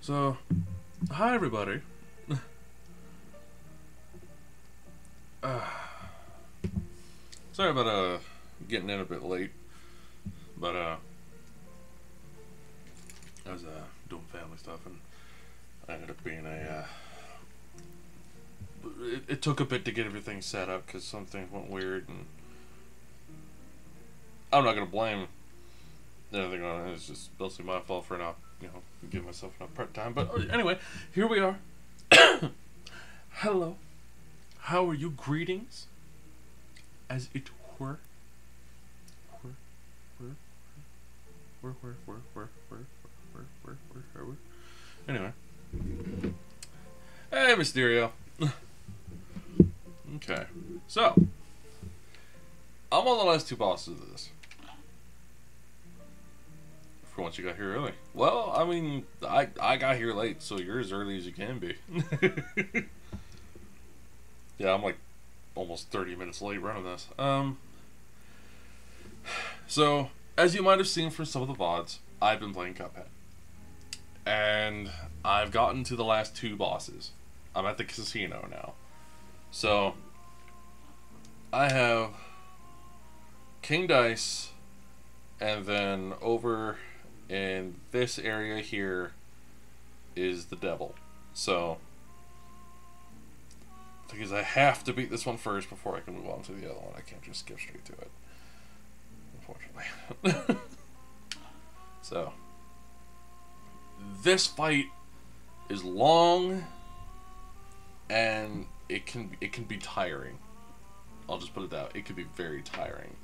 So, hi everybody. uh, Sorry about getting in a bit late, but I was doing family stuff, and I ended up being it took a bit to get everything set up because some things went weird, and I'm not gonna blame anything on it. It's just mostly my fault for not, giving myself enough prep time. But anyway, here we are. Hello. How are you? Greetings, as it were. Anyway. Hey, Mysterio. Okay. So, I'm on the last two bosses of this. For once you got here early. Well, I mean, I got here late, so you're as early as you can be. Yeah, I'm like almost 30 minutes late running this. So, as you might have seen from some of the VODs, I've been playing Cuphead. And I've gotten to the last two bosses. I'm at the casino now. So, I have King Dice, and then over in this area here is the devil. So, because I have to beat this one first before I can move on to the other one. I can't just skip straight to it, unfortunately. So, this fight is long, and it can be tiring. I'll just put it that way. It could be very tiring.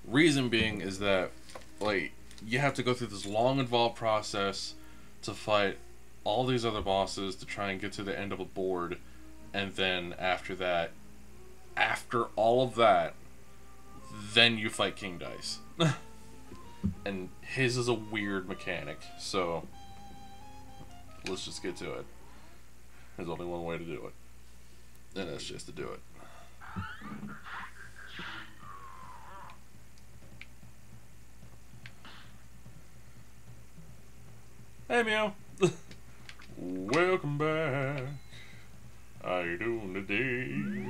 Reason being is that, like, you have to go through this long, involved process to fight all these other bosses to try and get to the end of a board, and then after that, after all of that, then you fight King Dice. And his is a weird mechanic, so let's just get to it. There's only one way to do it, and that's just to do it. Hey, Meow. Welcome back. How you doing today?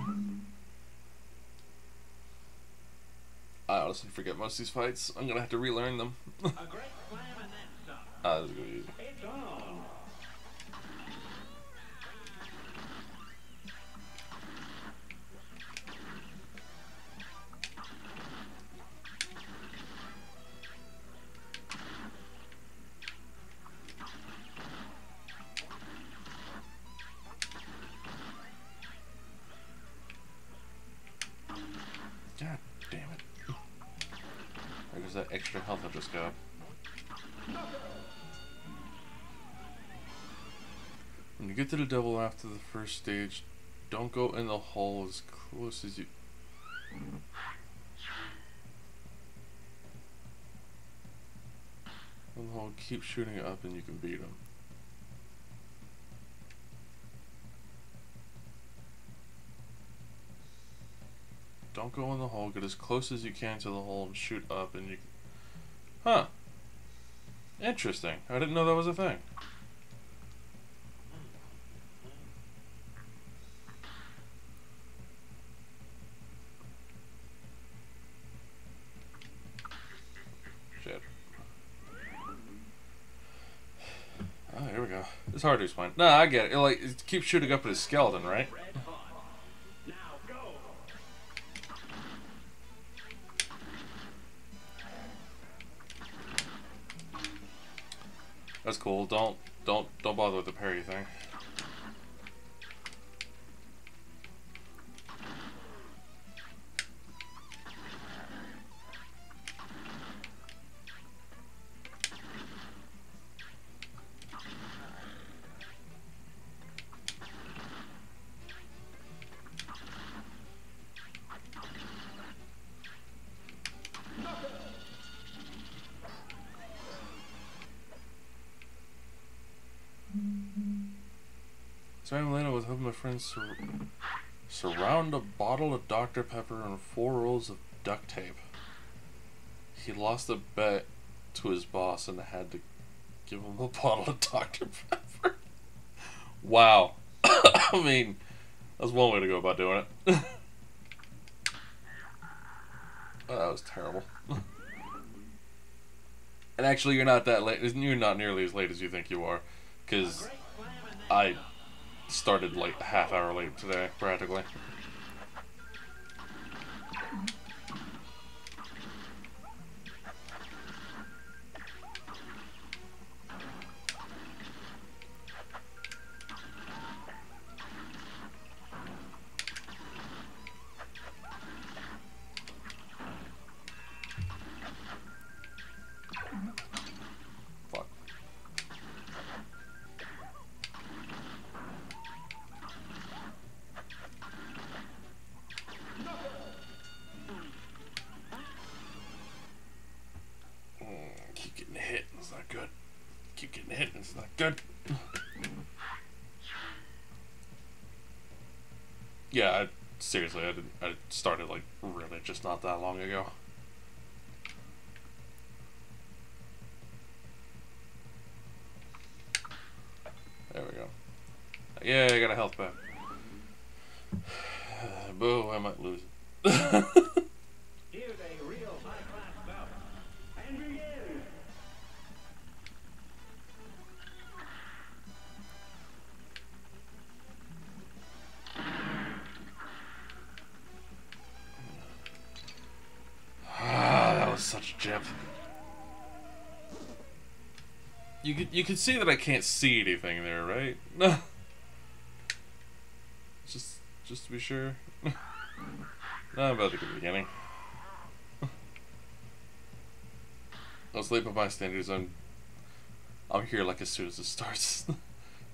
I honestly forget most of these fights. I'm gonna have to relearn them. A great slam and then some. This is gonna be... It's on. God damn it. There's that extra health I just got. When you get to the devil after the first stage, don't go in the hole as close as you... In the hole, keep shooting it up and you can beat him. Don't go in the hole, get as close as you can to the hole and shoot up and you can... Huh. Interesting. I didn't know that was a thing. Shit. Oh, here we go. It's hard to explain. Nah, I get it. It keeps shooting up at his skeleton, right? That's cool. Don't bother with the parry thing. So I'm later was helping my friends surround a bottle of Dr. Pepper and 4 rolls of duct tape. He lost a bet to his boss and had to give him a bottle of Dr. Pepper. Wow. I mean, that's one way to go about doing it. Oh, that was terrible. And actually, you're not that late. You're not nearly as late as you think you are, because I started like a half hour late today, practically. Fuck. Keep getting hit. It's not good. Keep getting hit. It's not good. Yeah, seriously, I started like really just not that long ago. There we go. Yeah, I got a health back. Boo, I might lose it. Here's a real high-class bout. And begin. That was such a jip. You could see that I can't see anything there, right? just to be sure. I'm about to get the beginning. I'll sleep with my standards. I'm here like as soon as it starts.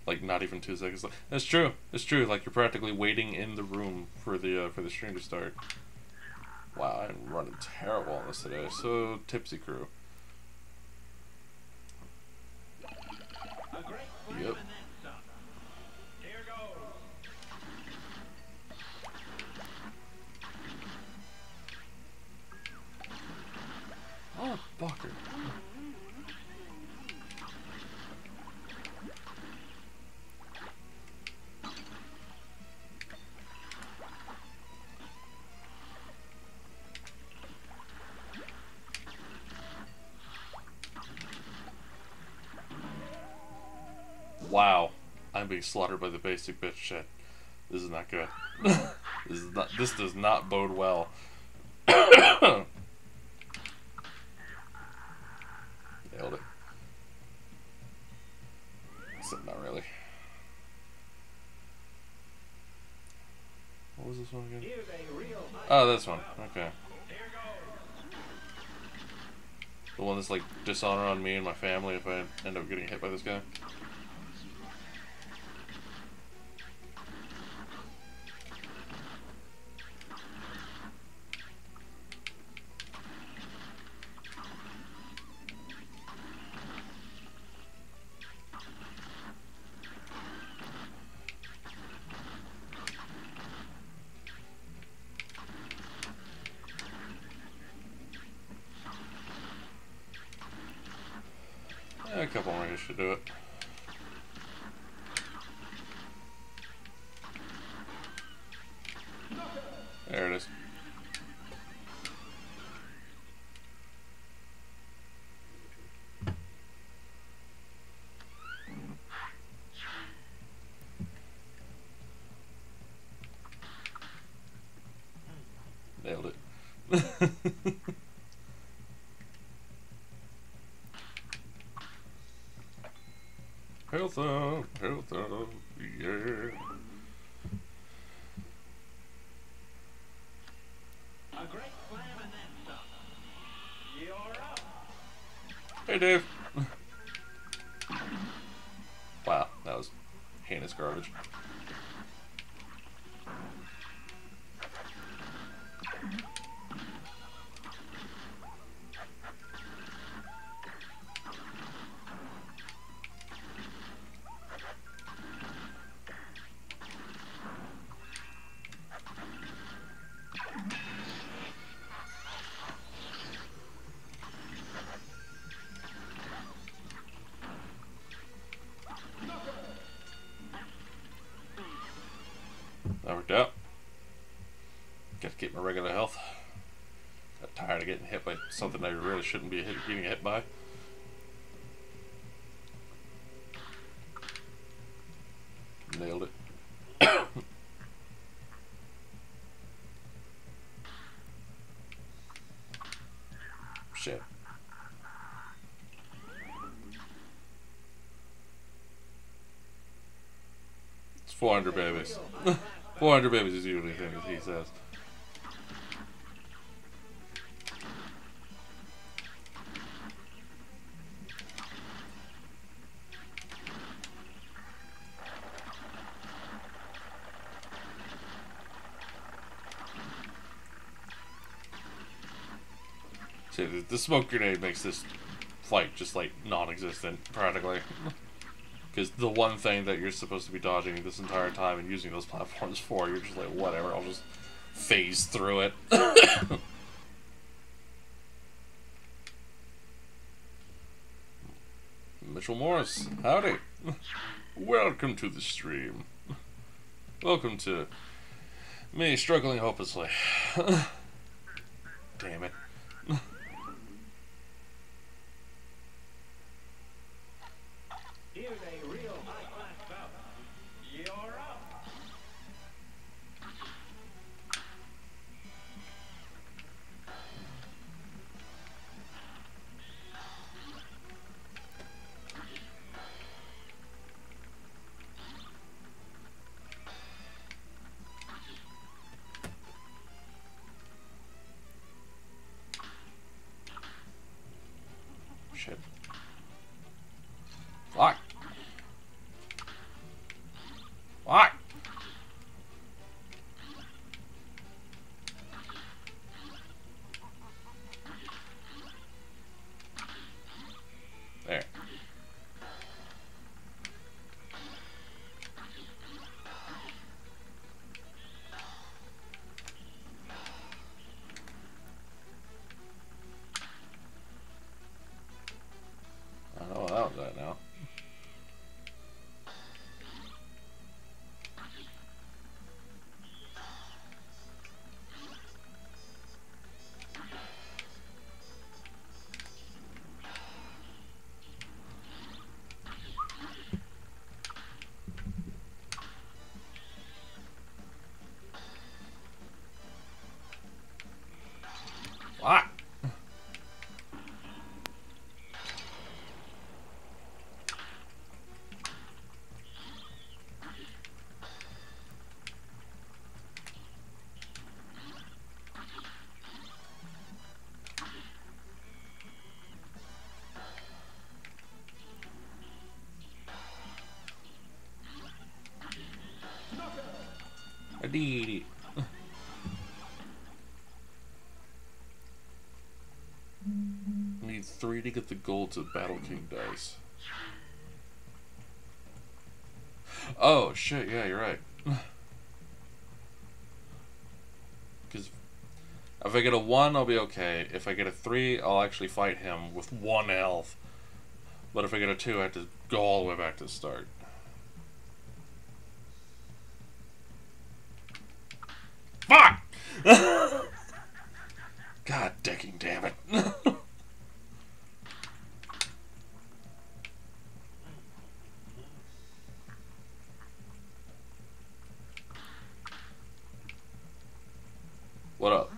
Like not even 2 seconds. That's true. It's true. Like you're practically waiting in the room for the stream to start. Wow, I'm running terrible on this today. So tipsy crew. A great slam Yep. and then some. Here goes. Oh, fucker. Wow, I'm being slaughtered by the basic bitch shit. This is not good. This does not bode well. Nailed it. Except not really. What was this one again? Here's a real high-class Oh, this one. bout. Okay. Here goes. The one that's like dishonor on me and my family if I end up getting hit by this guy. A couple more should do it. There it is. Nailed it. Health up, yeah. A great slam and then some. You're up. Hey, Dave. Wow, that was heinous garbage. That worked out. Got to keep my regular health. Got tired of getting hit by something I really shouldn't be getting hit by. Nailed it. Shit. It's 400 babies. 400 babies is usually the thing that he says. See, the smoke grenade makes this fight just like non-existent, practically. Because the one thing that you're supposed to be dodging this entire time and using those platforms for, you're just like, whatever, I'll just phase through it. Mitchell Morris, howdy. Welcome to the stream. Welcome to me struggling hopelessly. Damn it. Here's a real high-class bout. You're up. Shit. Fuck. Fuck. There. I don't know what that was at now. What? I did it. Need 3 to get the gold to Battle King dice. Oh shit, yeah, you're right. Because if I get a 1, I'll be okay. If I get a 3, I'll actually fight him with 1 health. But if I get a 2, I have to go all the way back to the start. Fuck! God dicking damn it. What up?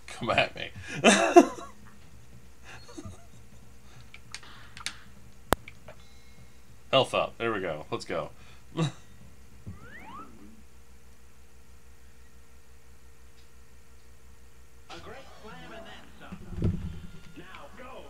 Come at me. Health up. There we go. Let's go. A great slam and then some. Now go.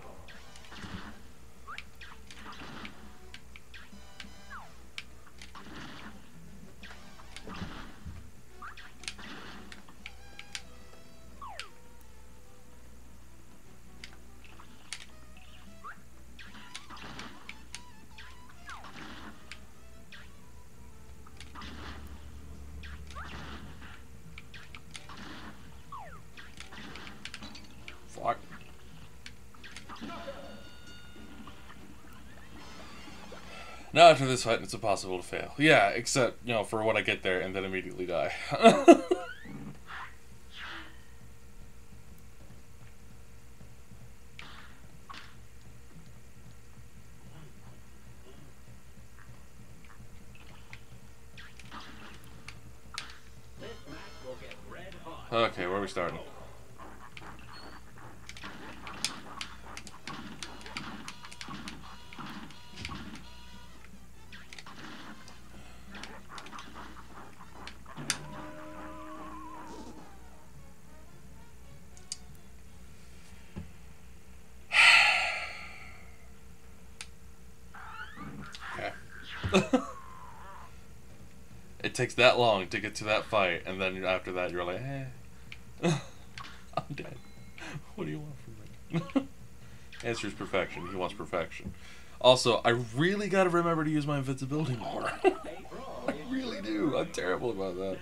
Now after this fight, it's impossible to fail. Yeah, except, you know, for when I get there and then immediately die. Okay, where are we starting? Okay. It takes that long to get to that fight, and then after that you're like, eh. I'm dead. What do you want from me? Answer is perfection. He wants perfection. Also, I really gotta remember to use my invincibility more. I really do. I'm terrible about that.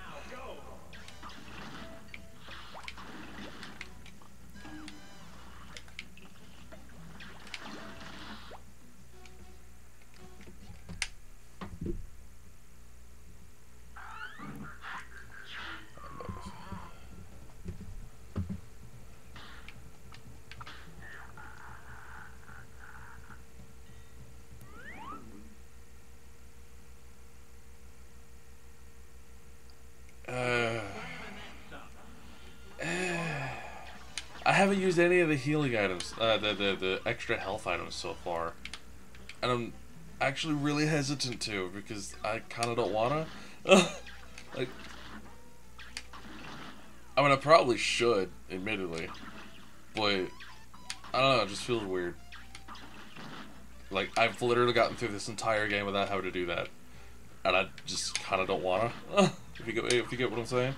I haven't used any of the healing items, the extra health items so far, and I'm actually really hesitant to because I kind of don't wanna. Like, I mean, I probably should, admittedly, but I don't know. It just feels weird. Like, I've literally gotten through this entire game without having to do that, and I just kind of don't wanna. If you get what I'm saying.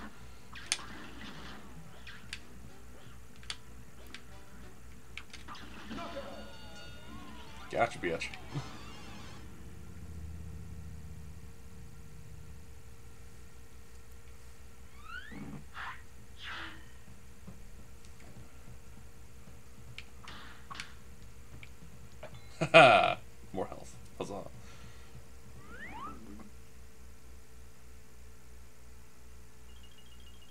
Gotcha, bitch. Haha. More health. Huzzah.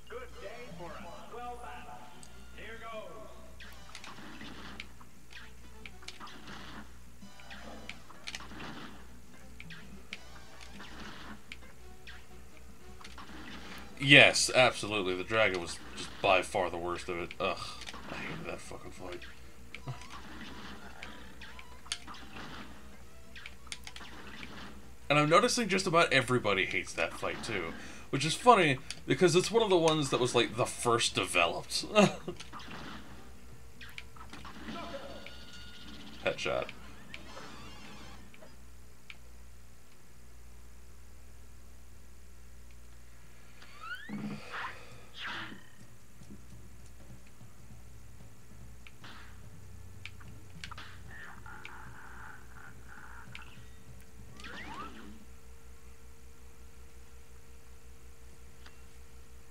Good day for us. Well battled. Here goes. Yes, absolutely. The dragon was just by far the worst of it. Ugh. I hated that fucking fight. And I'm noticing just about everybody hates that fight too. Which is funny, because it's one of the ones that was like the first developed. Headshot.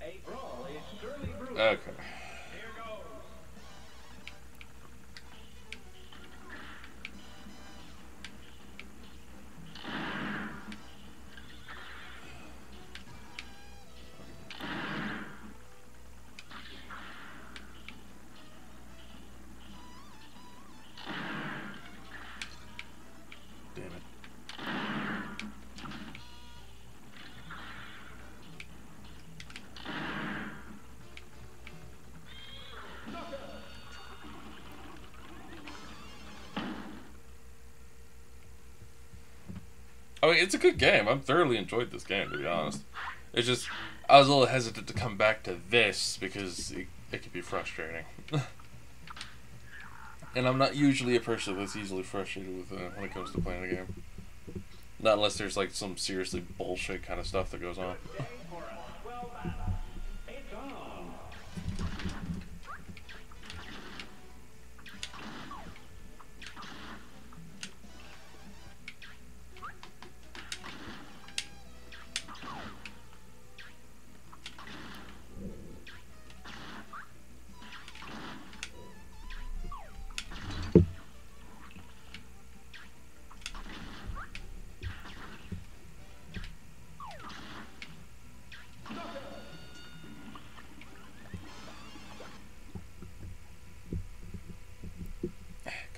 A brawl is surely brewing. Okay. Here goes. Damn it. I mean, it's a good game. I've thoroughly enjoyed this game, to be honest. It's just, I was a little hesitant to come back to this because it could be frustrating. And I'm not usually a person that's easily frustrated with when it comes to playing a game. Not unless there's like some seriously bullshit kind of stuff that goes on. Day for us. Well battled. It's on.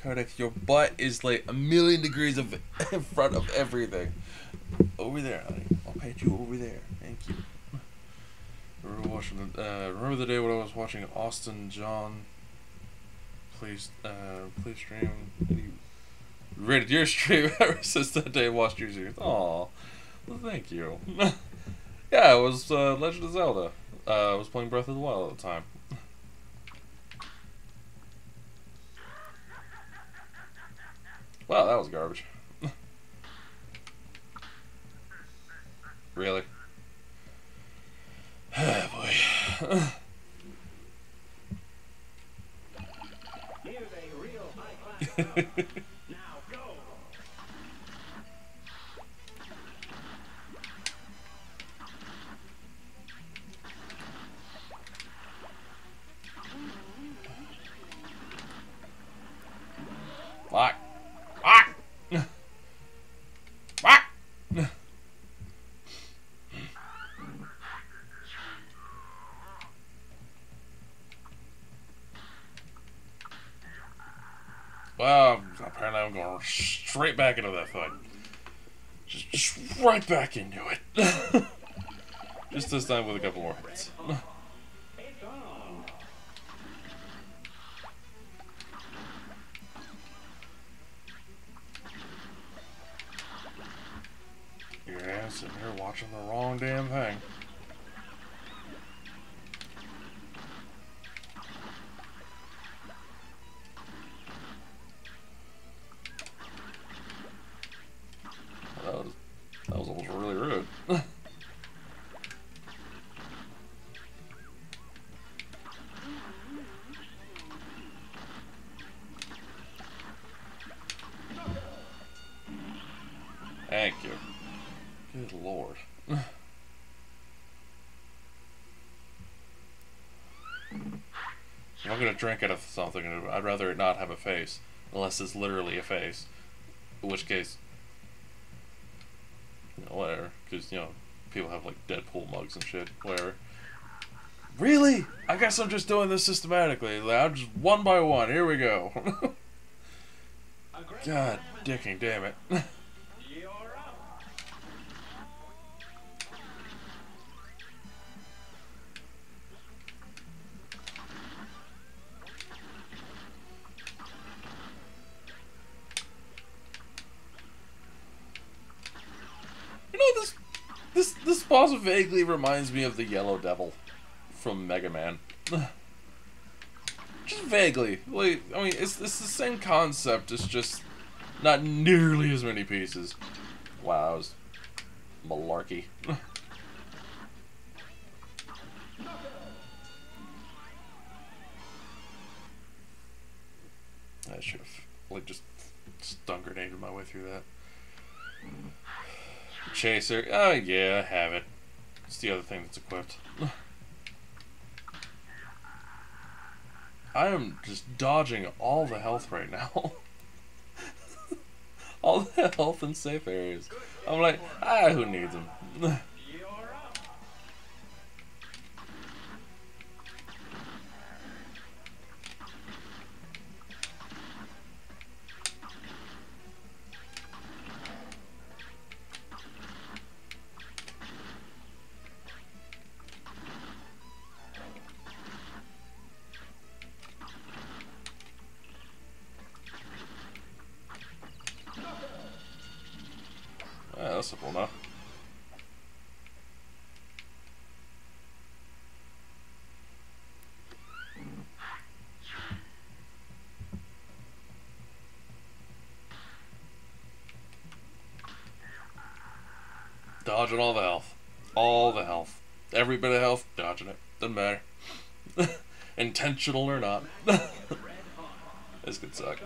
Kodak, your butt is like a million degrees of in front of everything. Over there, honey. I'll pat you over there. Thank you. Remember the day when I was watching Austin John play stream? And you rated your stream ever since that day. I watched your series. Aw, well, thank you. Yeah, it was Legend of Zelda. I was playing Breath of the Wild at the time. Wow, that was garbage. Really? Ah, boy. Here's a real high-class bout. Now go. Fuck. Fuck. Fuck. Well, apparently I'm going straight back into that thing. Just right back into it. Just this time with a couple more hits. It's on. Yeah, sitting here watching the wrong damn thing. That was almost really rude. Thank you. Good lord. If I'm gonna drink out of something, I'd rather it not have a face. Unless it's literally a face. In which case, you know, whatever. Because, you know, people have like Deadpool mugs and shit. Whatever. Really? I guess I'm just doing this systematically. I'm just one by one. Here we go. God dicking damn it. You're up. You know, this boss vaguely reminds me of the Yellow Devil from Mega Man. Just vaguely. Like, I mean, it's the same concept. It's just not nearly as many pieces. Wow, that was malarkey. I should have like just stun grenaded my way through that. Chaser. Oh yeah, I have it. It's the other thing that's equipped. I am just dodging all the health right now. All the health and safe areas. I'm like, who needs them? You're up. Yeah, that's simple enough. Dodging all the health. All the health. Every bit of health, dodging it. Doesn't matter. Intentional or not. This could suck.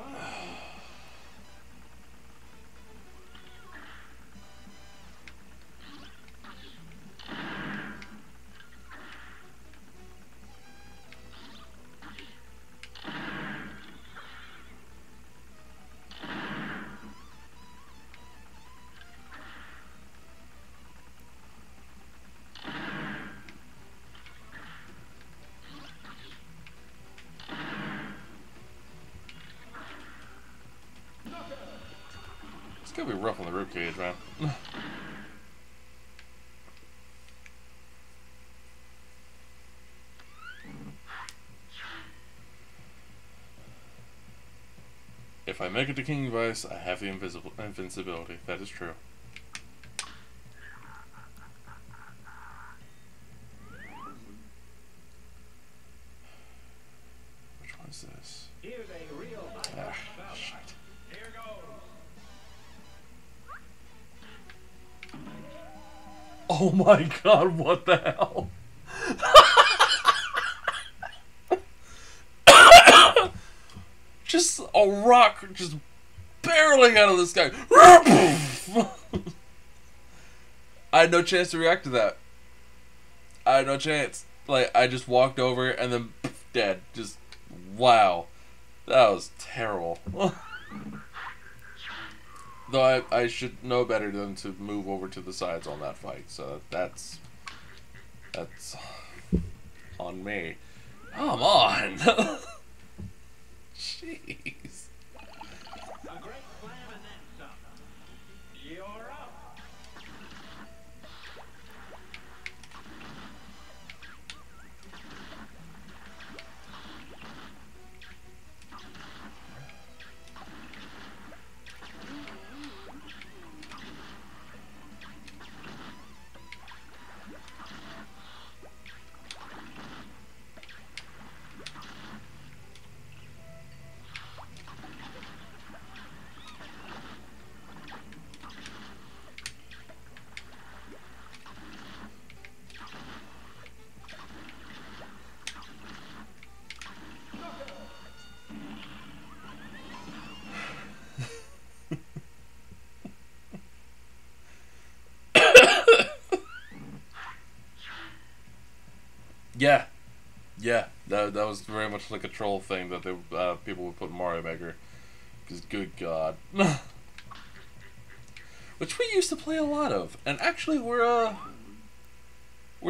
gonna be rough on the ribcage, man. If I make it to King Vice, I have the invincibility. That is true. Which one is this? Here's a real Ah, shit. Here goes. Oh my god, what the hell? Just a rock just barreling out of the sky. I had no chance to react to that. I had no chance. Like, I just walked over and then dead. Just, wow. That was terrible. Though I should know better than to move over to the sides on that fight. So that's on me. Come on. Jeez. A great slam and then some. You're up. Yeah, that was very much like a troll thing that they people would put in Mario Maker. Because good God, which we used to play a lot of, and actually we're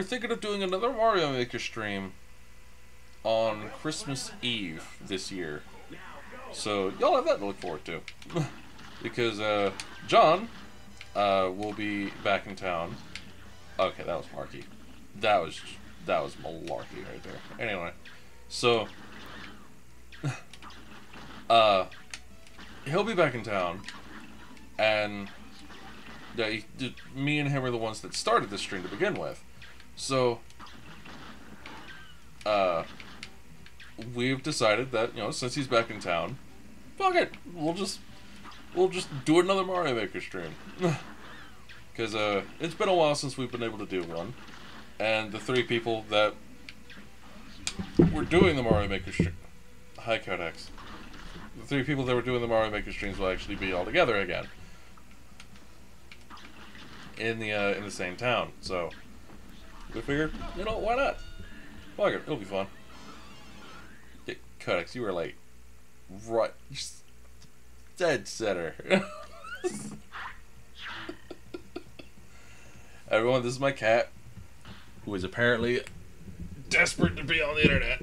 thinking of doing another Mario Maker stream on Christmas Eve this year. So y'all have that to look forward to, because John will be back in town. Okay, that was Marky. That was malarkey right there. Anyway, so he'll be back in town, and me and him are the ones that started this stream to begin with. So we've decided that, you know, since he's back in town, fuck it, we'll just do another Mario Maker stream. Because it's been a while since we've been able to do one. And the three people that were doing the Mario Maker stream... Hi, Codex. The three people that were doing the Mario Maker streams will actually be all together again. In the same town. So, we figured, you know, why not? Fuck it, it'll be fun. Yeah, Codex, you were like... right... dead center. Everyone, this is my cat, who is apparently desperate to be on the internet.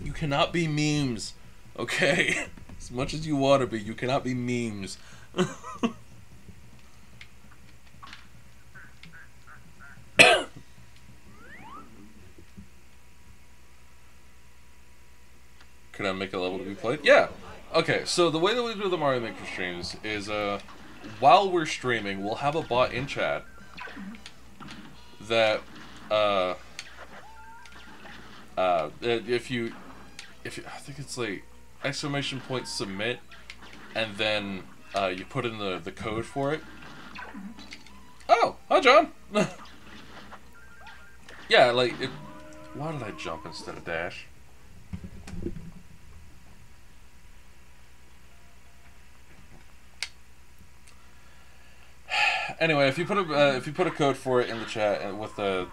You cannot be memes, okay? As much as you want to be, you cannot be memes. Can I make a level to be played? Yeah. Okay, so the way that we do the Mario Maker streams is, while we're streaming, we'll have a bot in chat that, if you, I think it's like, !submit, and then, you put in the code for it. Oh, hi, John! Yeah, like, why did I jump instead of dash? Anyway, if you put a code for it in the chat and with the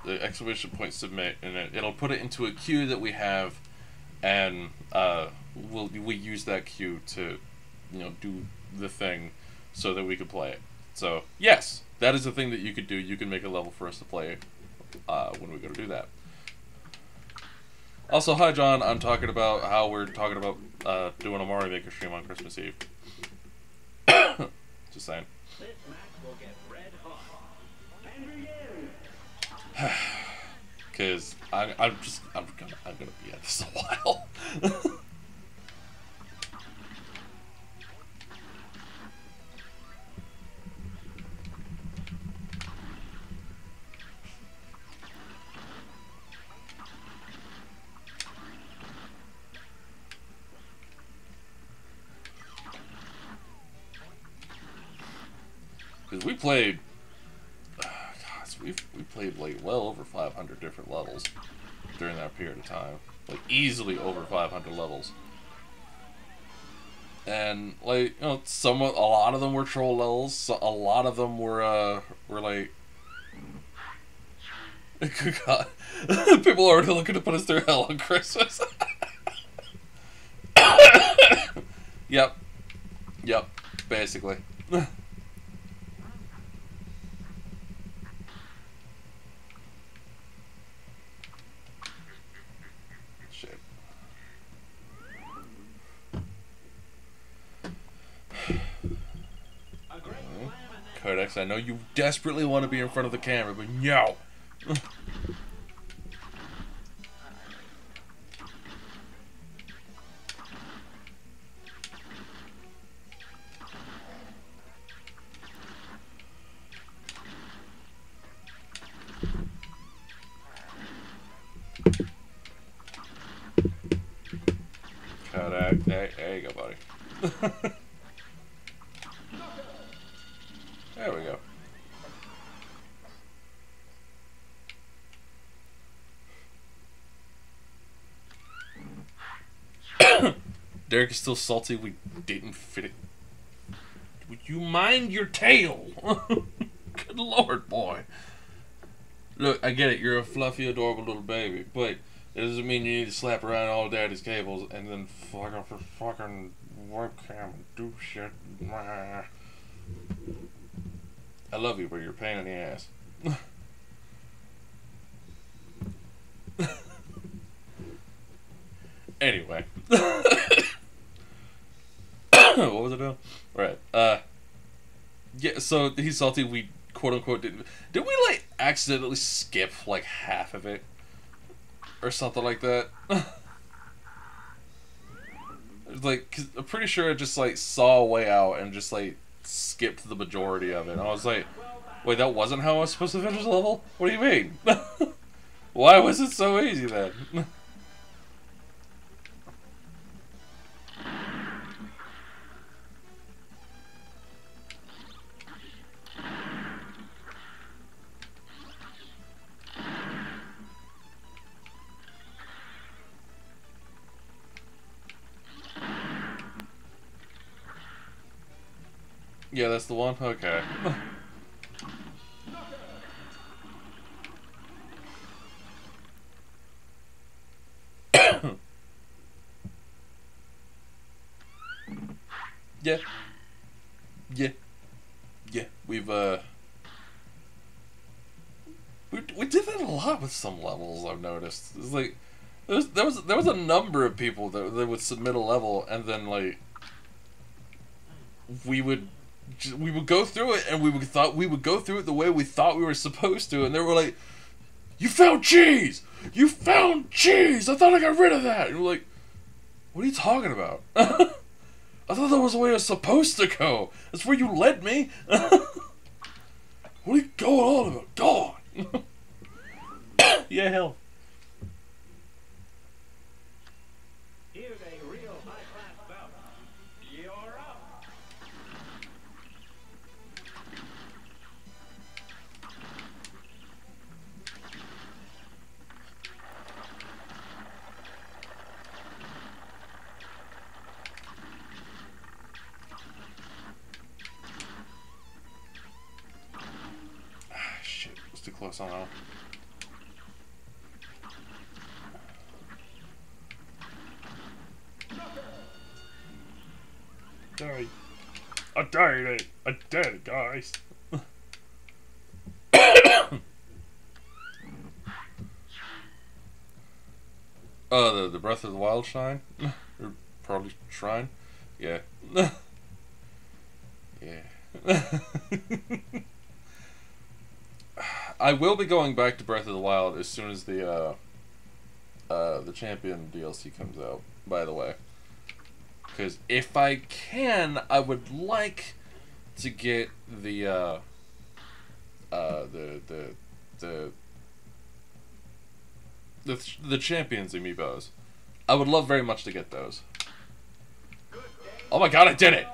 !submit in it, it'll put it into a queue that we have, and we use that queue to, you know, do the thing so that we could play it. So yes, that is a thing that you could do. You can make a level for us to play when we go to do that. Also, hi John. I'm talking about how we're talking about doing a Mario Maker stream on Christmas Eve. Just saying. This match will get red hot. And begin. Cause I'm gonna be at this a while. Cause we played, gosh, we played like well over 500 different levels during that period of time, like easily over 500 levels. And like, you know, a lot of them were troll levels. So a lot of them were like, God, people are already looking to put us through hell on Christmas. Yep, basically. Shit. Codex, I know you desperately want to be in front of the camera, but no. Kodak, there you go, buddy. There we go. Derek is still salty we didn't fit it. Would you mind your tail? Good lord, boy. Look, I get it, you're a fluffy, adorable little baby, but it doesn't mean you need to slap around all daddy's cables and then fuck off your fucking webcam and do shit. I love you, but you're a pain in the ass. Anyway. What was I doing? Right. Yeah, so he's salty we quote unquote did we like accidentally skip like half of it? Or something like that? Like, 'cause I'm pretty sure I just like saw a way out and just like skipped the majority of it. And I was like, wait, that wasn't how I was supposed to finish the level? What do you mean? Why was it so easy then? Yeah, that's the one? Okay. Yeah. Yeah. Yeah. We did that a lot with some levels, I've noticed. It's like there was a number of people that would submit a level and then like we would go through it and we would go through it the way we thought we were supposed to, and they were like, "You found cheese! You found cheese! I thought I got rid of that!" And we're like, "What are you talking about?" I thought that was the way I was supposed to go. That's where you led me. What are you going on about? God. Yeah, hell. Here's a real high-class bout. You're up. Ah, shit. It's too close on that one. Die. I died it. I did it, guys. The Breath of the Wild shrine? Or probably shrine? Yeah. Yeah. I will be going back to Breath of the Wild as soon as the Champion DLC comes out, by the way. Because if I can, I would like to get the Champions amiibos. I would love very much to get those. Oh my god, I did it!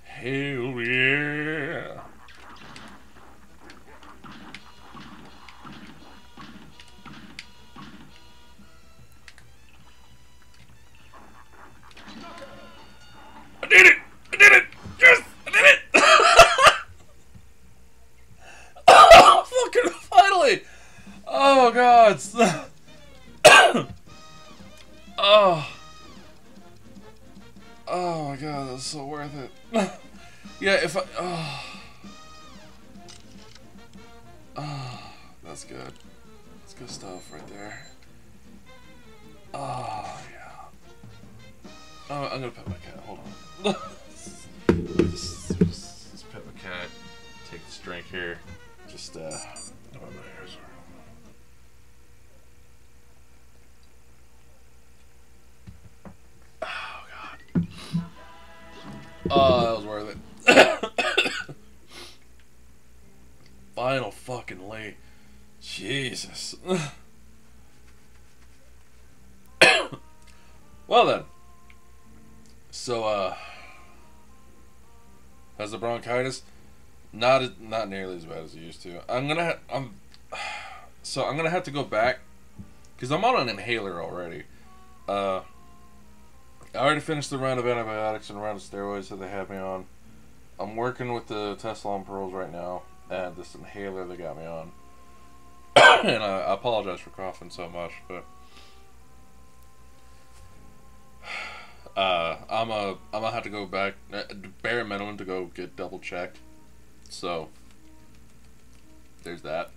Hell yeah! I did it! I did it! Yes! I did it! Oh, fucking finally! Oh god! Oh. Oh my god, that's so worth it. Yeah, if I... Oh. Oh, that's good. That's good stuff right there. Oh, yeah. Oh, I'm gonna pet my cat. Hold on. just pet my cat. Take this drink here. Just, oh, my ears are... Oh, God. Oh, that was worth it. Final fucking late. Jesus. Well then. So, has the bronchitis? Not nearly as bad as it used to. I'm gonna have to go back because I'm on an inhaler already. I already finished the round of antibiotics and round of steroids that they had me on. I'm working with the Tessalon Pearls right now and this inhaler they got me on. And I apologize for coughing so much, but I'm gonna have to go back bare minimum to go get double checked. So there's that.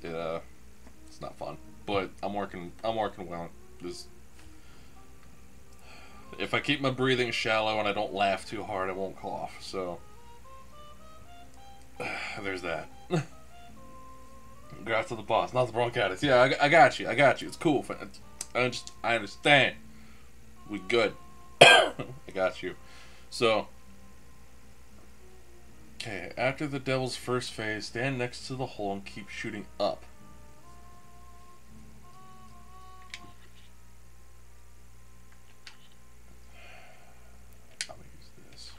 It's not fun, but I'm working well. Just if I keep my breathing shallow and I don't laugh too hard, I won't cough. So there's that. Congrats to the boss, not the bronchitis. Yeah, I got you. It's cool. I understand. We good. I got you. So, okay. After the devil's first phase, stand next to the hole and keep shooting up. I'm gonna use this.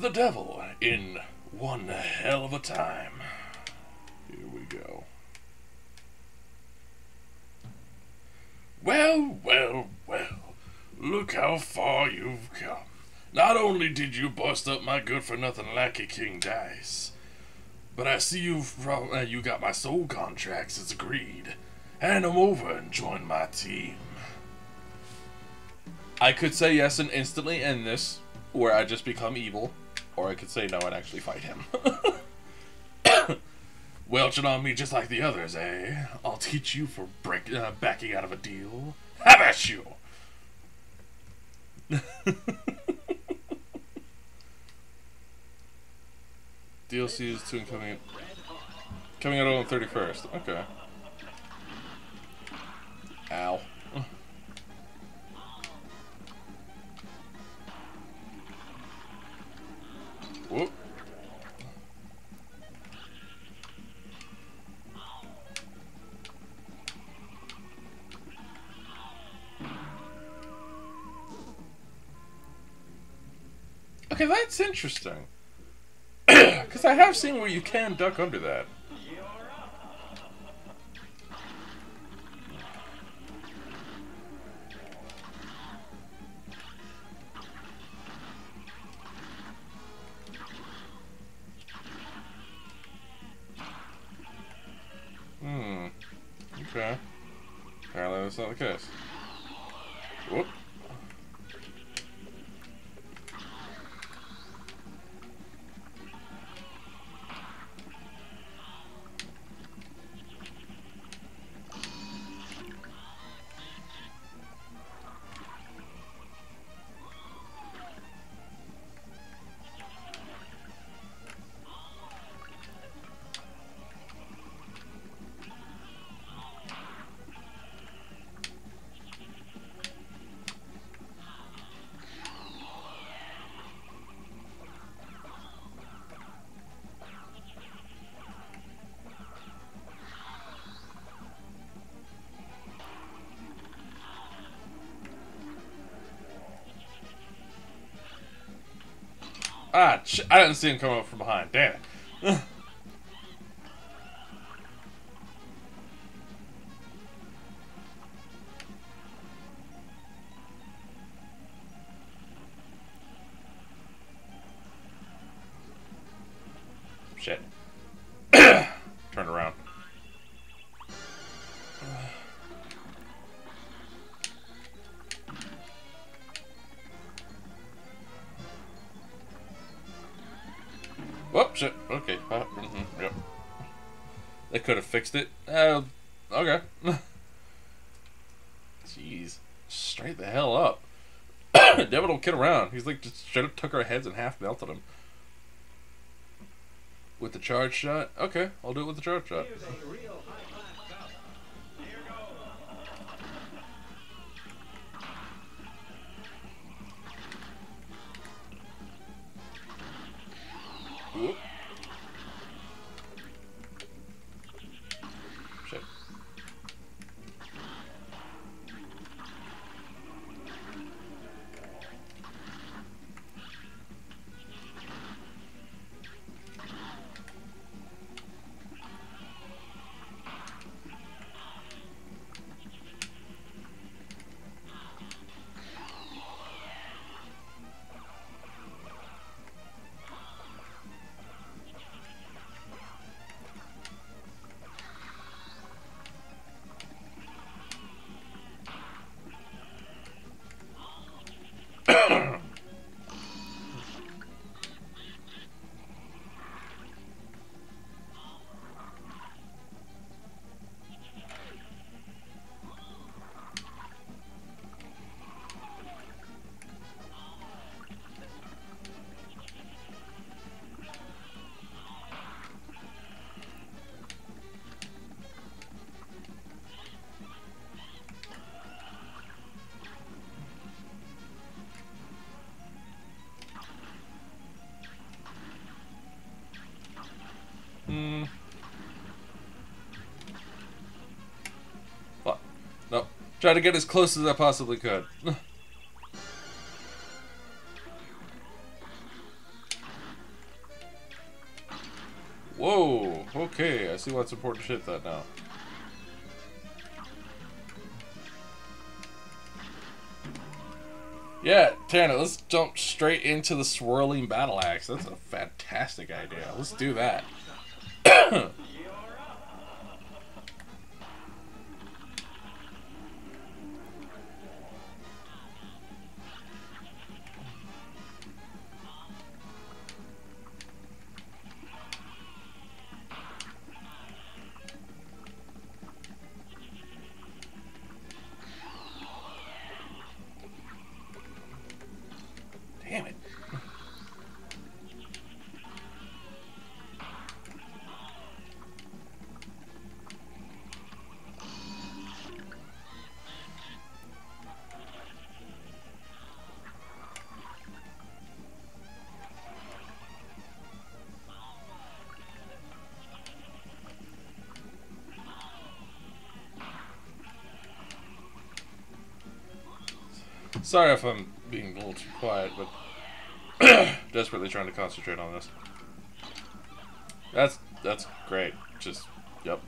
The devil in one hell of a time. Here we go. Well, well, well. Look how far you've come. Not only did you bust up my good-for-nothing lackey King Dice, but I see you got my soul contracts as agreed. Hand them over and join my team. I could say yes and instantly end this, where I just become evil, or I could say no and actually fight him. Welching on me just like the others, eh? I'll teach you for backing out of a deal. How about you? DLC is soon coming out on the 31st. Okay. Ow. Whoop. Okay, that's interesting. Because I have seen where you can duck under that. Hmm. Okay. Apparently that's not the case. Whoop. Ah, I didn't see him come up from behind. Damn it. Shit. Turn around. Whoop, shit. Okay. Yep. They could have fixed it. Okay. Jeez. Straight the hell up. Devil don't kid around. He's like, just straight up took our heads in half, melted them. With the charge shot? Okay, I'll do it with the charge shot. Here's a real high-class bout. Here goes. Whoop. Shit. Fuck. No. Try to get as close as I possibly could. Whoa. Okay, I see why it's important to hit that now. Yeah, Tana, let's jump straight into the swirling battle axe. That's a fantastic idea. Let's do that. Damn it. Sorry if I'm being a little too quiet, but Desperately trying to concentrate on this. That's great. Just, yep.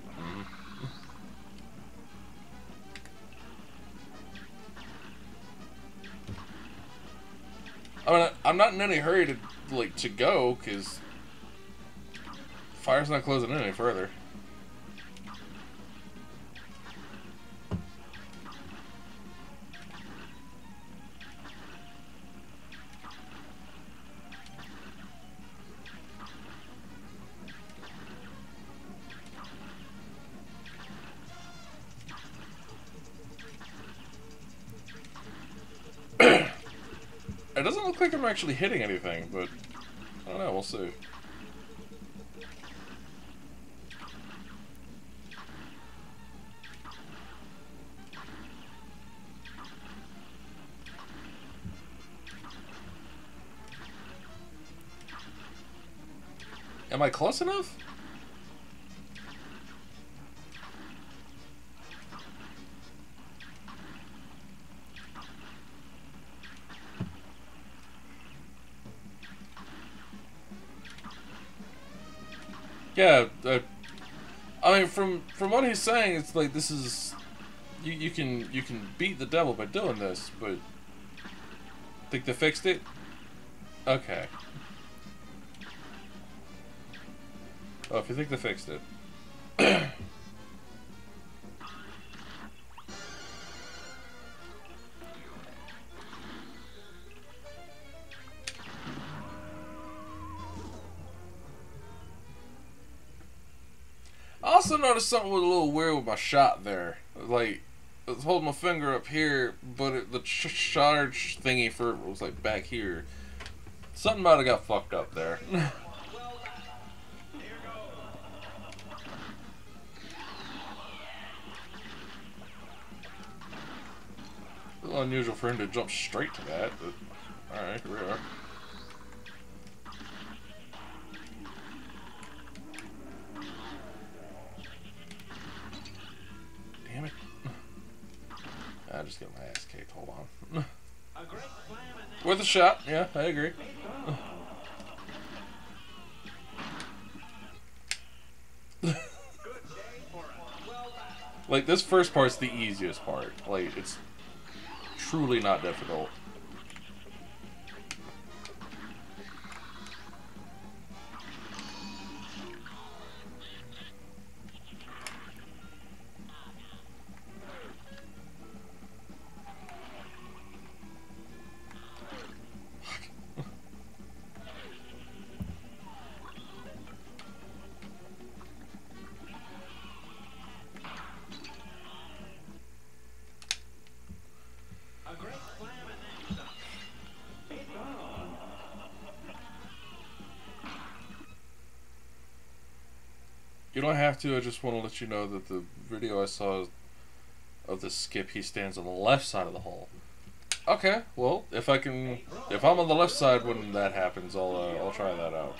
I mean, I'm not in any hurry to go, because fire's not closing in any further. It doesn't look like I'm actually hitting anything, but I don't know, we'll see. Am I close enough? Yeah, I mean, from what he's saying, it's like this is you can beat the devil by doing this, but think they fixed it? Okay. Oh, if you think they fixed it. I also noticed something was a little weird with my shot there. Like, I was holding my finger up here, but the charge thingy for it was like back here. Something might have got fucked up there. A little unusual for him to jump straight to that, but alright, here we are. Damn it. I just got my ass kicked, hold on. Worth a shot, yeah, I agree. Like, this first part's the easiest part. Like, it's truly not difficult. You don't have to, I just want to let you know that the video I saw of the skip, he stands on the left side of the hole. Okay, well, if I'm on the left side when that happens, I'll try that out.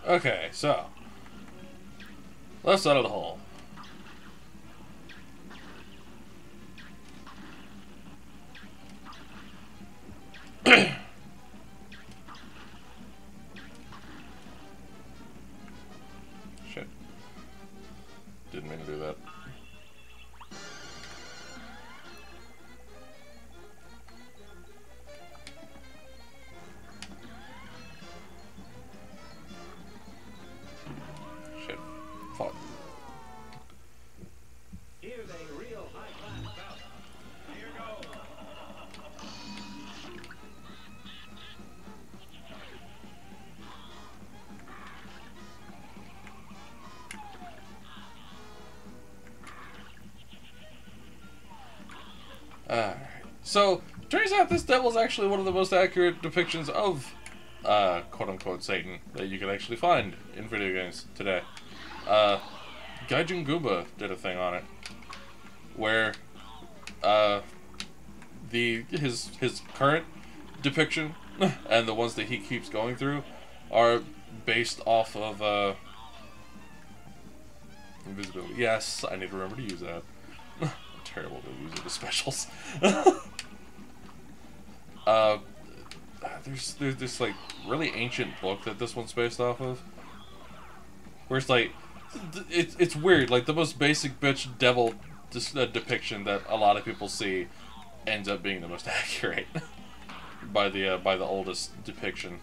Okay, so left side of the hole. Shit. Didn't mean to do that. Shit. Fuck. Here's a real high-class bout. Here goes. Alright. So, turns out this devil is actually one of the most accurate depictions of, quote-unquote Satan that you can actually find in video games today. Gaijin Goomba did a thing on it, where, his current depiction and the ones that he keeps going through are based off of, invisibility. Yes, I need to remember to use that. I'm terrible at using the specials. There's this like really ancient book that this one's based off of, where it's like it's weird. Like the most basic bitch devil depiction that a lot of people see ends up being the most accurate by the oldest depiction.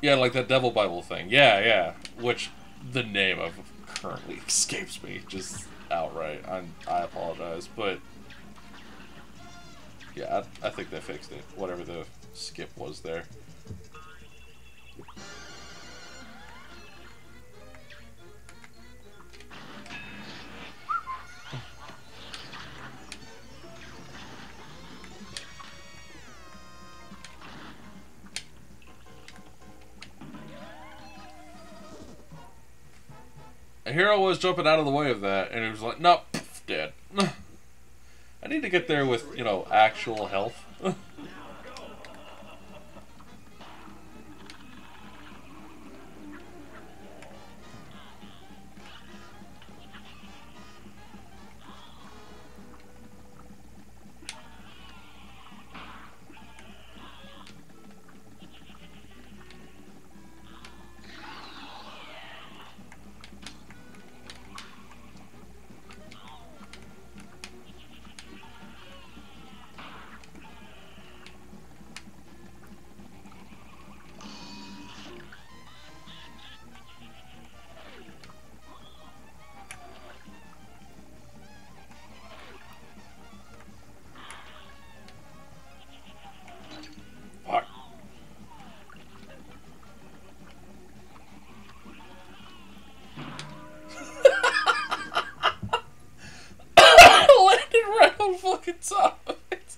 Yeah, like that Devil Bible thing. Yeah, yeah. Which the name of currently escapes me just outright. I apologize, but yeah, I think they fixed it. Whatever the skip was there. A hero was jumping out of the way of that, and it was like, nope, dead. I need to get there with, you know, actual health. Fuck. Landed right on fucking top of it.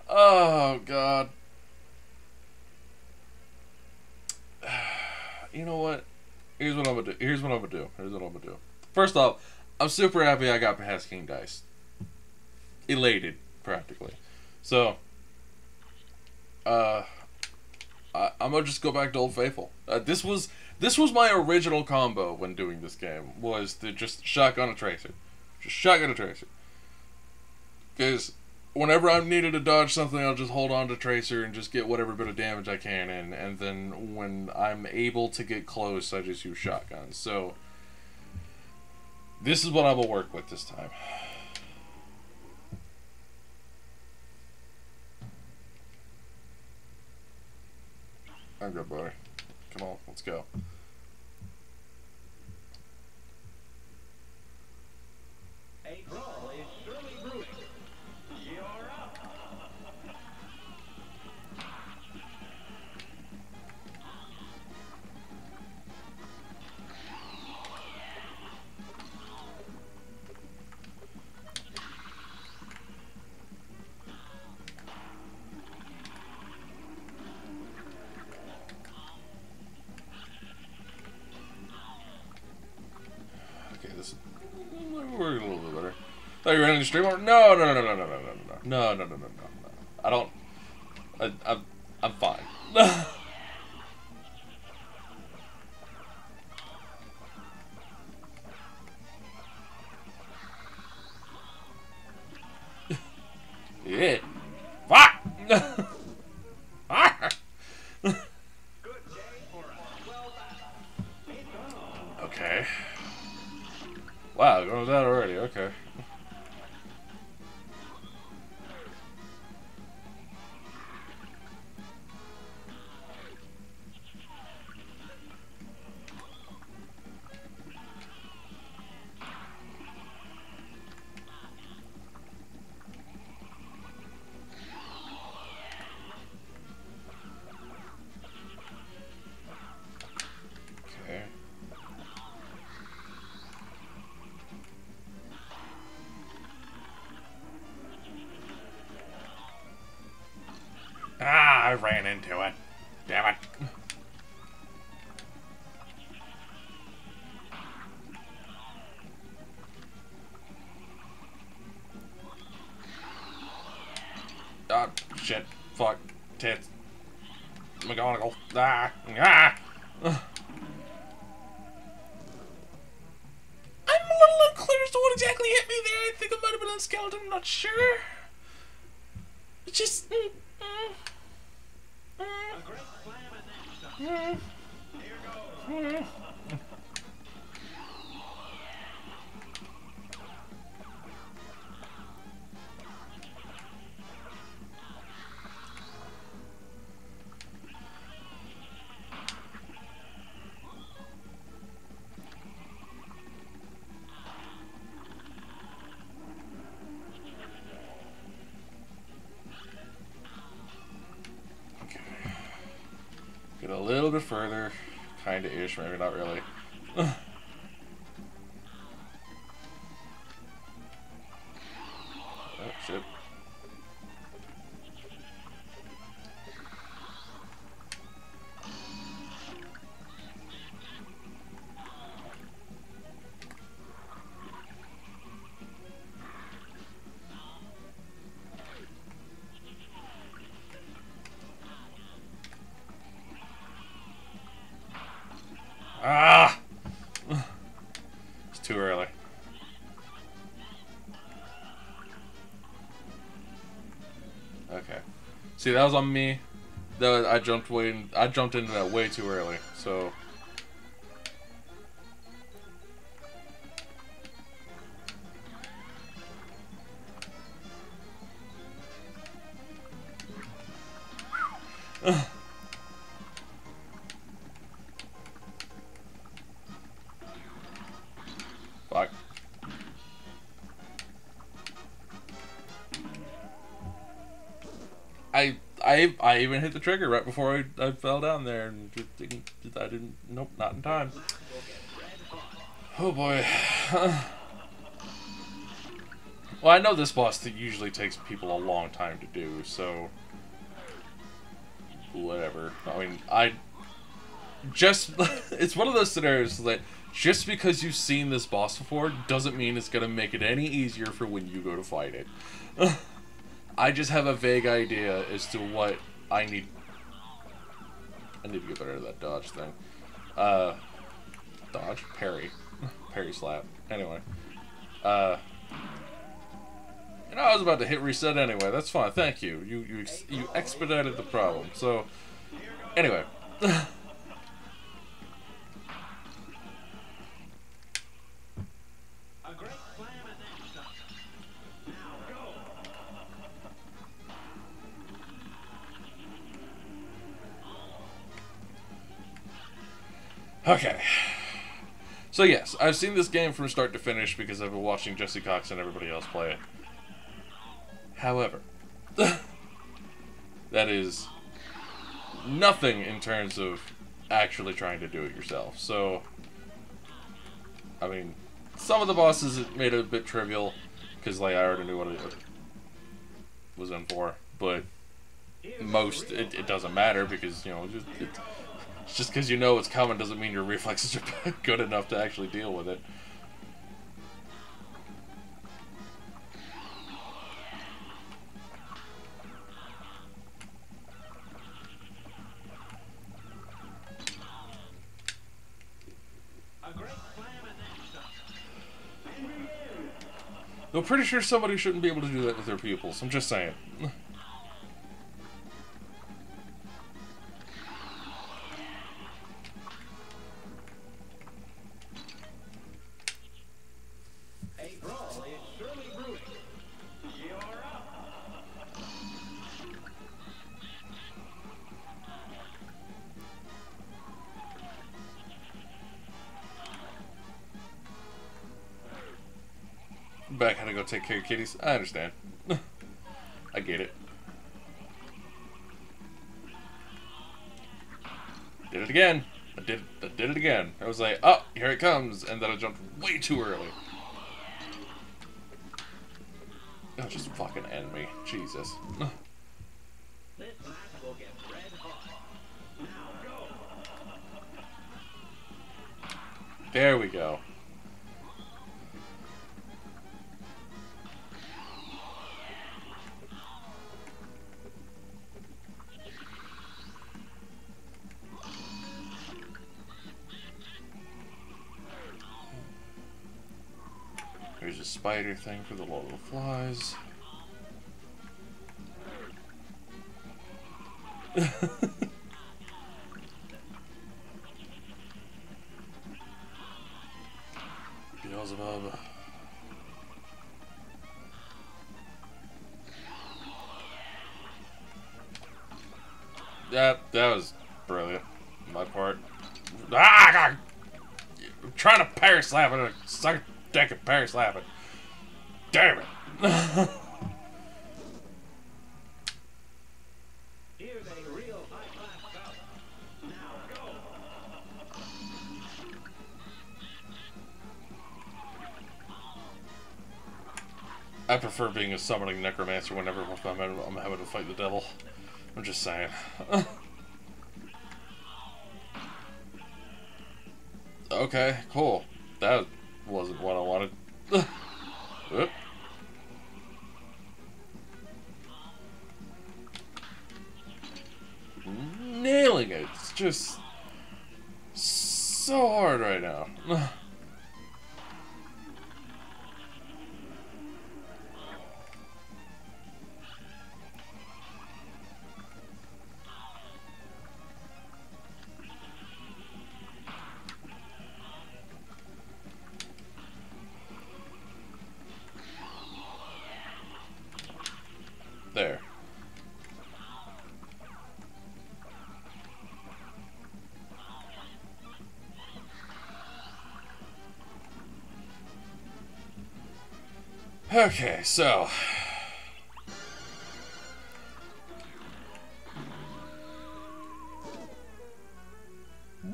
Oh, God. You know what? Here's what I'm gonna do. Here's what I'm gonna do. Here's what I'm gonna do. First off, I'm super happy I got past King Dice. Elated, practically. So, I'm gonna just go back to Old Faithful. This was my original combo when doing this game, was to just shotgun a tracer. Just shotgun a tracer. Because whenever I'm needed to dodge something, I'll just hold on to tracer and just get whatever bit of damage I can in. And then when I'm able to get close, I just use shotguns. So, this is what I will work with this time. I'm good, buddy. Come on, let's go. A brawl is surely brewing. You're up. Okay, this is working a little bit better. Thought you were ending the stream? No, no, no, no, no, no, no, no, no, no, no, no, no, no. I don't. I'm fine. Yeah. Fuck. Good day for a swell battle. It's on. Okay. Wow, going with that already. Okay. ran into it. Damn it. Ah, shit. Fuck. Tits. McGonagall. Ah. Ah. I'm a little unclear as to what exactly hit me there. I think it might have been a skeleton. I'm not sure. It's just... A great slam and then Here goes. Get a little bit further. Kinda-ish, maybe not really. Oh, shit. Ah! It's too early. Okay. See, that was on me. I jumped into that way too early. So fuck. I even hit the trigger right before I fell down there and I didn't nope, not in time. Oh boy. Well, I know this boss that usually takes people a long time to do, so whatever. I mean, it's one of those scenarios that just because you've seen this boss before doesn't mean it's gonna make it any easier for when you go to fight it. I just have a vague idea as to what I need. I need to get better at that dodge thing. Dodge? Parry. Parry slap. Anyway. I was about to hit reset anyway. That's fine. Thank you. You expedited the problem. So, anyway. Okay. So yes, I've seen this game from start to finish because I've been watching Jesse Cox and everybody else play it. However, that is nothing in terms of actually trying to do it yourself. So, I mean, some of the bosses made it a bit trivial because like I already knew what it was in for, but most it doesn't matter because just because you know it's coming doesn't mean your reflexes are good enough to actually deal with it. I'm pretty sure somebody shouldn't be able to do that with their pupils. I'm just saying. Back how to go take care of kitties. I understand. I get it. Did it again. I did it again. I was like, oh, here it comes, and then I jumped way too early. Oh, just fucking end me. Jesus. This match will get There we go. There's a spider thing for the little flies. Beelzebub. That was brilliant on my part. Ah, God. I'm trying to parry slap it. Suck dick and parry slap it. Damn it. Here's a real high-class bout. Now go. I prefer being a summoning necromancer whenever I'm having to fight the devil. I'm just saying. Okay, cool. That wasn't what I wanted. Oop. Nailing it. It's just so hard right now. There. Okay, so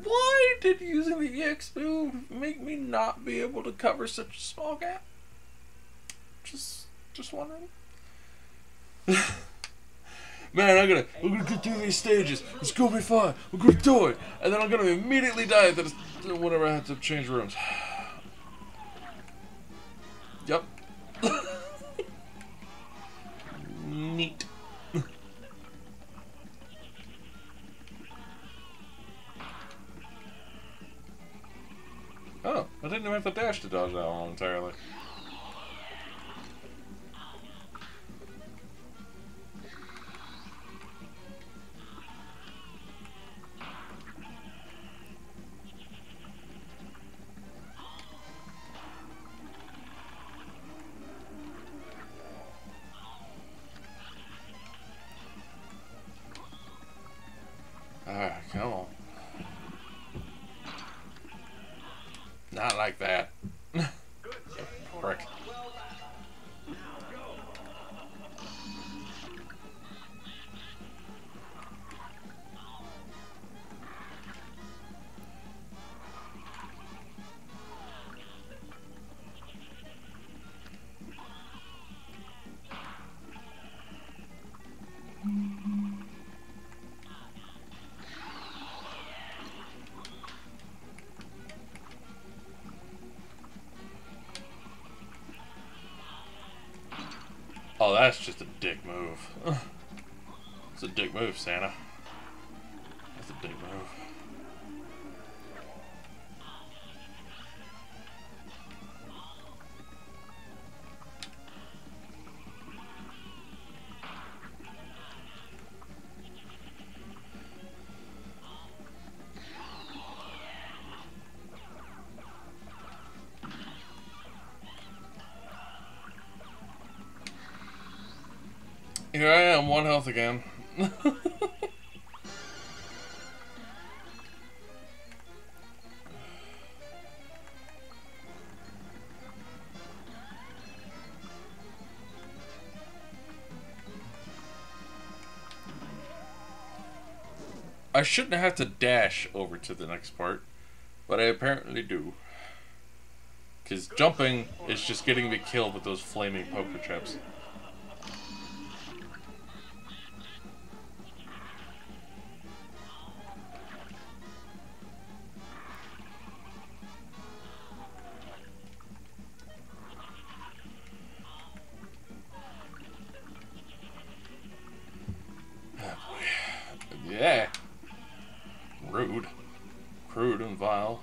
why did using the EX move make me not be able to cover such a small gap? Just wondering. Man, I'm gonna get through these stages. It's gonna be fun. We're gonna do it, and then I'm gonna immediately die whenever I have to change rooms. Yep. Neat. Oh, I didn't even have to dash to dodge that one entirely. Alright, come on. Not like that. Good day for Frick. well done. Now go. Oh, that's just a dick move. It's a dick move, Santa. That's a dick move. Here I am, 1 health again. I shouldn't have to dash over to the next part, but I apparently do. Because jumping is just getting me killed with those flaming poker chips. Rude. Crude and vile.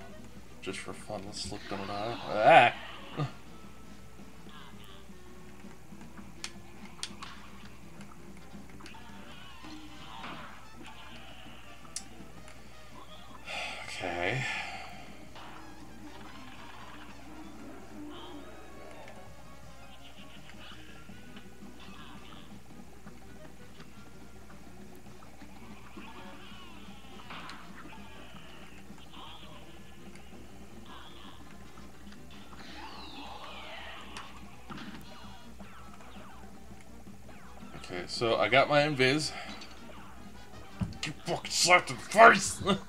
Just for fun, let's slip down an eye. Ah! Okay. Okay, so I got my invis. Get fucking slapped in the face! Fucking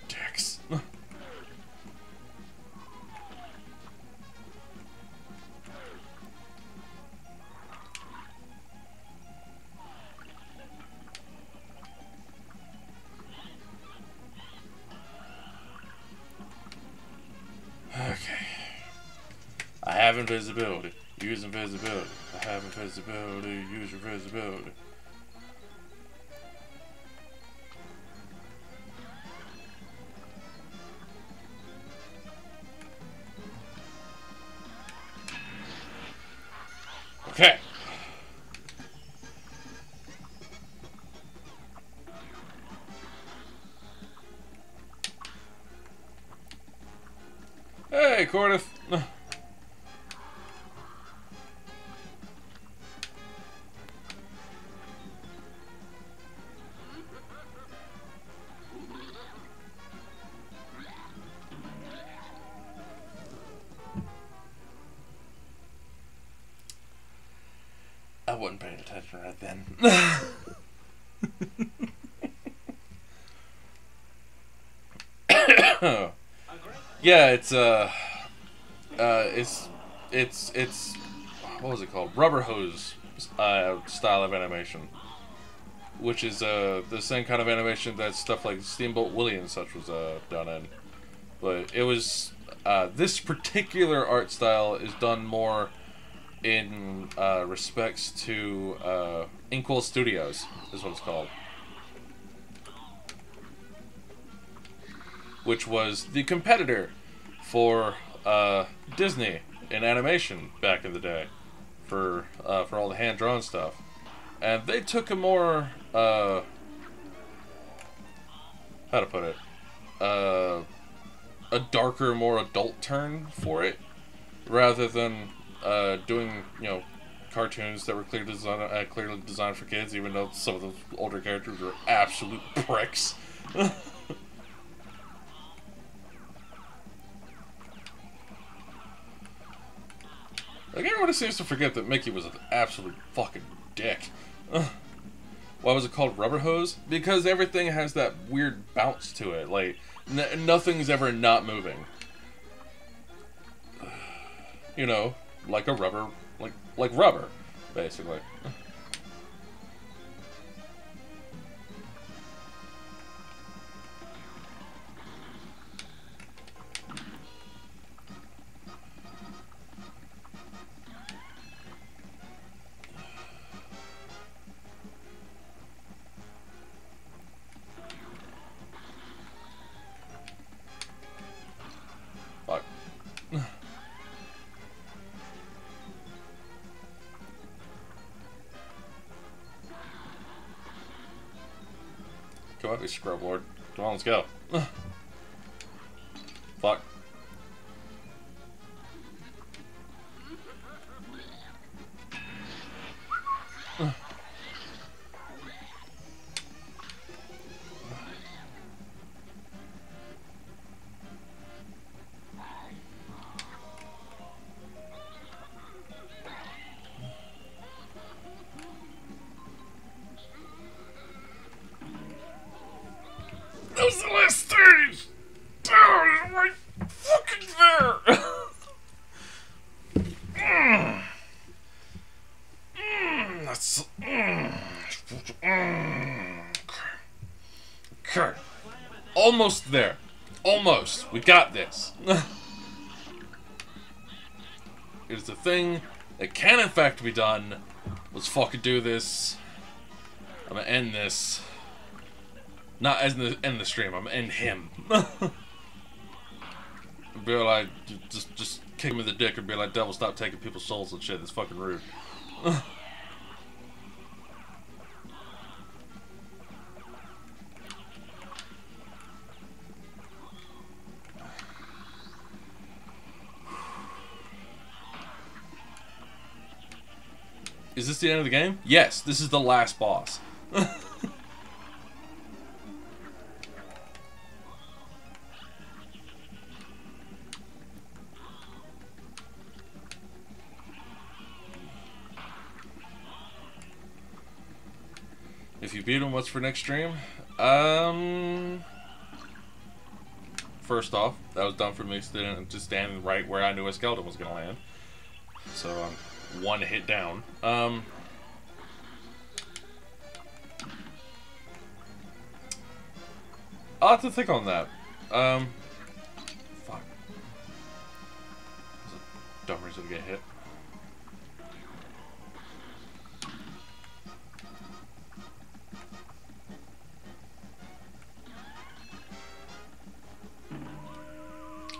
dicks. Okay. I have invisibility. Use invisibility. I have invisibility. Use invisibility. Okay. Hey, Cordif. I wasn't paying attention right then. Yeah, it's what was it called? Rubber hose style of animation, which is the same kind of animation that stuff like Steamboat Willie and such was done in. But it was this particular art style is done more in respects to Inkwell Studios, is what it's called, which was the competitor for Disney in animation back in the day, for all the hand drawn stuff, and they took a more how to put it, a darker, more adult turn for it, rather than doing, you know, cartoons that were clearly designed for kids, even though some of the older characters were absolute pricks. Like, everybody seems to forget that Mickey was an absolute fucking dick. Why was it called Rubber Hose? Because everything has that weird bounce to it. Like, nothing's ever not moving. You know, like a rubber, like rubber, basically. Fuck. Come on, you scrub lord. Come on, let's go. Fuck. That was the last stage! Oh, it's right fucking there! That's... Okay. Almost there. Almost. We got this. It is a thing that can in fact be done Let's fucking do this. I'm gonna end this. Not as end the stream. I'm gonna end him. Be like, just kick him in the dick and be like, "Devil, stop taking people's souls and shit. That's fucking rude." Is this the end of the game? Yes, this is the last boss. If you beat him, what's for next stream? First off, that was dumb for me to stand right where I knew a skeleton was gonna land. So I'm one hit down. I'll have to think on that. Fuck. That's a dumb reason to get hit.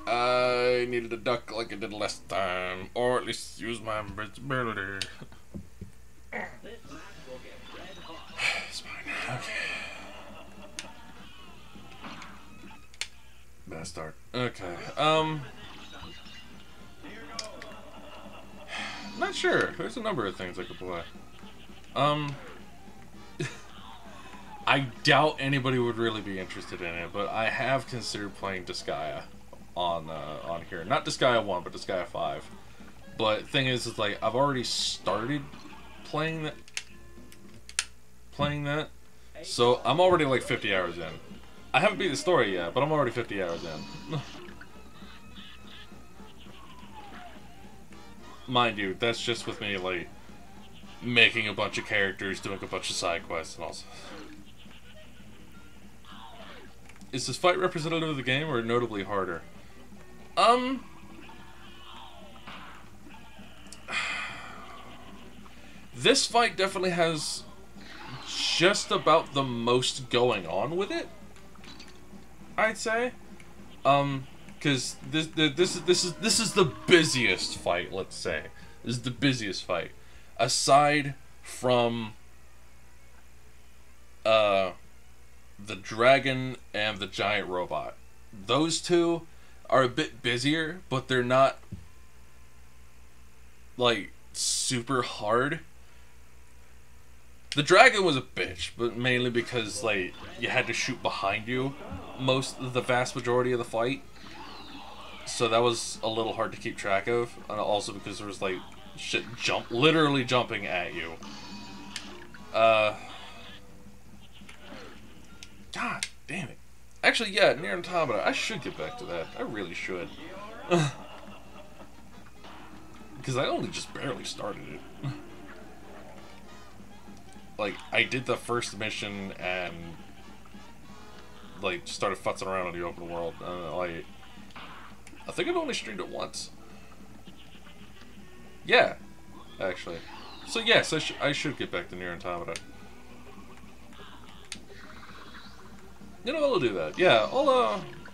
I needed to duck like I did last time, or at least use my invincibility. It's fine. Okay. Bad start. Okay. Not sure. There's a number of things I could play. I doubt anybody would really be interested in it, but I have considered playing Disgaea on here. Not Disgaea 1, but Disgaea 5. But thing is like I've already started playing that. So I'm already like 50 hours in. I haven't beat the story yet, but I'm already 50 hours in. Mind you, that's just with me like making a bunch of characters, doing a bunch of side quests and all. Is this fight representative of the game or notably harder? This fight definitely has just about the most going on with it, I'd say. Because this is the busiest fight. Let's say this is the busiest fight, aside from the dragon and the giant robot. Those two are a bit busier, but they're not like super hard. The dragon was a bitch, but mainly because like you had to shoot behind you the vast majority of the fight. So that was a little hard to keep track of, and also because there was like shit literally jumping at you. God damn it. Actually, yeah, Nier Automata. I should get back to that. I really should. Because I only just barely started it. Like, I did the first mission and like started futzing around in the open world. Like, I think I've only streamed it once. Yeah, actually. So yes, I should get back to Nier Automata. You know, I'll do that. Yeah,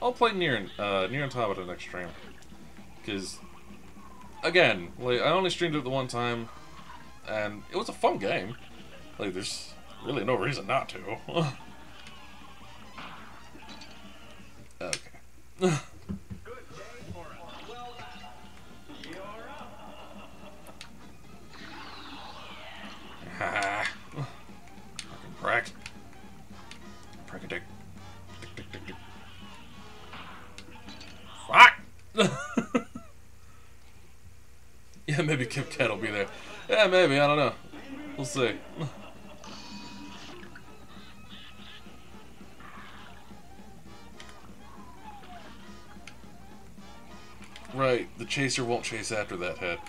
I'll play Nier Automata next stream. Because, again, like I only streamed it the one time, and it was a fun game. Like, there's really no reason not to. Okay. Good day for us. Well done. You're up. Ha! Fucking crack. Crack a dick. Dick, dick, dick, dick. Fuck! Yeah, maybe Cuphead will be there. Yeah, maybe, I don't know. We'll see. Right, the chaser won't chase after that head.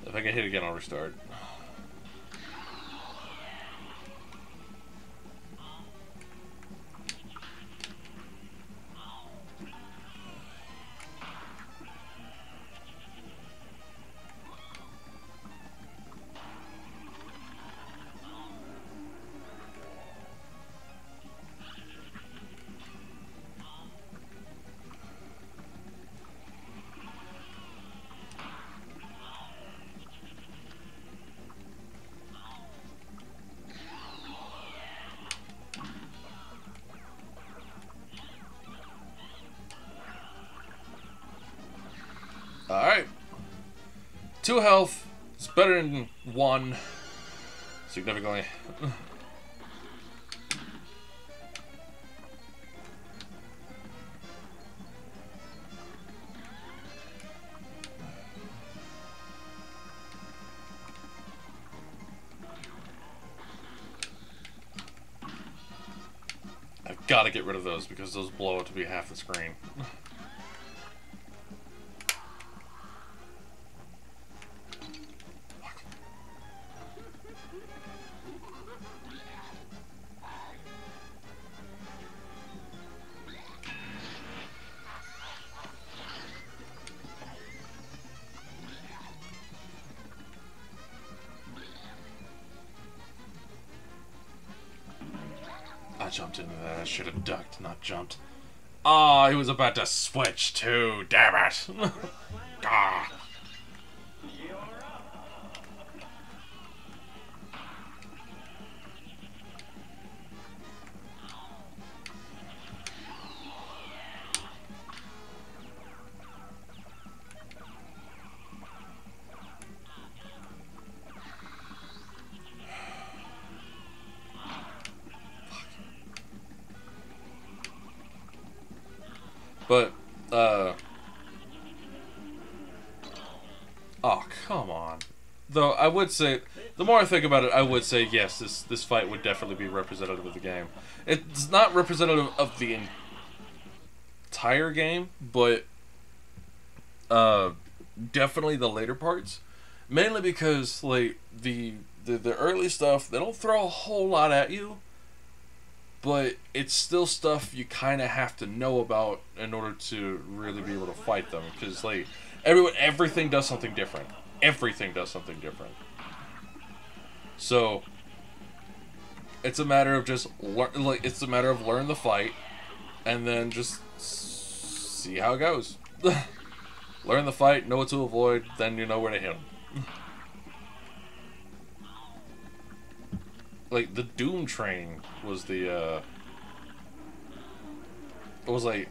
If I get hit again, I'll restart. Alright. 2 health. It's better than 1. Significantly. I've got to get rid of those because those blow up to be half the screen. I jumped into that. I should have ducked, not jumped. Oh, he was about to switch too. Damn it. Ah. You're up. But, oh, come on. Though, I would say, the more I think about it, I would say, yes, this fight would definitely be representative of the game. It's not representative of the entire game, but, definitely the later parts. Mainly because, like, the early stuff, they don't throw a whole lot at you, but it's still stuff you kind of have to know about in order to really be able to fight them. Because, like, everything does something different. Everything does something different. So, it's a matter of just, it's a matter of learn the fight, and then just see how it goes. Learn the fight, know what to avoid, then you know where to hit them. Like, the Doom Train was the, it was, like,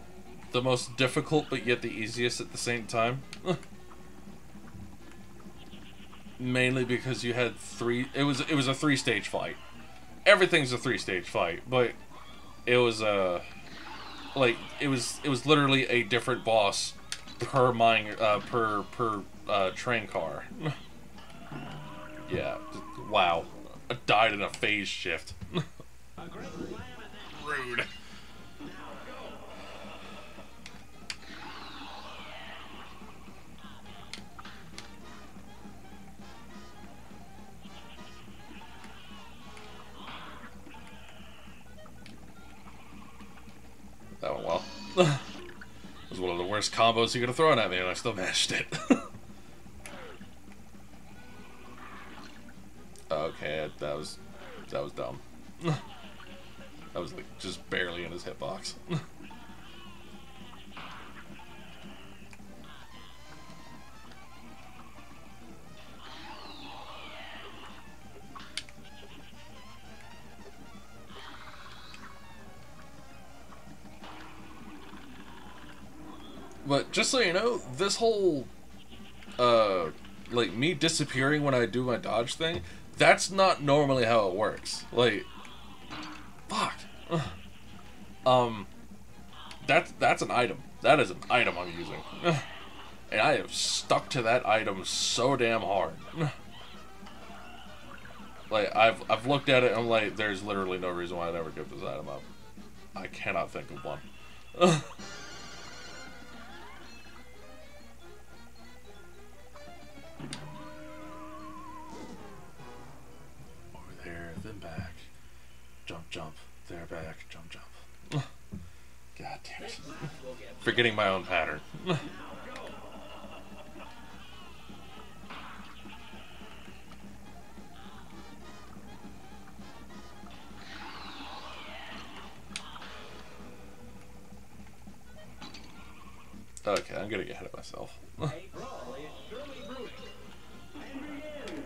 the most difficult, but yet the easiest at the same time. Mainly because you had it was a 3-stage fight. Everything's a 3-stage fight, but it was, like, it was literally a different boss per train car. Yeah, wow. I died in a phase shift. Rude. That went well. It was one of the worst combos you could have thrown at me, and I still managed it. Okay, that was dumb. That was, like, just barely in his hitbox. But just so you know, this whole, like, me disappearing when I do my dodge thing, that's not normally how it works. Like, fuck. That's an item. That is an item I'm using. And I have stuck to that item so damn hard. Like, I've looked at it and I'm like, there's literally no reason why I'd ever give this item up. I cannot think of one. Over there, then back. Jump, jump. There, back. Jump, jump. God damn it. Forgetting my own pattern. Okay, I'm gonna get ahead of myself. A brawl is surely brewing. And begin.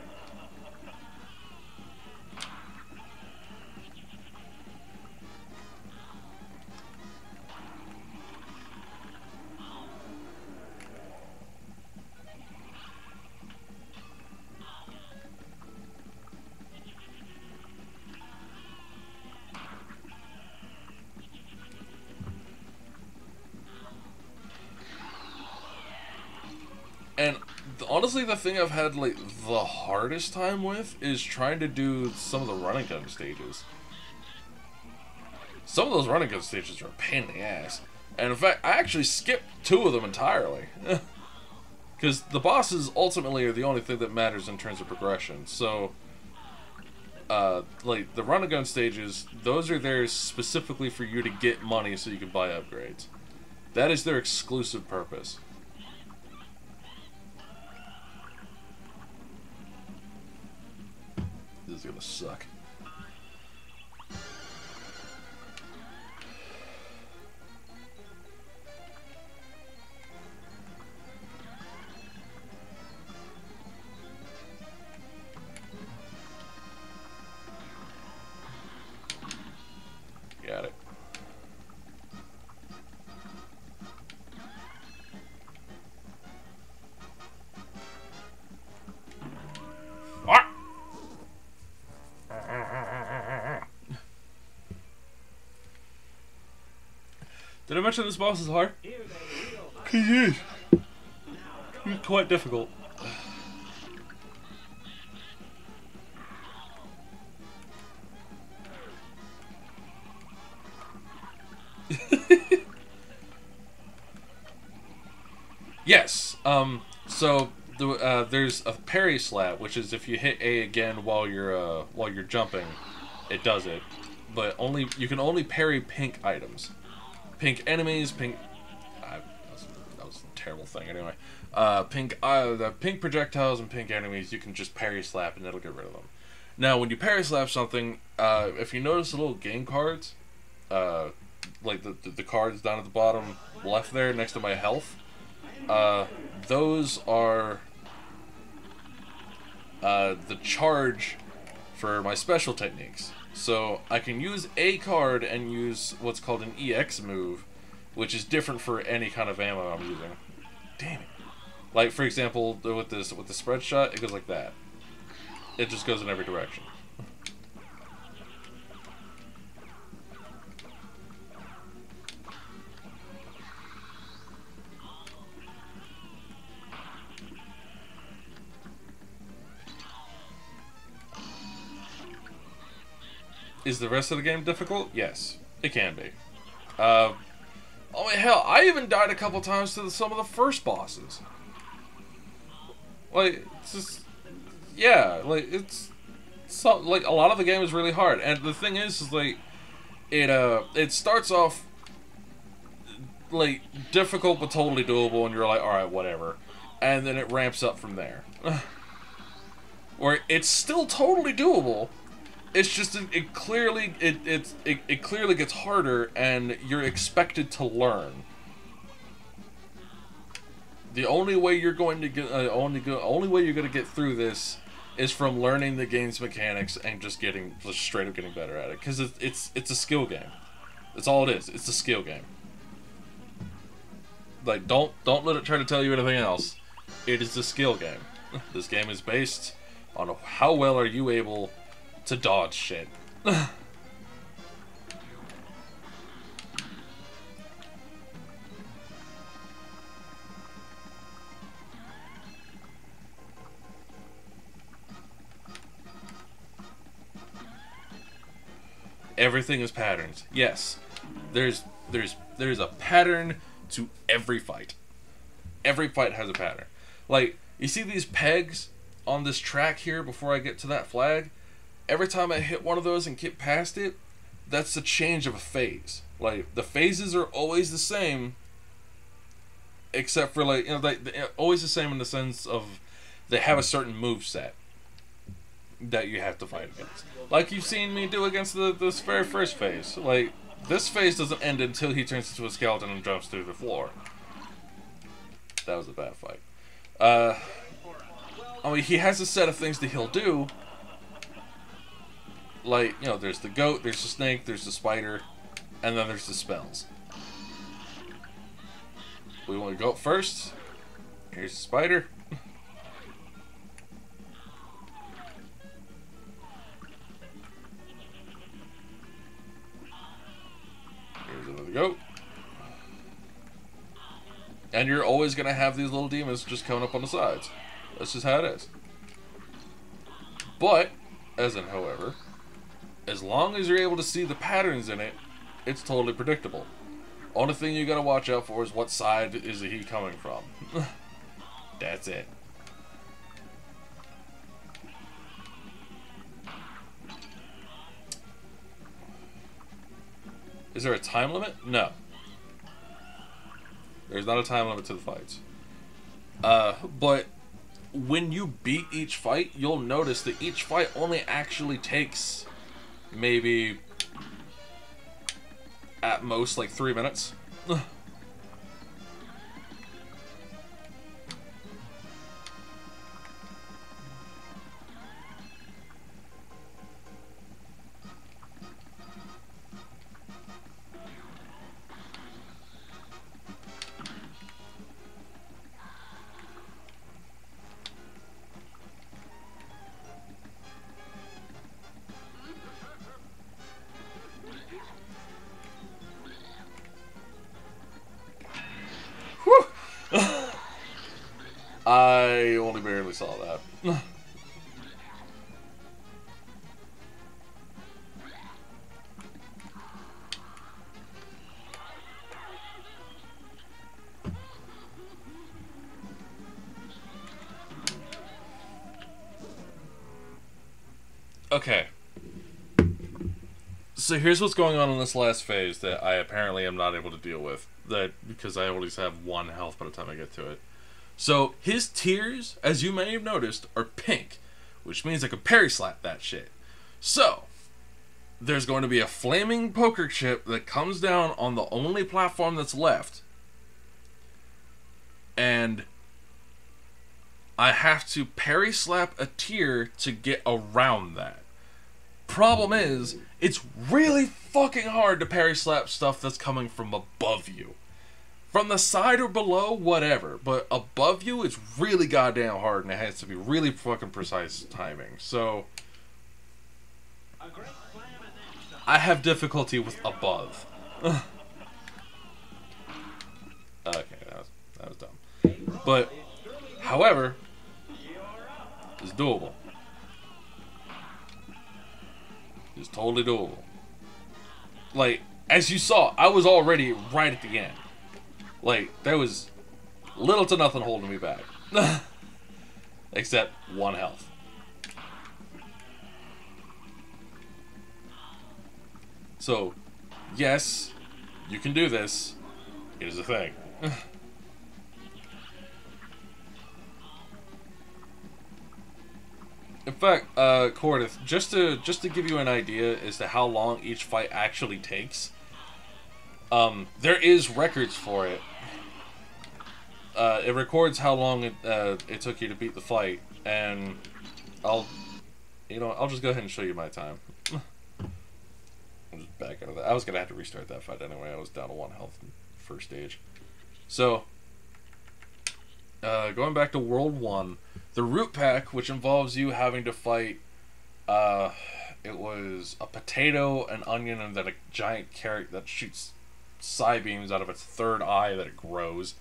Honestly, the thing I've had like the hardest time with is trying to do some of the running gun stages. Some of those running gun stages are a pain in the ass. And in fact, I actually skipped 2 of them entirely. Because the bosses ultimately are the only thing that matters in terms of progression. So, like, the run and gun stages, those are there specifically for you to get money so you can buy upgrades. That is their exclusive purpose. This is gonna suck. Got it. Ah! Did I mention this boss is hard? He is. He's quite difficult. Yes. So there's a parry slap, which is if you hit A again while you're jumping, it does it. But you can only parry pink items, pink enemies, pink. That was a terrible thing. Anyway, the pink projectiles and pink enemies you can just parry slap and it'll get rid of them. Now, when you parry slap something, if you notice the little game cards, like the cards down at the bottom left there next to my health. Those are the charge for my special techniques. So I can use a card and use what's called an EX move, which is different for any kind of ammo I'm using. Damn it. Like, for example, with the spread shot, it goes like that. It just goes in every direction. Is the rest of the game difficult? Yes, it can be. Oh my hell, I even died a couple times to some of the first bosses. Like, it's just, yeah, like like a lot of the game is really hard, and the thing is like, it starts off like difficult but totally doable, and you're like, all right, whatever, and then it ramps up from there, where it's still totally doable. It's just it clearly gets harder, and you're expected to learn. The only way you're going to get only way you're going to get through this is from learning the game's mechanics and just straight up getting better at it. Because it's a skill game. That's all it is. It's a skill game. Like, don't let it try to tell you anything else. It is a skill game. This game is based on how well are you able to dodge shit. Everything is patterns. Yes, there's a pattern to every fight. Every fight has a pattern. Like, you see these pegs on this track here before I get to that flag? Every time I hit one of those and get past it, that's the change of a phase. Like, the phases are always the same, except for, like, they're always the same in the sense of they have a certain move set that you have to fight against. Like you've seen me do against this very first phase. Like, this phase doesn't end until he turns into a skeleton and jumps through the floor. That was a bad fight. I mean, he has a set of things that he'll do. Like, there's the goat, there's the snake, there's the spider, and then there's the spells. We want to go first. Here's the spider. Here's another goat. And you're always going to have these little demons just coming up on the sides. That's just how it is. But, however, as long as you're able to see the patterns in it, it's totally predictable. Only thing you gotta watch out for is what side is he coming from. That's it. Is there a time limit? No. There's not a time limit to the fights. But when you beat each fight, you'll notice that each fight only actually takes maybe at most like 3 minutes. I only barely saw that. Okay. So here's what's going on in this last phase that I apparently am not able to deal with. That because I always have 1 health by the time I get to it. So his tears, as you may have noticed, are pink, which means I can parry slap that shit. So there's going to be a flaming poker chip that comes down on the only platform that's left, and I have to parry slap a tear to get around that. Problem is, it's really fucking hard to parry slap stuff that's coming from above you. From the side or below, whatever. But above you, it's really goddamn hard, and it has to be really fucking precise timing. So, I have difficulty with above. Okay, that was dumb. But, however, it's doable. It's totally doable. Like, as you saw, I was already right at the end. Like, there was little to nothing holding me back. Except 1 health. So, yes, you can do this. Here's the thing. In fact, Cordith, just to give you an idea as to how long each fight actually takes, there is records for it. It records how long it took you to beat the fight, and I'll just go ahead and show you my time. I'll just back out of that. I was gonna have to restart that fight anyway. I was down to 1 health in the first stage. So, going back to World 1, the root pack, which involves you having to fight, it was a potato, an onion, and then a giant carrot that shoots side beams out of its 3rd eye that it grows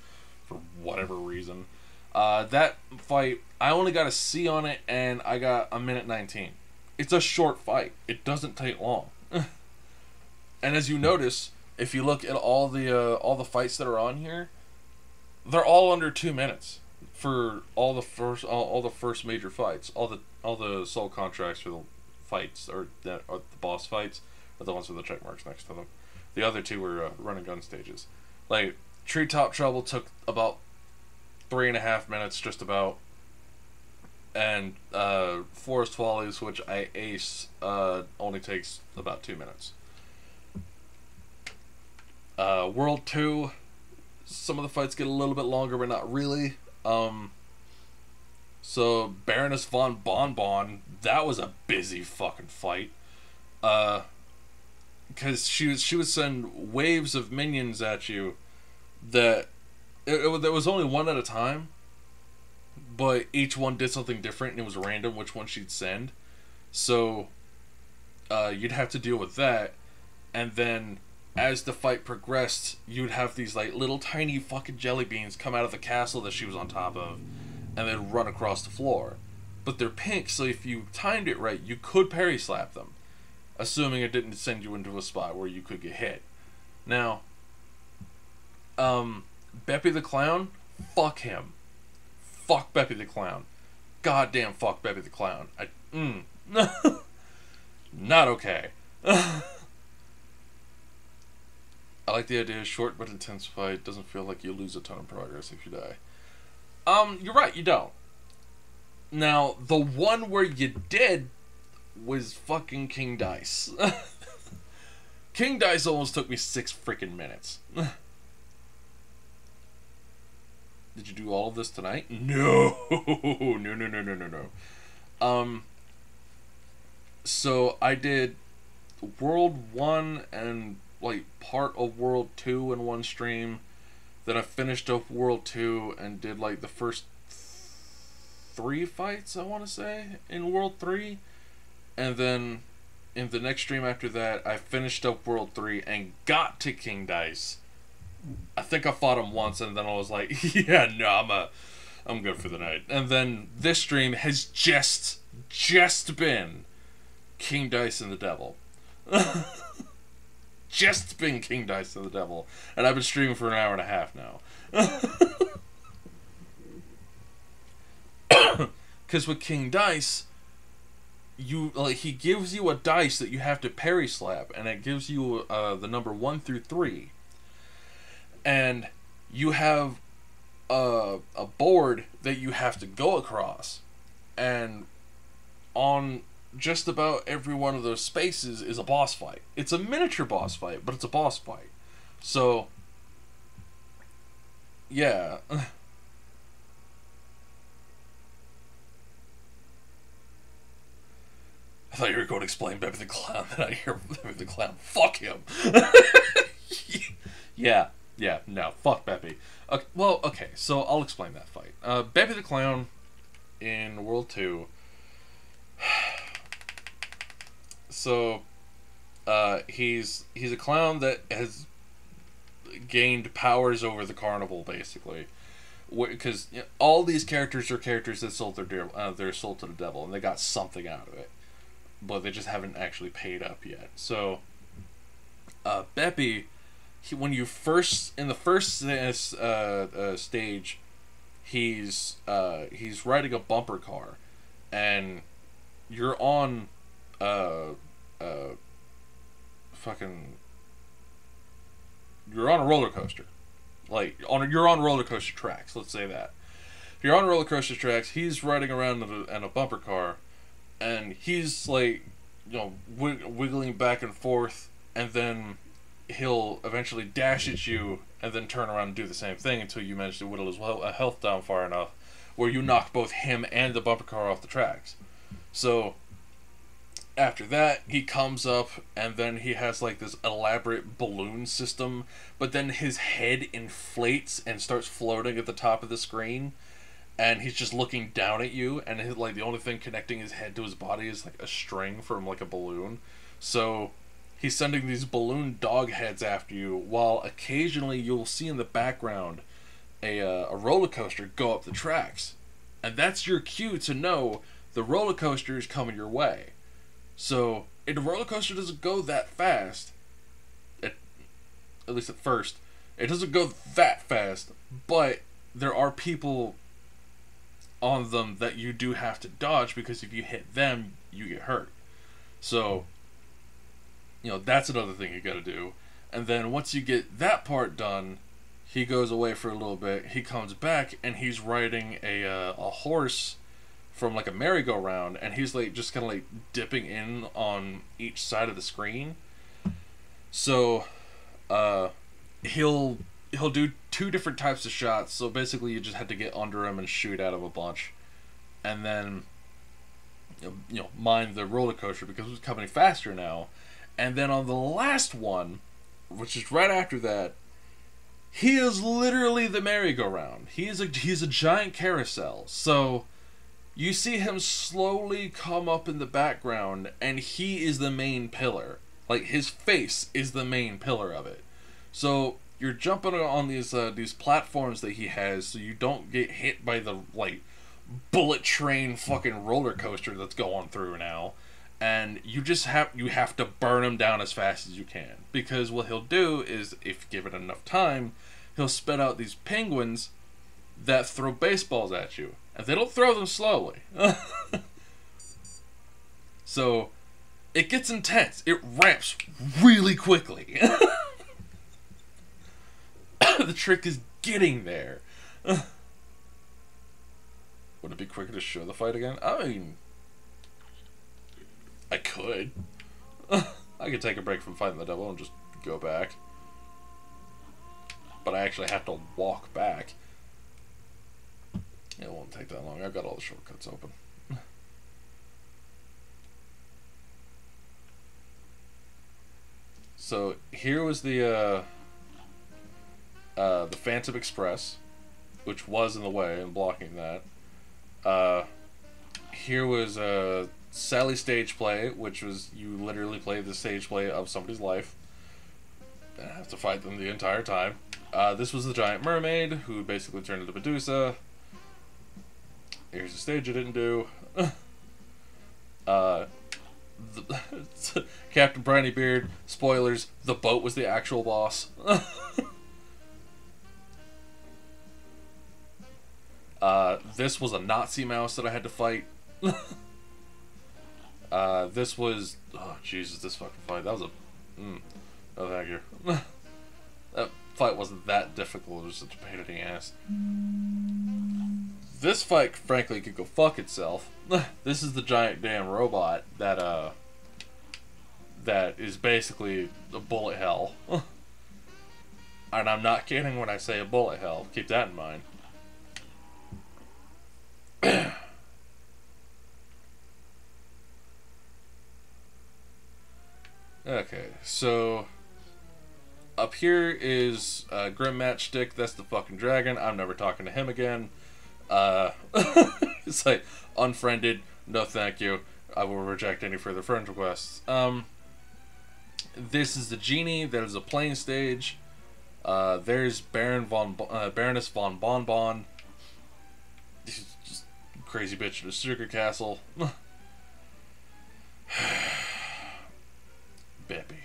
for whatever reason. That fight, I only got a C on it, and I got a minute 19. It's a short fight. It doesn't take long. And as you notice, if you look at all the fights that are on here, they're all under 2 minutes for all the first major fights. All the soul contracts for the fights or the boss fights are the ones with the check marks next to them. The other 2 were run and gun stages. Like Treetop Trouble took about 3.5 minutes, just about, and Forest Follies, which I ace, only takes about 2 minutes. World 2, some of the fights get a little bit longer, but not really. So Baroness von Bonbon, that was a busy fucking fight. Because she would send waves of minions at you that there was only one at a time, but each one did something different, and it was random which one she'd send. So you'd have to deal with that, and then as the fight progressed, you'd have these like little tiny fucking jelly beans come out of the castle that she was on top of, and then run across the floor. But they're pink, so if you timed it right, you could parry slap them, assuming it didn't send you into a spot where you could get hit. Now, Beppy the Clown, fuck him. Fuck Beppy the Clown. Goddamn fuck Beppy the Clown. Not okay. I like the idea, short but intense fight. Doesn't feel like you lose a ton of progress if you die. You're right, you don't. Now, the one where you did was fucking King Dice. King Dice almost took me 6 freaking minutes. Did you do all of this tonight? No. No. So I did World 1 and like part of World 2 in one stream. Then I finished up World 2 and did like the first 3 fights, I want to say, in World 3. And then in the next stream after that, I finished up World 3 and got to King Dice. I think I fought him once and then I was like, yeah, no, I'm good for the night. And then this stream has just been King Dice and the Devil. Just been King Dice and the Devil. And I've been streaming for an hour and a half now. Because with King Dice, he gives you a dice that you have to parry slap, and it gives you the number 1 through 3. And you have a board that you have to go across. And on just about every one of those spaces is a boss fight. It's a miniature boss fight, but it's a boss fight. So, yeah. I thought you were going to explain Beppy the Clown, then I hear Beppy the Clown. Fuck him. Yeah, no, fuck Beppy. Okay, so I'll explain that fight. Beppy the Clown in World 2. So, he's a clown that has gained powers over the carnival, basically. Because all these characters are characters that sold their soul to the devil, and they got something out of it. But they just haven't actually paid up yet. So, Beppy, when you first in the first stage, he's riding a bumper car, and you're on you're on a roller coaster, you're on roller coaster tracks. Let's say that you're on roller coaster tracks. He's riding around in a bumper car. And he's wiggling back and forth, and then he'll eventually dash at you, and then turn around and do the same thing until you manage to whittle his health down far enough where you knock both him and the bumper car off the tracks. So after that, he comes up, and then he has this elaborate balloon system, but then his head inflates and starts floating at the top of the screen. And he's just looking down at you, and the only thing connecting his head to his body is a string from a balloon. So he's sending these balloon dog heads after you, while occasionally you'll see in the background a roller coaster go up the tracks, and that's your cue to know the roller coaster is coming your way. So if the roller coaster doesn't go that fast, at least at first, it doesn't go that fast, but there are people on them that you do have to dodge, because if you hit them, you get hurt. So, that's another thing you gotta do. And then once you get that part done, he goes away for a little bit, he comes back, and he's riding a horse from a merry-go-round, and he's just kind of dipping in on each side of the screen. So, he'll do 2 different types of shots. So basically you just had to get under him and shoot at him a bunch, and then mind the roller coaster, because it's coming faster now. And then on the last one, which is right after that, he is literally the merry-go-round. He's a giant carousel. So you see him slowly come up in the background, and he is the main pillar. His face is the main pillar of it. So you're jumping on these platforms that he has, so you don't get hit by the bullet train fucking roller coaster that's going through now. And you have to burn him down as fast as you can. Because what he'll do is, if given enough time, he'll spit out these penguins that throw baseballs at you. And they don't throw them slowly. So, it gets intense. It ramps really quickly. The trick is getting there. Would it be quicker to show the fight again? I mean, I could. I could take a break from fighting the devil and just go back. But I actually have to walk back. It won't take that long. I've got all the shortcuts open. So here was the Phantom Express, which was in the way and blocking that. Here was Sally stage play, which was you literally play the stage play of somebody's life. And have to fight them the entire time. This was the Giant Mermaid, who basically turned into Medusa. Here's a stage I didn't do. Captain Brineybeard, spoilers, the boat was the actual boss. This was a Nazi mouse that I had to fight. This was... Oh, Jesus, this fucking fight. That was a... Oh, thank you. That fight wasn't that difficult. It was such a pain in the ass. This fight, frankly, could go fuck itself. This is the giant damn robot that, that is basically a bullet hell. And I'm not kidding when I say a bullet hell. Keep that in mind. Okay, so up here is Grim Matchstick. That's the fucking dragon. I'm never talking to him again. It's like unfriended. No, thank you. I will reject any further friend requests. This is the genie. There's a plane stage. There's Baroness von Bonbon. She's just crazy bitch in a sugar castle. Beppy.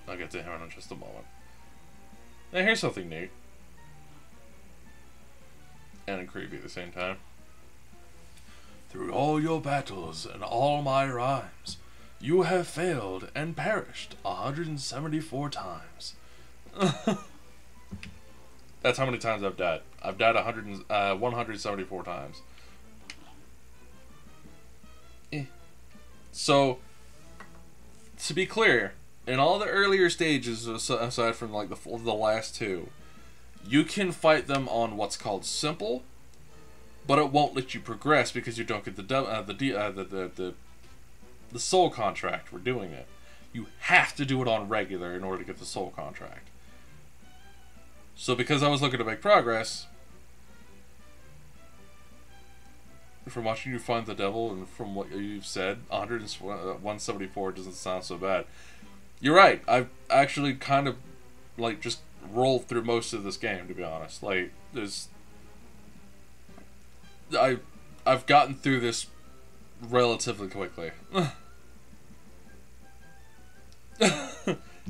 I'll get to him in just a moment. Now here's something neat. And creepy at the same time. Through all your battles and all my rhymes, you have failed and perished 174 times. That's how many times I've died. I've died 174 times. So, to be clear, in all the earlier stages, aside from like the last two, you can fight them on what's called simple, but it won't let you progress because you don't get the soul contract for doing it. You have to do it on regular in order to get the soul contract. So because I was looking to make progress, from watching you find the devil and from what you've said, 174 doesn't sound so bad. You're right. I've actually kind of like just rolled through most of this game, to be honest. Like I've gotten through this relatively quickly.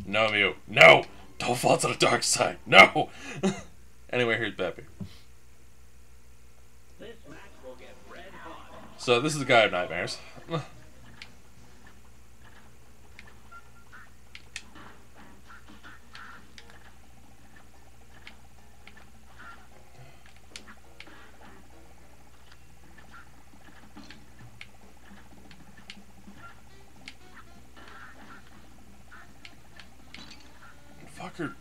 No, Mew. No! Don't fall to the dark side. No! Anyway, here's Beppy. This match will get red hot. So this is the guy of nightmares. Fucker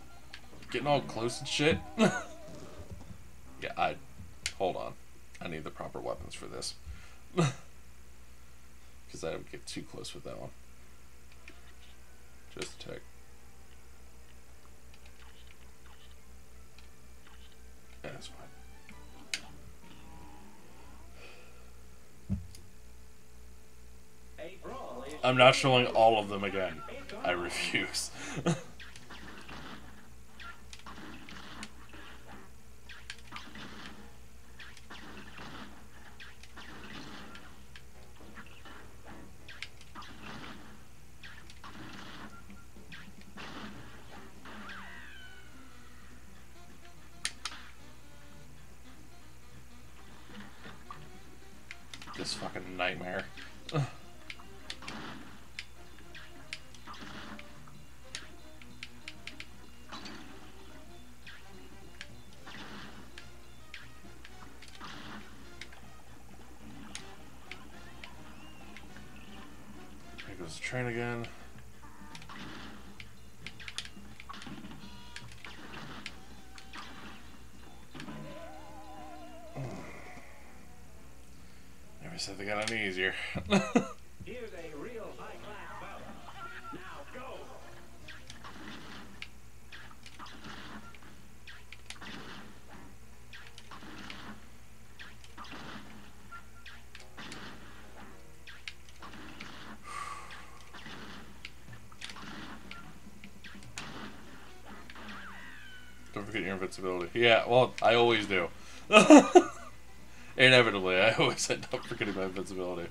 getting all close and shit. Yeah, hold on. I need the proper weapons for this. Because I would get too close with that one. Just a tick. Yeah, that's fine. A brawl is I'm not showing all of them again. I refuse. this fucking nightmare. Here goes the train again. Never said they got any easier. Here's a real high-class bout. Now go. Don't forget your invincibility. Yeah, well, I always do. Inevitably, I always end up forgetting my invincibility.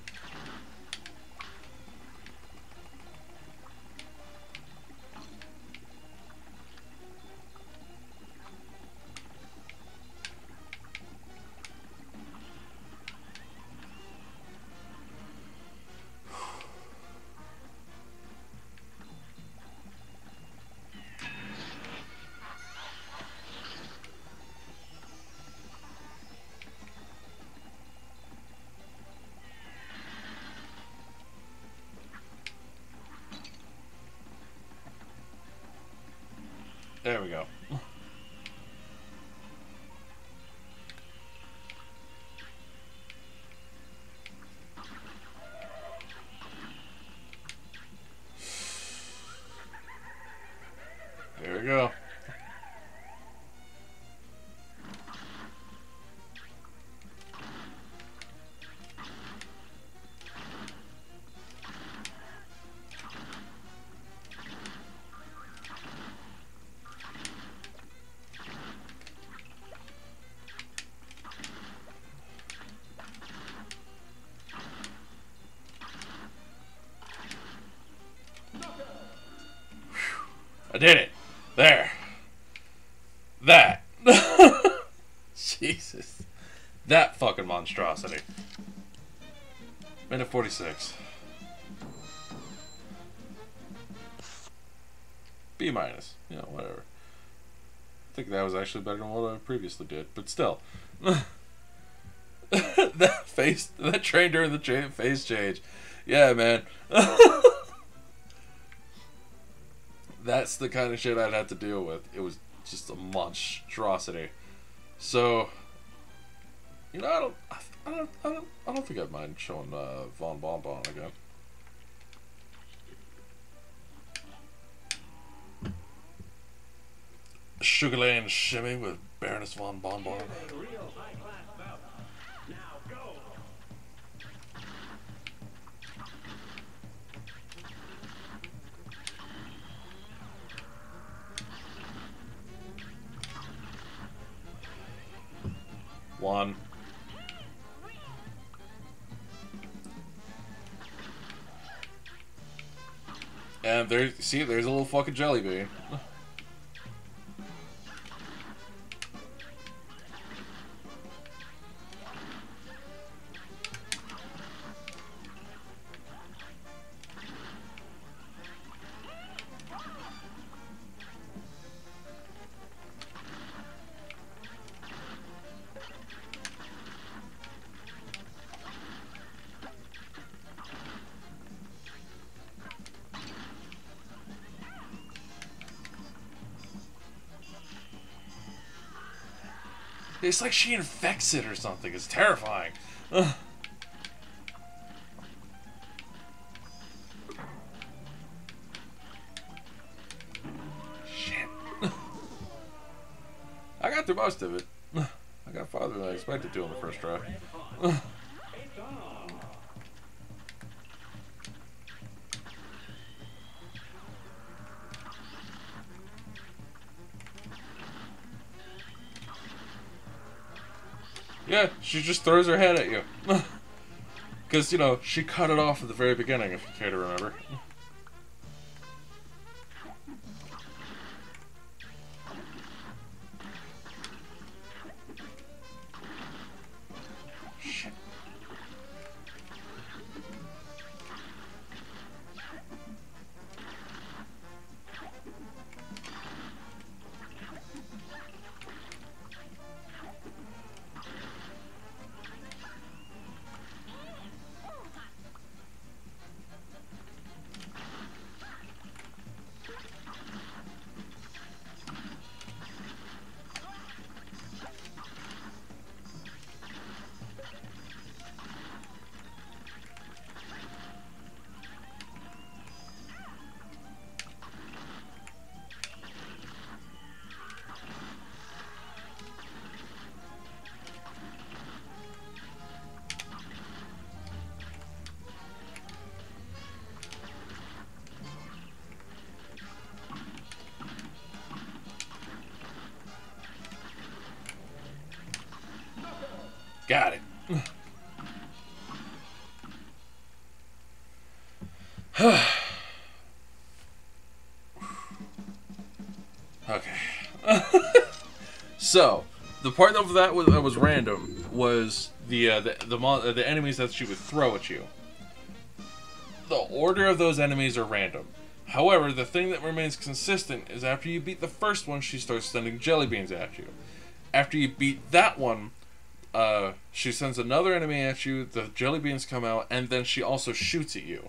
There we go. There we go. I did it. There. That. Jesus. That fucking monstrosity. Minute 46. B minus. You know, whatever. I think that was actually better than what I previously did, but still. That train during the phase change. Yeah, man. That's the kind of shit I'd have to deal with. It was just a monstrosity. So, you know, I don't think I'd mind showing Von Bonbon again. Sugar Land Shimmy with Baroness Von Bonbon. Here's a real high-class bout. Now go. One. And there, see, there's a little fucking jelly bean. It's like she infects it or something. It's terrifying. Ugh. Shit. I got through most of it. I got farther than I expected to on the first try. It's on. Yeah, she just throws her head at you. Because, you know, she cut it off at the very beginning, if you care to remember. Shit. Got it. Okay. So, the part of that was random was the enemies that she would throw at you. The order of those enemies are random. However, the thing that remains consistent is after you beat the first one, she starts sending jelly beans at you. After you beat that one, she sends another enemy at you, the jelly beans come out, and then she also shoots at you.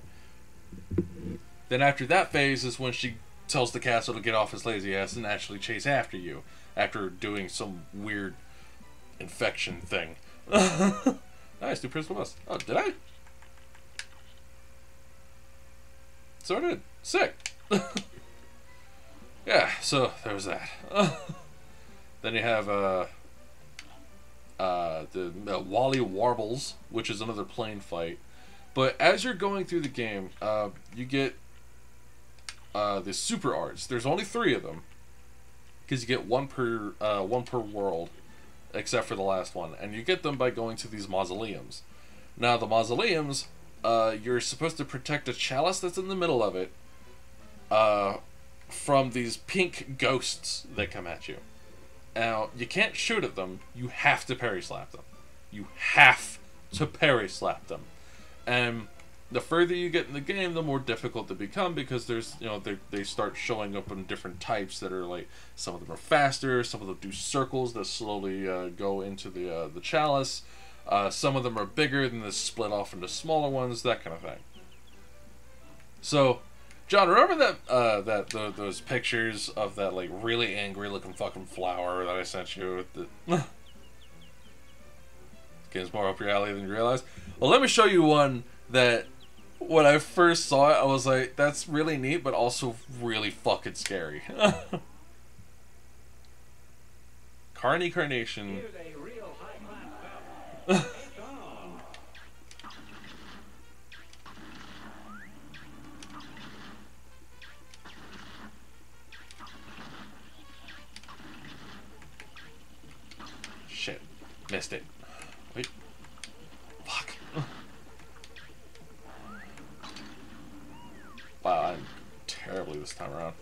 Then after that phase is when she tells the castle to get off his lazy ass and actually chase after you, after doing some weird infection thing. Nice, new Prince Plus. Oh, did I? So I did. Sick. Yeah, so there was that. Then you have the Wally Warbles, which is another plane fight. But as you're going through the game, you get the super arts. There's only 3 of them, because you get one per world, except for the last one, and you get them by going to these mausoleums. Now the mausoleums, you're supposed to protect a chalice that's in the middle of it, from these pink ghosts that come at you. Now, you can't shoot at them, you have to parry slap them. You have to parry slap them. And the further you get in the game, the more difficult they become, because there's, they start showing up in different types that are like, some of them are faster, some of them do circles that slowly go into the chalice. Some of them are bigger, then they split off into smaller ones, that kind of thing. So, John, remember that those pictures of that like really angry looking fucking flower that I sent you? Game's more up your alley than you realize. Well, let me show you one that when I first saw it, I was like, that's really neat, but also really fucking scary. Carney Carnation. Here's a real high-class battle. It's on. Shit. Missed it. Wait. Fuck. Wow, I'm terribly this time around.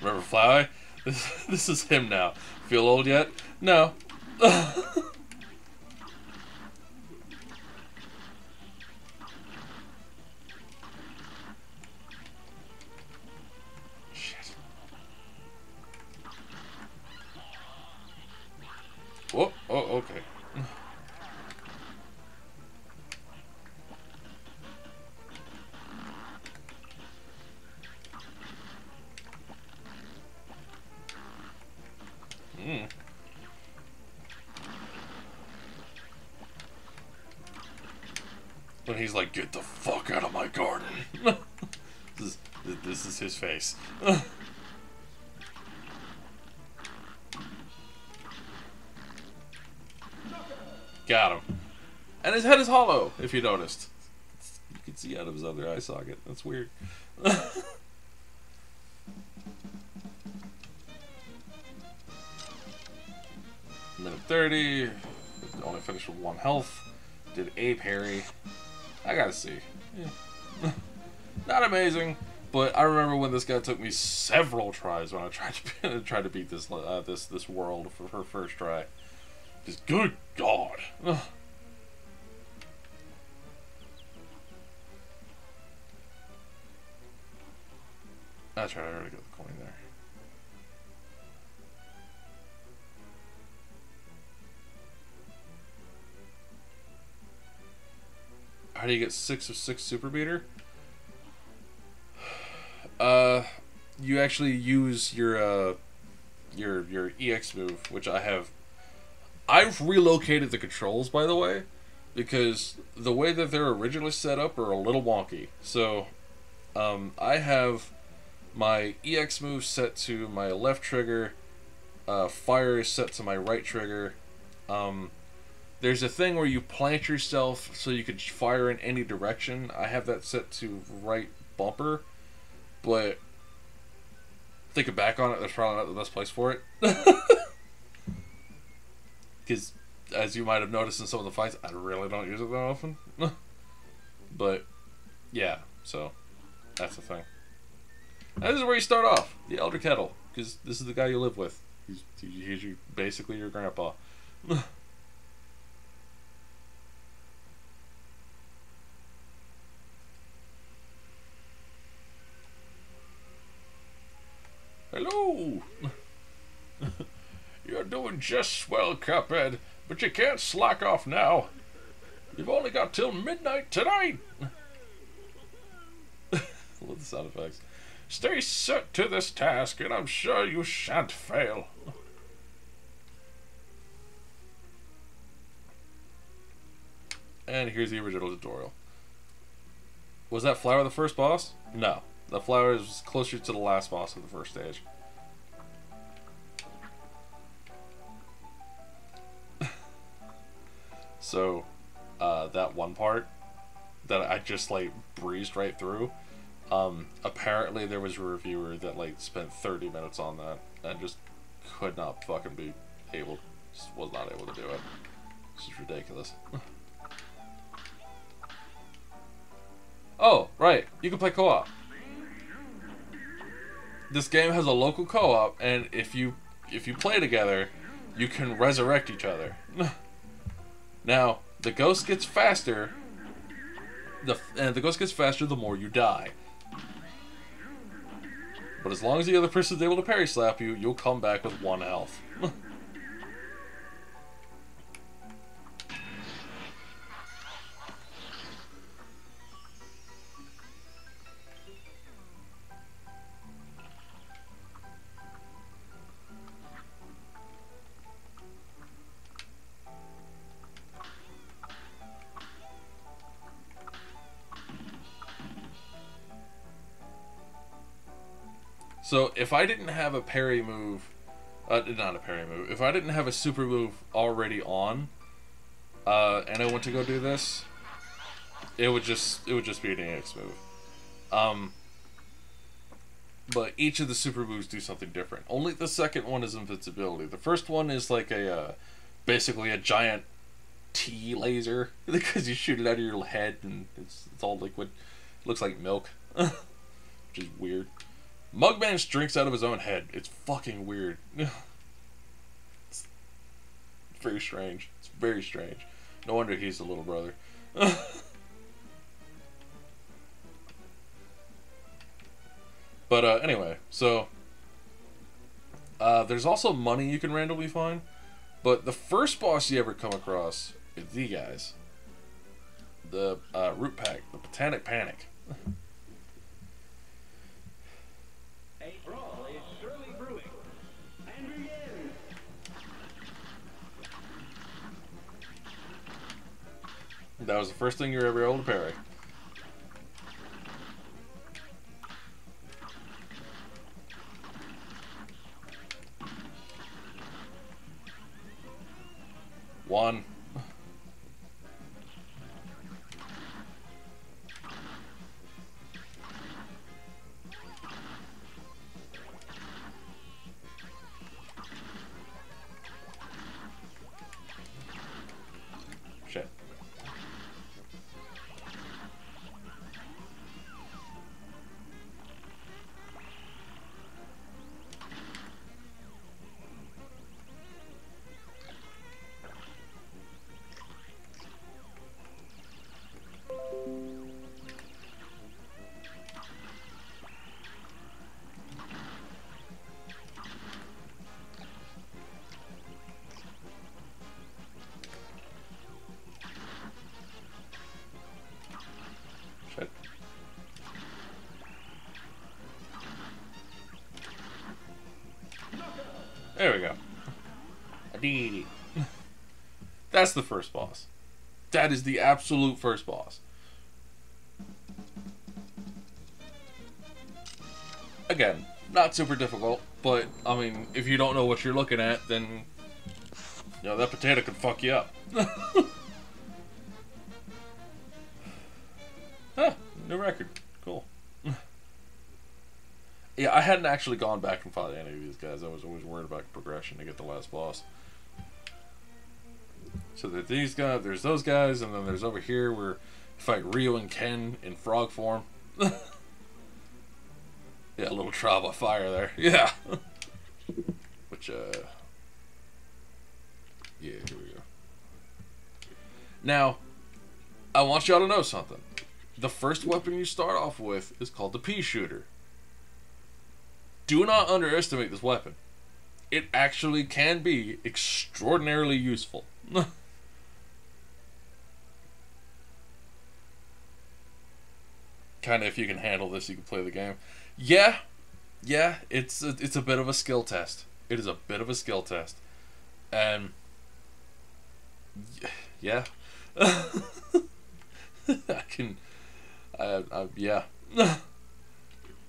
Remember Flower? This is him now. Feel old yet? No. Shit. Oh, okay. When he's like, get the fuck out of my garden. This is his face. Got him. And his head is hollow, if you noticed. You can see out of his other eye socket. That's weird. Minute 30. Only finished with 1 health. Did a parry. I gotta see. Yeah. Not amazing, but I remember when this guy took me several tries when I tried to beat this this world for her first try. Just good God. Ugh. That's right, I already got the coin there. How do you get 6 of 6 super beater? You actually use your EX move, which I have. I've relocated the controls, by the way, because the way that they're originally set up are a little wonky. So, I have my EX move set to my left trigger, fire is set to my right trigger, There's a thing where you plant yourself so you could fire in any direction. I have that set to right bumper, but thinking back on it, that's probably not the best place for it. Because, as you might have noticed in some of the fights, I really don't use it that often. But, yeah, so, that's the thing. Now, this is where you start off, the Elder Kettle, because this is the guy you live with. He's basically your grandpa. Hello! You're doing just swell, Cuphead, but you can't slack off now. You've only got till midnight tonight! Love the sound effects. Stay set to this task, and I'm sure you shan't fail. And here's the original tutorial. Was that flower the first boss? No. The flower is closer to the last boss of the first stage. So, that one part that I just, like, breezed right through, apparently there was a reviewer that, like, spent 30 minutes on that and just could not fucking be able, just was not able to do it. This is ridiculous. Oh, right, you can play co-op. This game has a local co-op, and if you play together, you can resurrect each other. Now, the ghost gets faster. The ghost gets faster the more you die. But as long as the other person's able to parry slap you, you'll come back with 1 health. So, if I didn't have a parry move, not a parry move, if I didn't have a super move already on, and I went to go do this, it would just be an EX move. But each of the super moves do something different. Only the second one is invincibility. The first one is like basically a giant T laser, because you shoot it out of your head and it's all liquid. It looks like milk, which is weird. Mugman drinks out of his own head. It's fucking weird. It's very strange. It's very strange. No wonder he's the little brother. But anyway, so there's also money you can randomly find. But the first boss you ever come across is these guys. The Root Pack, the Botanic Panic. A brawl is surely brewing. And begin. That was the first thing you were ever able to parry. One. Shit. Shit. There we go. Adee. That's the first boss. That is the absolute first boss. Again, not super difficult, but I mean, if you don't know what you're looking at, then Yo, that potato could fuck you up. Huh, new record. Cool. Yeah, I hadn't actually gone back and fought any of these guys. I was always worried about progression to get the last boss. So there's these guys, there's those guys, and then there's over here where you fight Ryu and Ken in frog form. Yeah, a little trial by fire there. Yeah. Which, yeah, here we go. Now, I want y'all to know something. The first weapon you start off with is called the pea shooter. Do not underestimate this weapon. It actually can be extraordinarily useful. Kind of, if you can handle this, you can play the game. Yeah, it's a bit of a skill test. It is a bit of a skill test, and yeah, yeah.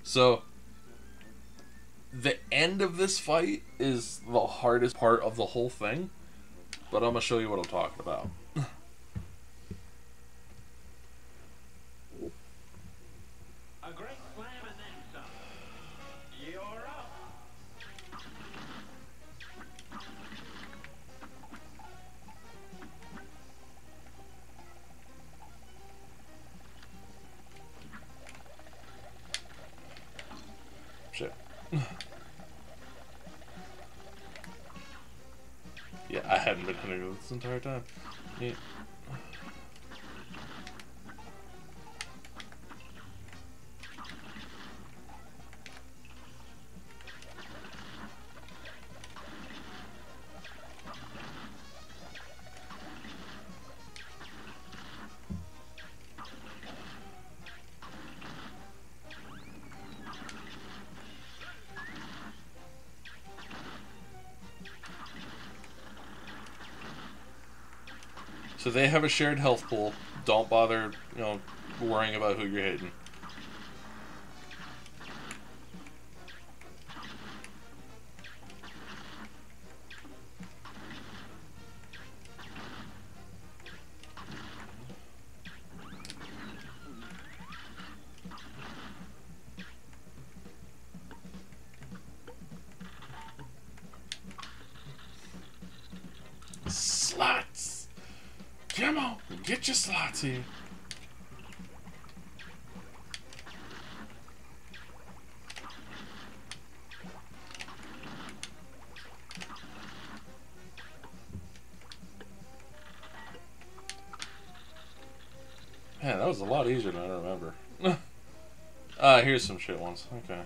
So, the end of this fight is the hardest part of the whole thing, but I'm gonna show you what I'm talking about. A great slam and then some. You're up. Shit. Yeah, I hadn't been hunting this entire time. Yeah. So they have a shared health pool. Don't bother, worrying about who you're hitting. Slots! Come on, get your slots here. Man, that was a lot easier than I remember. Here's some shit ones. Okay.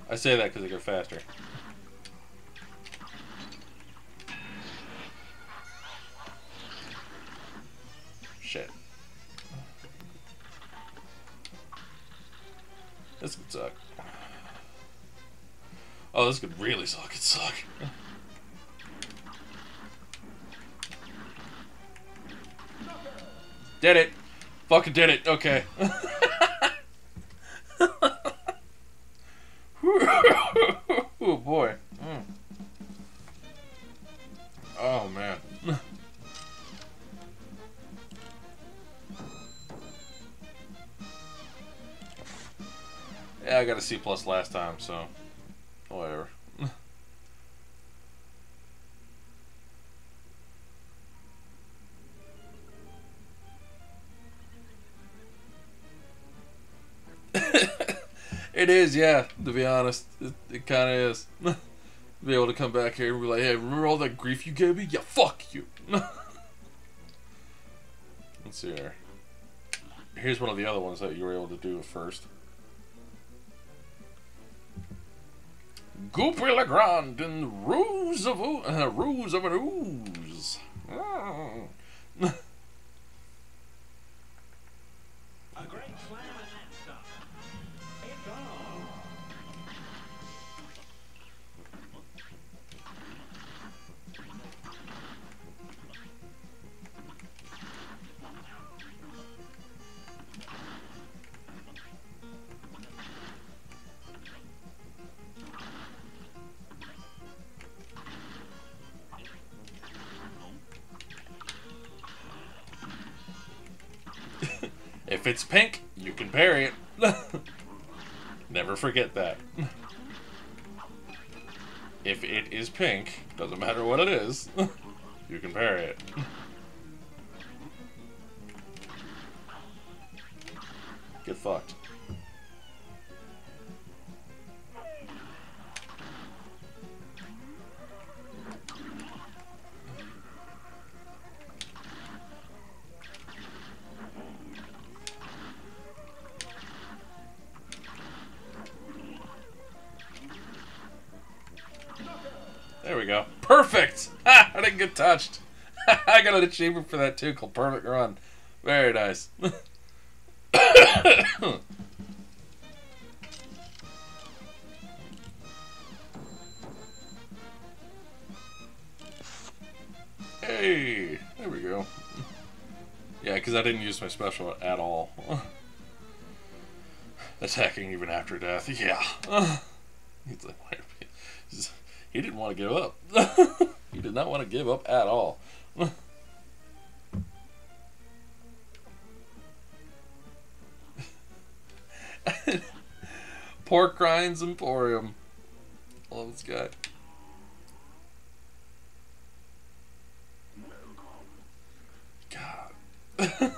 I say that because they go faster. Shit. This could suck. Oh, this could really suck. It suck. Did it. Fucking did it. Okay. Oh boy. Mm. Oh man. Yeah, I got a C+ last time, so whatever. It is, yeah, to be honest. It kind of is. Be able to come back here and be like, hey, remember all that grief you gave me? Yeah, fuck you. Let's see here. Here's one of the other ones that you were able to do first. Goupil Legrand and Ruse of an Ooze. A great slam and then some. It's on. If it's pink, you can parry it. Never forget that. If it is pink, doesn't matter what it is, you can parry it. Get fucked. There we go. Perfect! Ha! I didn't get touched. I got an achievement for that too, called Perfect Run. Very nice. Hey! There we go. Yeah, because I didn't use my special at all. Attacking even after death. Yeah. He's like, he didn't want to give up. He did not want to give up at all. Pork Rinds Emporium. Love this guy. God.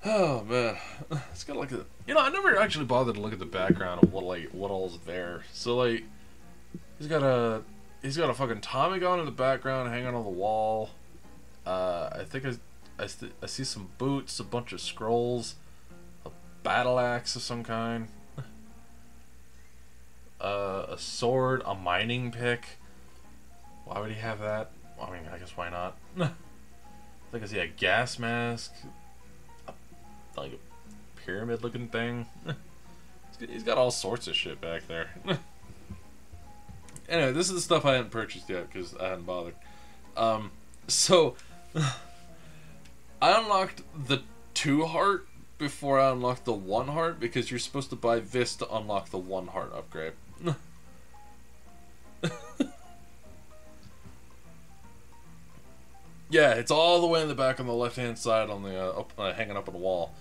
Oh man, it's got like a. You know, I never actually bothered to look at the background of what all's there. So like, he's got a fucking Tommy gun in the background hanging on the wall. I think I see some boots, a bunch of scrolls, a battle axe of some kind, a sword, a mining pick. Why would he have that? I mean, I guess why not? I think I see a gas mask, like a pyramid-looking thing. He's got all sorts of shit back there. Anyway, this is the stuff I hadn't purchased yet because I hadn't bothered. So I unlocked the 2 heart before I unlocked the 1 heart because you're supposed to buy this to unlock the 1 heart upgrade. Yeah, it's all the way in the back on the left-hand side on the hanging up on the wall.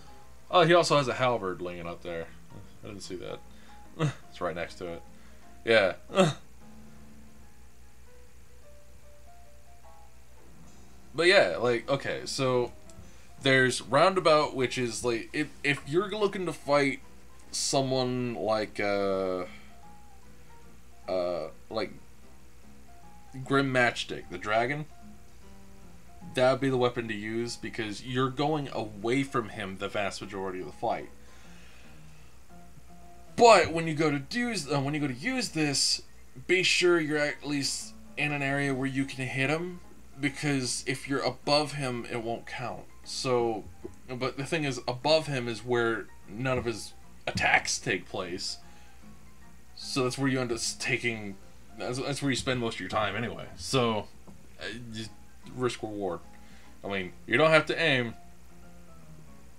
Oh, he also has a halberd laying up there. I didn't see that. It's right next to it. Yeah. But yeah, like, okay, so there's Roundabout, which is like, if you're looking to fight someone like Grim Matchstick, the dragon, that would be the weapon to use because you're going away from him the vast majority of the fight. But when you go to use this, be sure you're at least in an area where you can hit him, because if you're above him, it won't count. So, but the thing is, above him is where none of his attacks take place. So that's where you end up taking. That's where you spend most of your time anyway. So, just risk reward. I mean, you don't have to aim,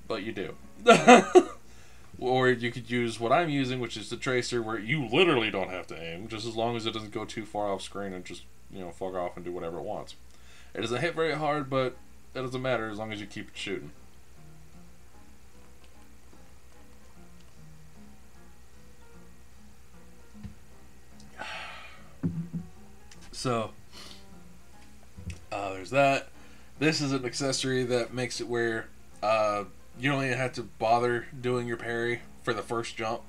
but you do. Or you could use what I'm using, which is the tracer, where you literally don't have to aim, just as long as it doesn't go too far off screen and just, you know, fuck off and do whatever it wants. It doesn't hit very hard, but that doesn't matter as long as you keep it shooting. So, there's that. This is an accessory that makes it where you don't even have to bother doing your parry for the first jump.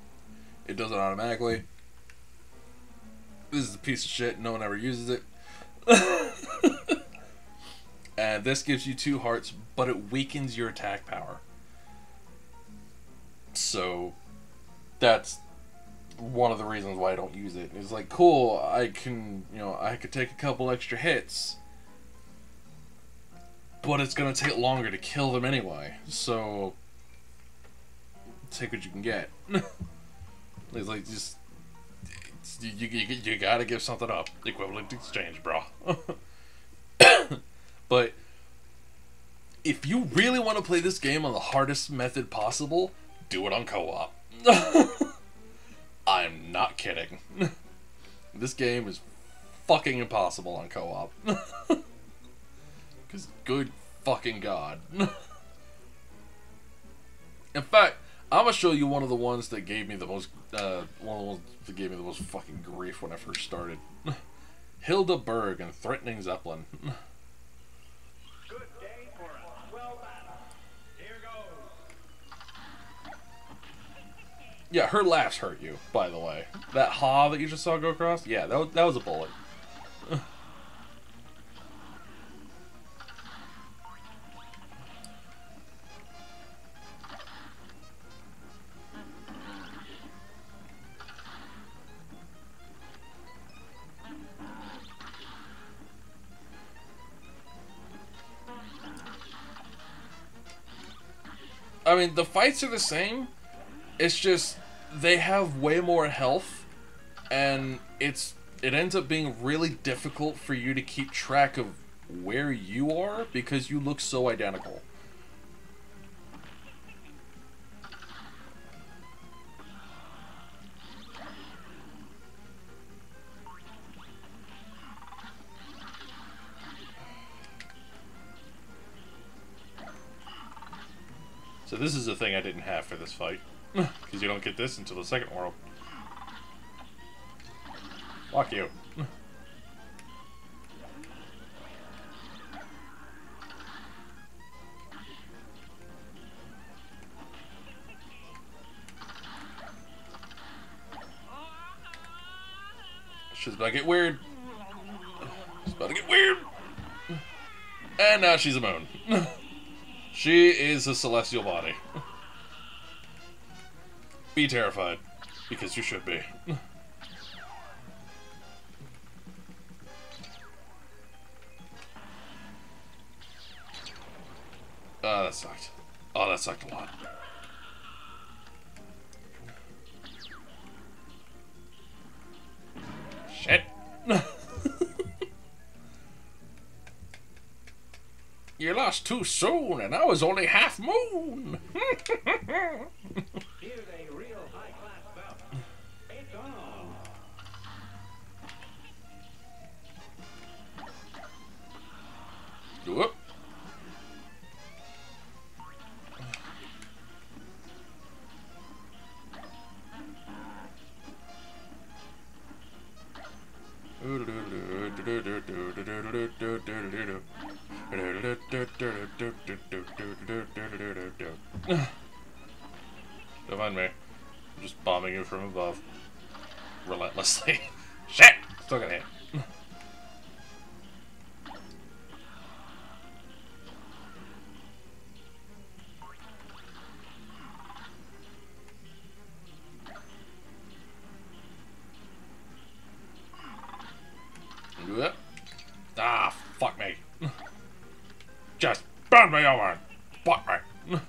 It does it automatically. This is a piece of shit. No one ever uses it. And this gives you 2 hearts, but it weakens your attack power. So that's one of the reasons why I don't use it. It's like, cool, I could take a couple extra hits, but it's gonna take longer to kill them anyway. So take what you can get. It's like, just you gotta give something up. Equivalent exchange, bro. But if you really want to play this game on the hardest method possible, do it on co-op. I'm not kidding. This game is fucking impossible on co-op. Because good fucking god. In fact, I'm gonna show you one of the ones that gave me the most, one of the ones that gave me the most fucking grief when I first started. Hilda Berg and Threatening Zeppelin. Good day for a swell battle. Here goes. Yeah, her laughs hurt you, by the way. That ha that you just saw go across, yeah, that was a bullet. I mean, the fights are the same. It's just they have way more health, and it ends up being really difficult for you to keep track of where you are because you look so identical. So this is the thing I didn't have for this fight. Because you don't get this until the second world. Fuck you. Shit's about to get weird. It's about to get weird. And now she's a moon. She is a celestial body. Be terrified, because you should be. Oh, that sucked. Oh, that sucked a lot. Shit. You lost too soon, and I was only half moon. Here's a real high-class bout. It's on. Whoop. Don't mind me. I'm just bombing you from above. Relentlessly. Shit! Still got hit. Ah, fuck me. Just burn me over. Fuck me.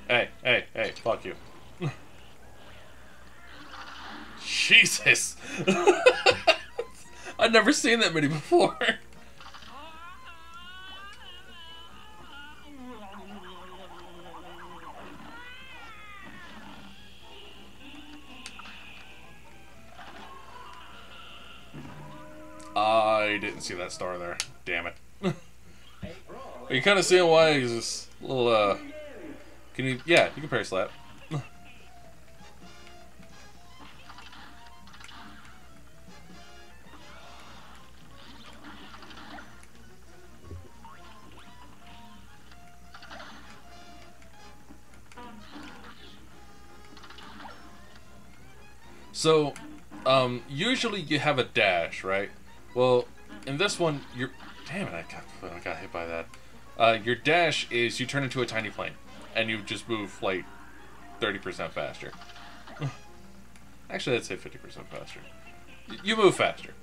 Hey, hey, hey, fuck you. Jesus. I've never seen that many before. I didn't see that star there. Damn it. You kind of seeing why he's just a little, can you, yeah, you can parry slap. So, usually you have a dash, right? Well, in this one, you're... Damn it, I got hit by that. Your dash is you turn into a tiny plane, and you just move, like, 30% faster. Actually, I'd say 50% faster. You move faster.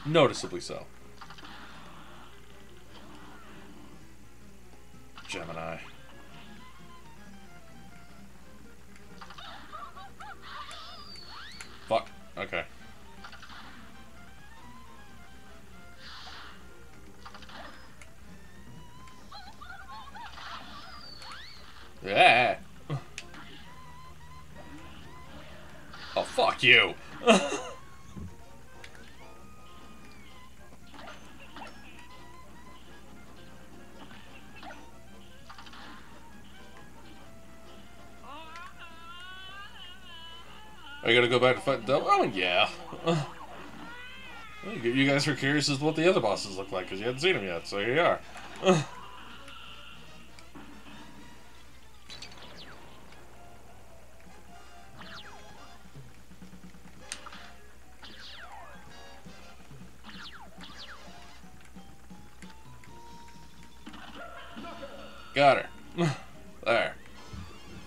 Noticeably so. Gemini. Fuck. Okay. Yeah. Oh, fuck you. Are you gonna go back to fight the devil? Oh, yeah. You guys are curious as to what the other bosses look like, because you hadn't seen them yet, so here you are. Got her. There.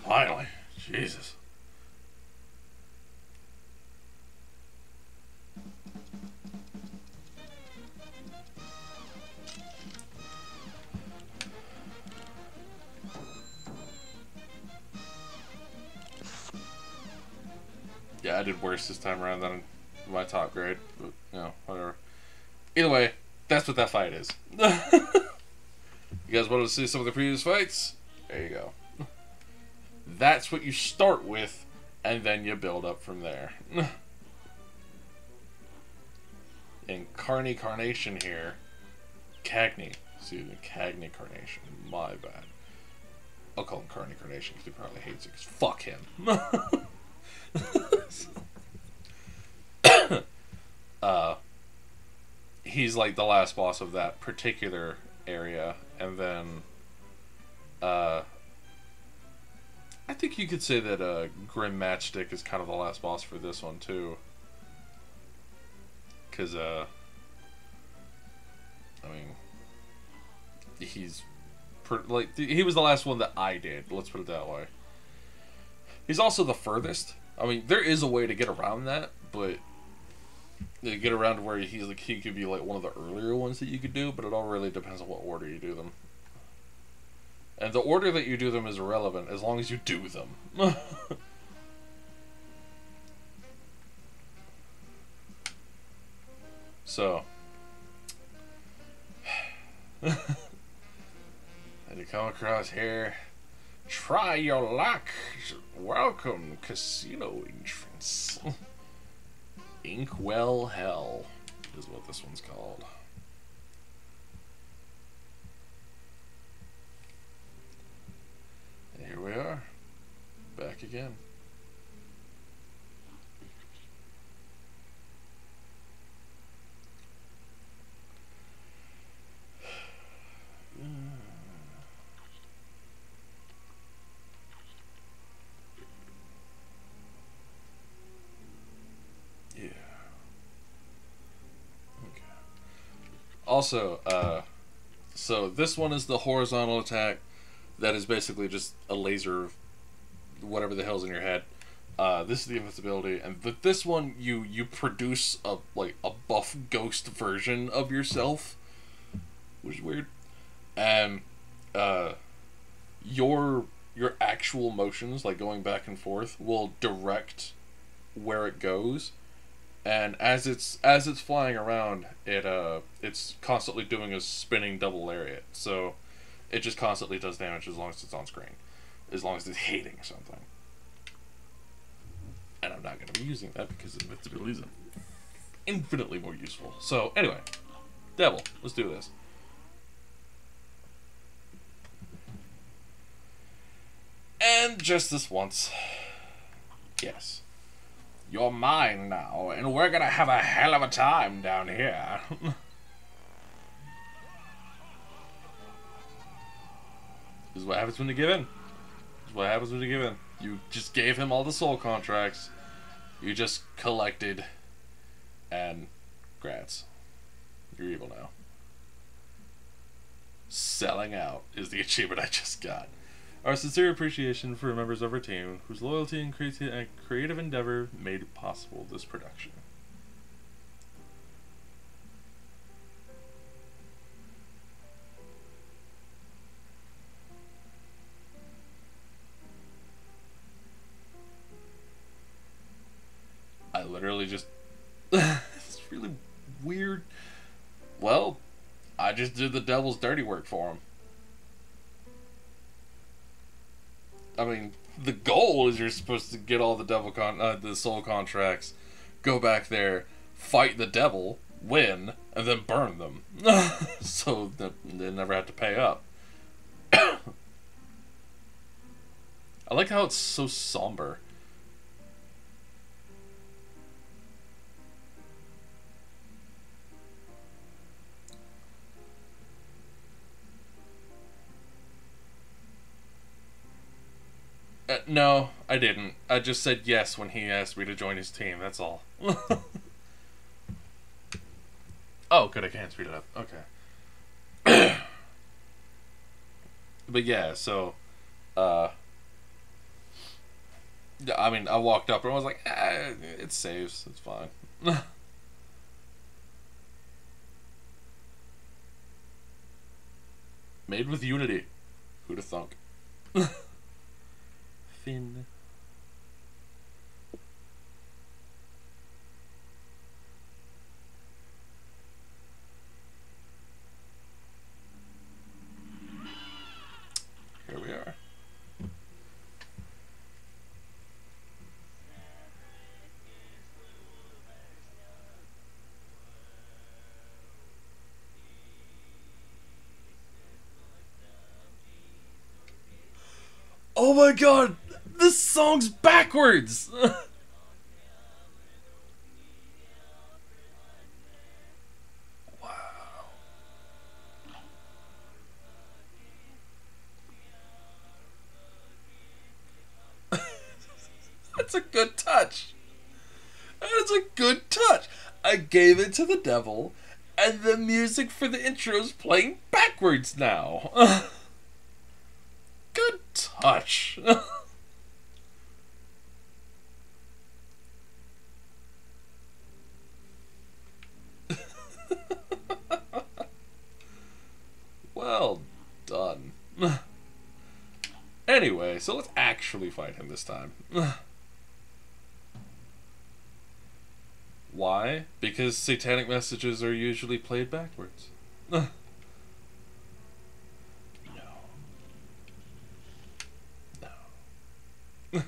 Finally. Jesus. Yeah, I did worse this time around than my top grade, but, you know, whatever. Either way, that's what that fight is. You guys wanted to see some of the previous fights? There you go. That's what you start with, and then you build up from there. In Carnation here, Cagney. Excuse me, Cagney Carnation. My bad. I'll call him Carnation because he probably hates it, because fuck him. He's like the last boss of that particular area, and then I think you could say that Grim Matchstick is kind of the last boss for this one too, because I mean, he's he was the last one that I did, let's put it that way. He's also the furthest. I mean, there is a way to get around that, but you get around to where he could be like one of the earlier ones that you could do, but it all really depends on what order you do them. And the order that you do them is irrelevant as long as you do them. So, and you come across here, try your luck. Welcome, casino entrance. Inkwell Hell is what this one's called. And here we are, back again. Also, so this one is the horizontal attack that is basically just a laser of whatever the hell's in your head. This is the invincibility, and this one you produce a buff ghost version of yourself, which is weird, and your actual motions, like going back and forth, will direct where it goes. And as it's flying around, it's constantly doing a spinning double lariat. So it just constantly does damage as long as it's on screen, as long as it's hitting something. And I'm not going to be using that because invincibility is infinitely more useful. So anyway, Devil, let's do this. And just this once, yes. You're mine now, and we're gonna have a hell of a time down here. This is what happens when you give in. This is what happens when you give in. You just gave him all the soul contracts. You just collected, and grats. You're evil now. Selling out is the achievement I just got. Our sincere appreciation for members of our team whose loyalty and creative endeavor made possible this production. I literally just... It's really weird. Well, I just did the devil's dirty work for him. I mean, the goal is you're supposed to get all the the soul contracts, go back there, fight the devil, win, and then burn them, so that they never have to pay up. I like how it's so somber. No, I didn't. I just said yes when he asked me to join his team. That's all. Oh, good. I can't speed it up. Okay. But yeah, so, uh, I mean, I walked up and I was like, it saves. It's fine. Made with Unity. Who'da thunk? Finn. Here we are. Oh my god! This song's backwards! Wow. That's a good touch. That is a good touch. I gave it to the devil, and the music for the intro is playing backwards now. Good touch. Well done. Anyway, so let's actually fight him this time. Why? Because satanic messages are usually played backwards. No. No.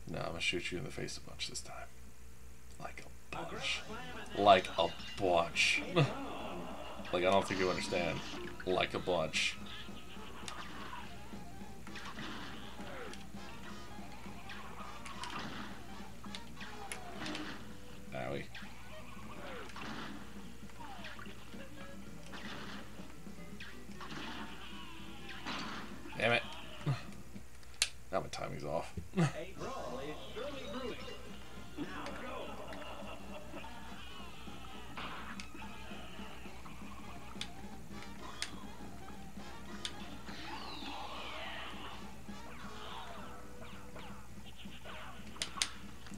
No, I'm gonna shoot you in the face a bunch this time. Like a bunch. Like a bunch. Like, I don't think you understand. Like a bunch. Owie. Damn it. Now my timing's off. A brawl is surely brewing. Now go.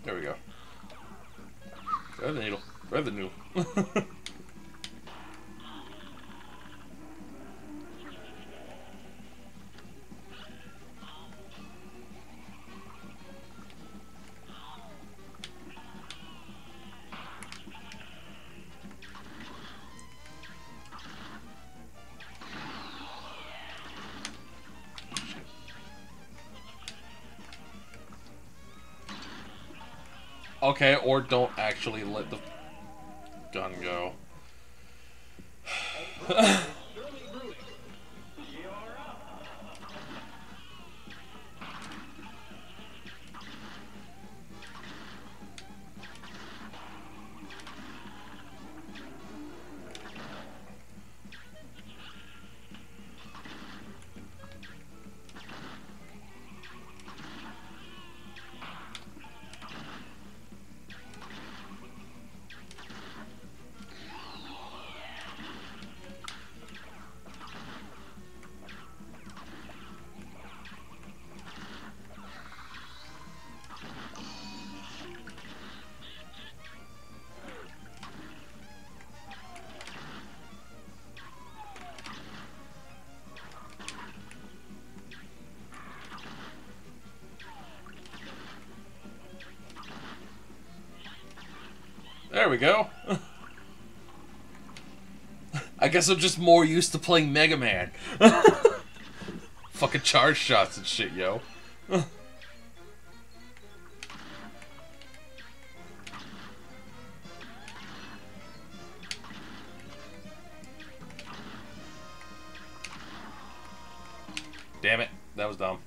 There we go. Thread the needle. Thread the needle. Okay, or don't actually let the gun go. Surely brewing. You're up. There we go. I guess I'm just more used to playing Mega Man. Fucking charge shots and shit, yo. Damn it, that was dumb.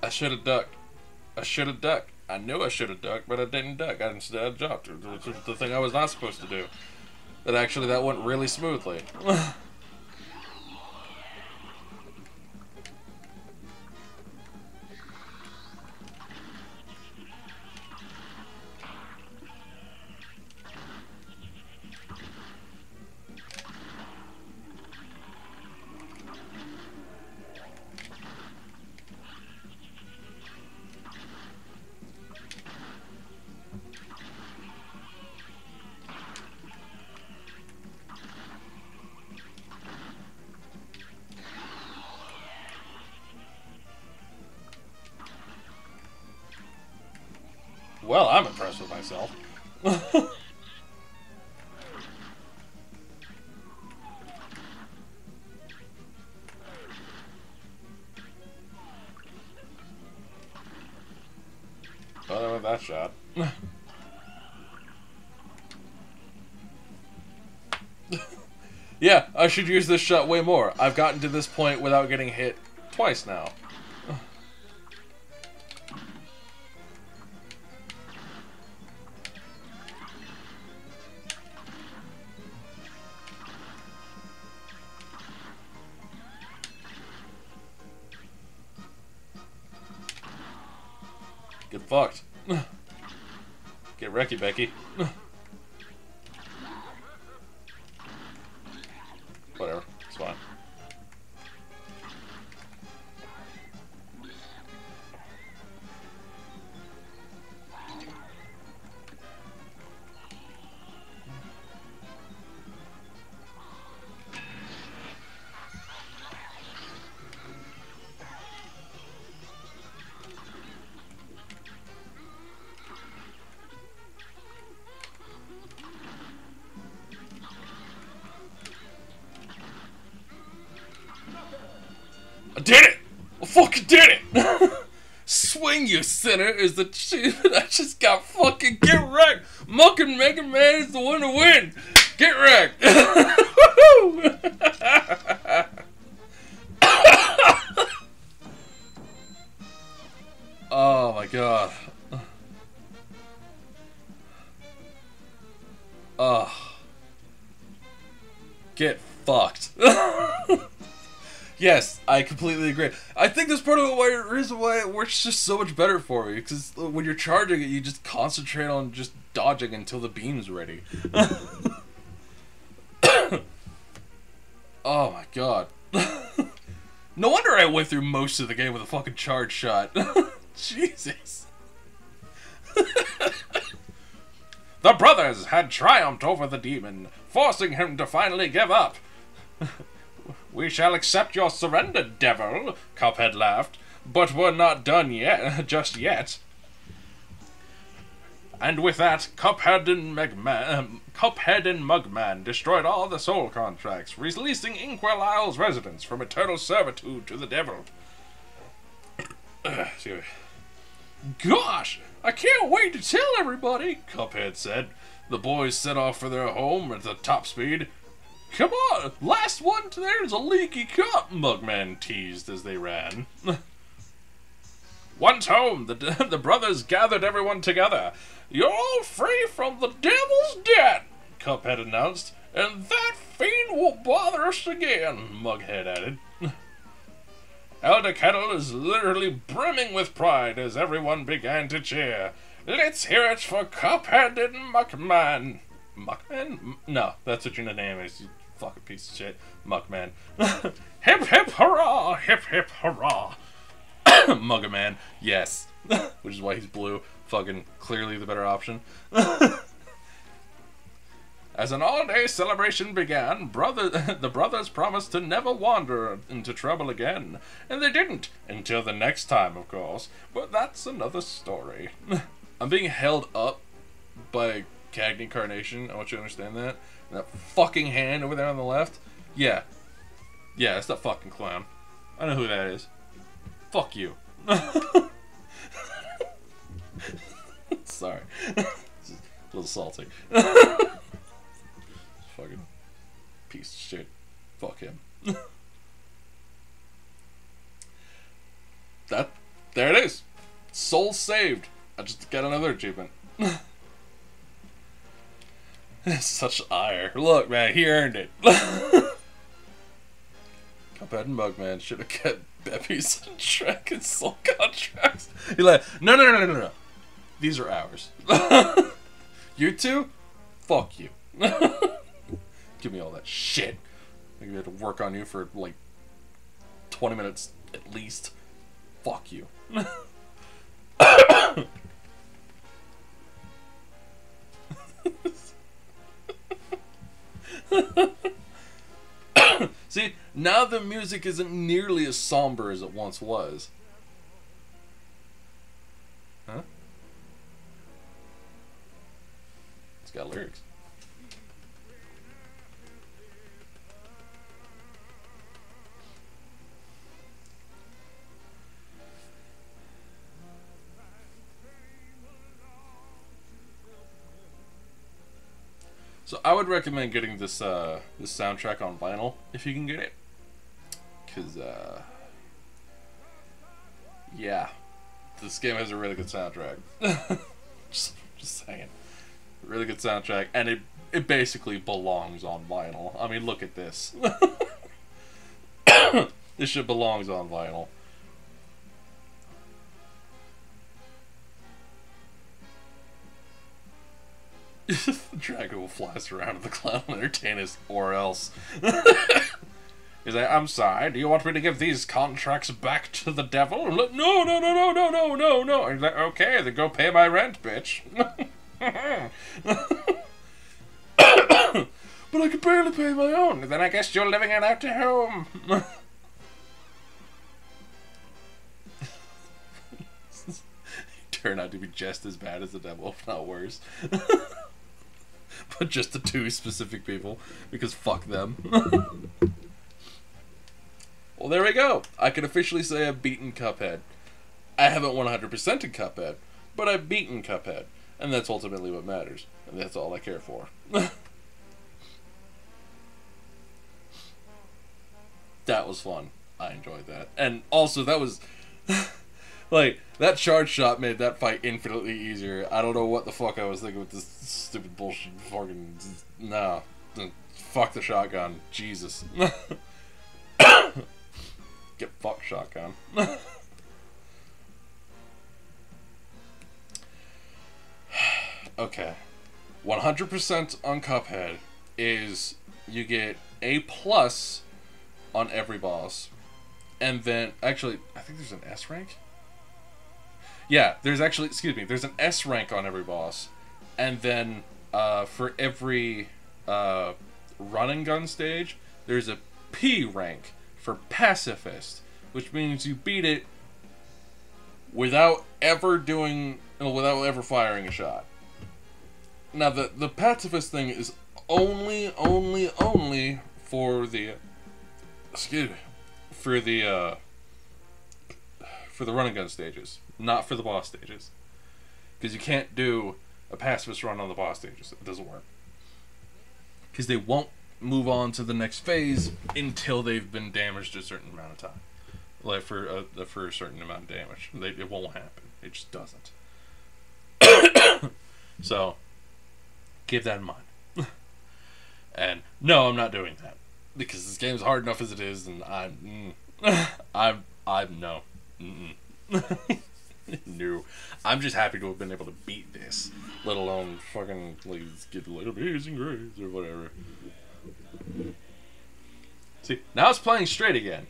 I should have ducked. I should have ducked. I knew I should have ducked, but I didn't duck. I instead jumped, which was the thing I was not supposed to do. That went really smoothly. Well, I'm impressed with myself. Well, with that shot. Yeah, I should use this shot way more. I've gotten to this point without getting hit twice now. Get fucked. Get wrecky, Becky. Whatever, it's fine. I did it! I fucking did it! Swing, you sinner, is the achievement. I just got fucking get wrecked! Muck and Mega Man is the one to win! Get wrecked! Oh my god. Get fucked. Yes, I completely agree. I think that's part of the reason why it works just so much better for me. Because when you're charging it, you just concentrate on just dodging until the beam's ready. Oh my god. No wonder I went through most of the game with a fucking charge shot. Jesus. The brothers had triumphed over the demon, forcing him to finally give up. We shall accept your surrender, devil, Cuphead laughed, but we're not done yet, just yet. And with that, Cuphead and Mugman destroyed all the soul contracts, releasing Inkwell Isle's residents from eternal servitude to the devil. Excuse me. Gosh, I can't wait to tell everybody, Cuphead said. The boys set off for their home at the top speed. Come on, last one, there's a leaky cup, Mugman teased as they ran. Once home, the brothers gathered everyone together. You're all free from the devil's debt, Cuphead announced, and that fiend will bother us again, Mughead added. Elder Kettle is literally brimming with pride as everyone began to cheer. Let's hear it for Cuphead and Muckman. Muckman? No, that's what your name is, you fucking piece of shit. Muckman. Hip hip hurrah! Hip hip hurrah! Muggerman, yes. Which is why he's blue. Fucking clearly the better option. As an all-day celebration began, the brothers promised to never wander into trouble again. And they didn't, until the next time, of course. But that's another story. I'm being held up by Cagney Carnation. I want you to understand that. And that fucking hand over there on the left. Yeah. Yeah, it's that fucking clown. I know who that is. Fuck you. Sorry. It's a little salty. Fucking piece of shit. Fuck him. There it is. Soul saved. I just got another achievement. Such ire. Look, man, he earned it. Cuphead and Mugman should have kept Beppy's track and soul contracts. He's like, no. These are ours. You two? Fuck you. Give me all that shit. I have to work on you for like 20 minutes at least. Fuck you. See, now the music isn't nearly as somber as it once was. Huh? It's got lyrics. So I would recommend getting this this soundtrack on vinyl if you can get it, cause yeah, this game has a really good soundtrack. just saying, really good soundtrack, and it basically belongs on vinyl. I mean, look at this. This shit belongs on vinyl. The dragon will fly us around in the cloud and entertain us, or else. He's like, I'm sorry, do you want me to give these contracts back to the devil? Like, no. And he's like, okay, then go pay my rent, bitch. But I can barely pay my own. Then I guess you're living it out to home. Turn out to be just as bad as the devil, if not worse. But just the two specific people, because fuck them. Well, there we go. I can officially say I've beaten Cuphead. I haven't 100%ed Cuphead, but I've beaten Cuphead, and that's ultimately what matters, and that's all I care for. That was fun. I enjoyed that. And also, that was... like, that charge shot made that fight infinitely easier. I don't know what the fuck I was thinking with this stupid bullshit fucking... No. Fuck the shotgun. Jesus. Get fucked, shotgun. Okay. 100% on Cuphead is you get A+ on every boss. And then, actually, I think there's an S rank? Yeah, there's actually, excuse me, there's an S rank on every boss. And then, for every run and gun stage, there's a P rank for pacifist, which means you beat it without ever firing a shot. Now, the pacifist thing is only for the, excuse me, for the run and gun stages, not for the boss stages, because you can't do a pacifist run on the boss stages. It doesn't work, because they won't move on to the next phase until they've been damaged a certain amount of time, like for a certain amount of damage. It won't happen. It just doesn't. So keep that in mind. And no, I'm not doing that, because this game's hard enough as it is, and I'm no. No. I'm just happy to have been able to beat this, let alone fucking like get like Amazing Grace or whatever. See, now it's playing straight again.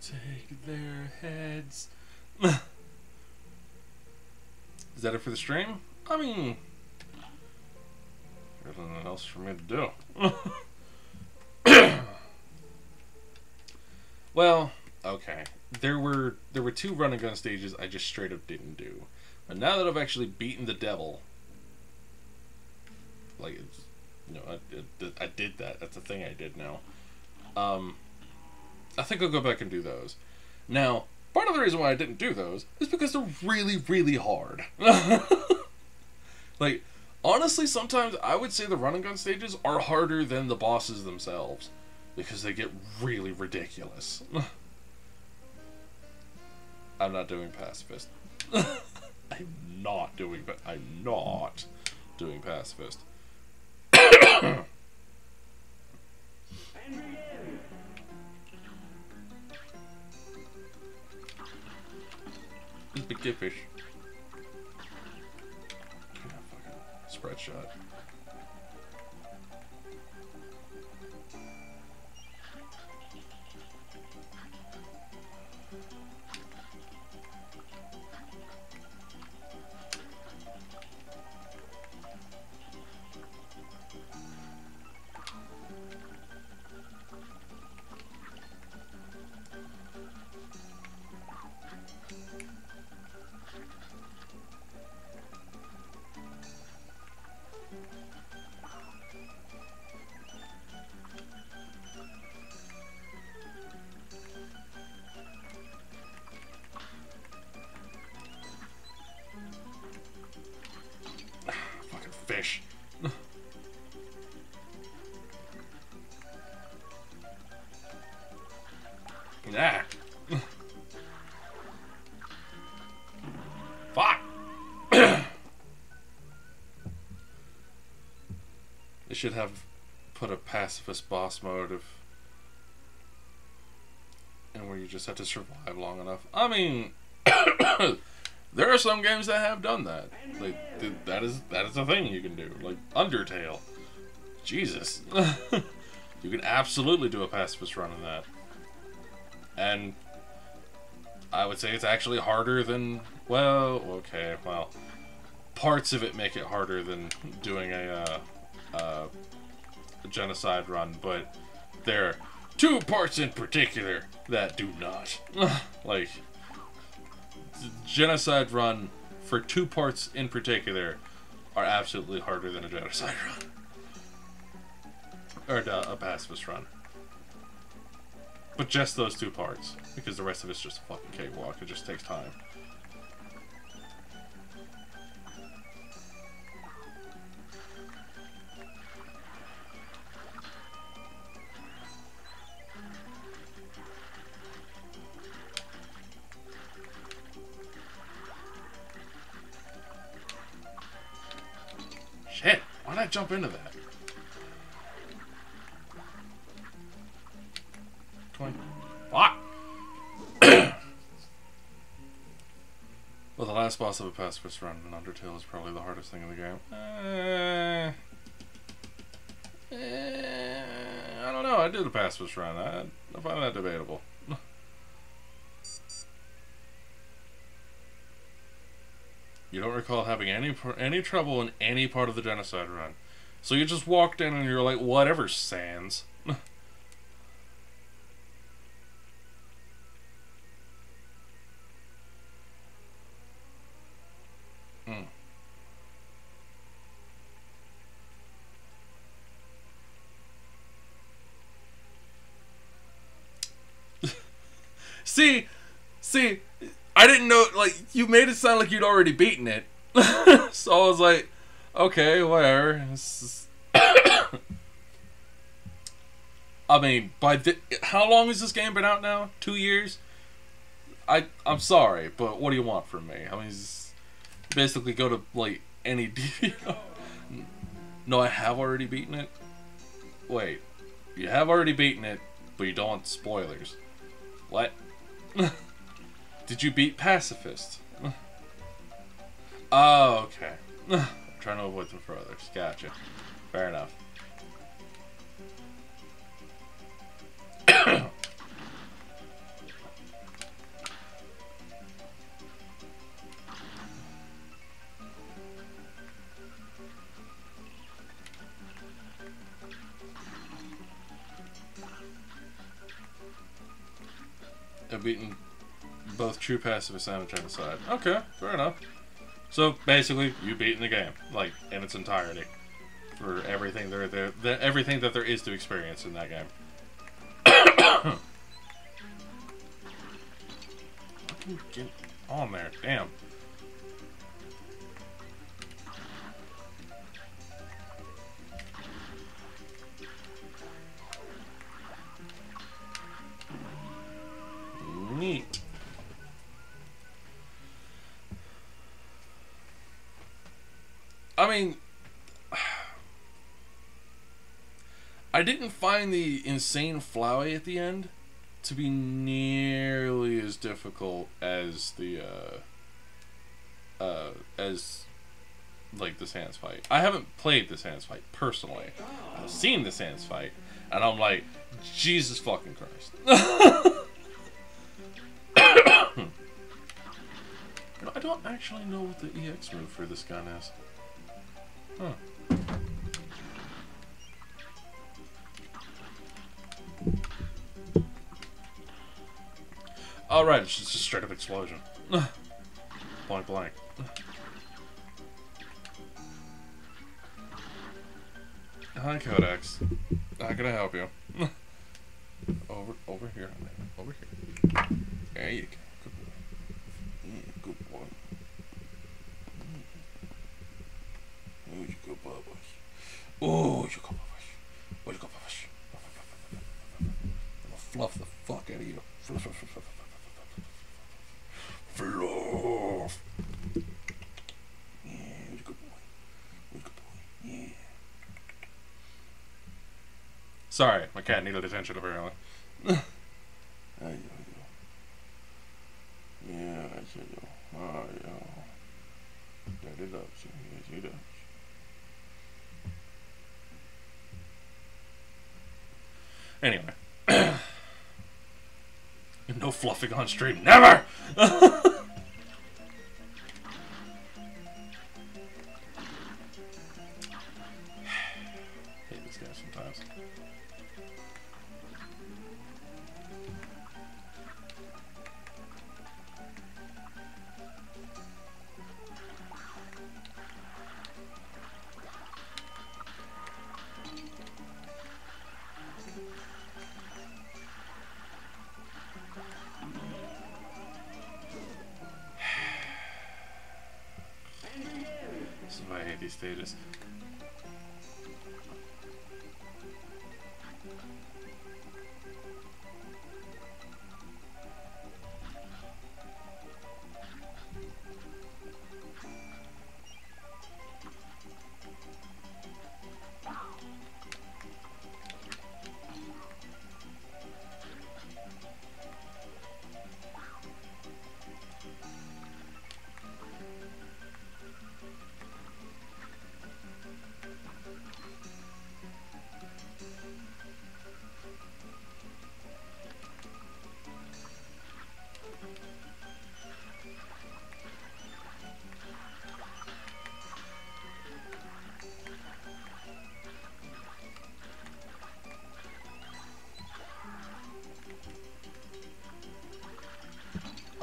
Take their heads. Is that it for the stream? I mean, there's nothing else for me to do. Well, okay. There were two run and gun stages I just straight up didn't do. But now that I've actually beaten the devil, like, it's, I did that. That's a thing I did now. I think I'll go back and do those. Now, part of the reason why I didn't do those is because they're really, really hard. Like, honestly, sometimes I would say the run and gun stages are harder than the bosses themselves. Because they get really ridiculous. I'm not doing pacifist. I'm not doing pacifist. And begin. This big gay fish. Yeah, fucking spread shot. Fucking fish. Nah. Fuck. They should have put a pacifist boss mode and where you just have to survive long enough. I mean, there are some games that have done that. Like, that is a thing you can do. Like Undertale. Jesus. You can absolutely do a pacifist run in that. And I would say it's actually harder than, well, okay, well, parts of it make it harder than doing a genocide run, but there are two parts in particular that do not. Like, genocide run for two parts in particular are absolutely harder than a genocide run. Or a pacifist run. But just those two parts, because the rest of it's just a fucking cakewalk. It just takes time. Shit! Why'd I jump into that? Fuck! Well, the last boss of a pacifist run in Undertale is probably the hardest thing in the game. I don't know. I did a pacifist run. I find that debatable. You don't recall having any trouble in any part of the genocide run. So you just walked in and you're like, whatever, Sans. See, I didn't know, like, you made it sound like you'd already beaten it. So I was like, okay, whatever. I mean, how long has this game been out now? 2 years? I'm sorry, but what do you want from me? I mean, just basically go to, like, any DVO. No, I have already beaten it? Wait, you have already beaten it, but you don't want spoilers. What? Did you beat Pacifist? Oh, okay. I'm trying to avoid them for others. Gotcha. Fair enough. I've beaten both true passive and genocide. Okay, fair enough. So basically, you've beaten the game, like in its entirety, for everything everything that there is to experience in that game. Fucking get on there, damn. Neat. I mean, I didn't find the insane Flowey at the end to be nearly as difficult as the as like the Sans fight. I haven't played the Sans fight personally. I've seen the Sans fight, and I'm like, Jesus fucking Christ. I don't actually know what the EX move for this gun is. Huh. Oh, right, it's just a straight up explosion. Blank blank. Hi, Codex. How can I help you? Over here. Over here. There you go. Good boy. Yeah, good boy. Oh, you good boy. Oh, you good boy. Oh, you good boy. I'm gonna fluff the fuck out of you. Fluff. Fluff. Yeah, you're a good boy. You're a good boy. Yeah. Sorry, my cat needed attention apparently. Yeah, I said yo. Oh, yo. That is up. Yes, he does. Anyway. No fluffing on stream. Never! Hate this guy sometimes. This is why I hate these stages.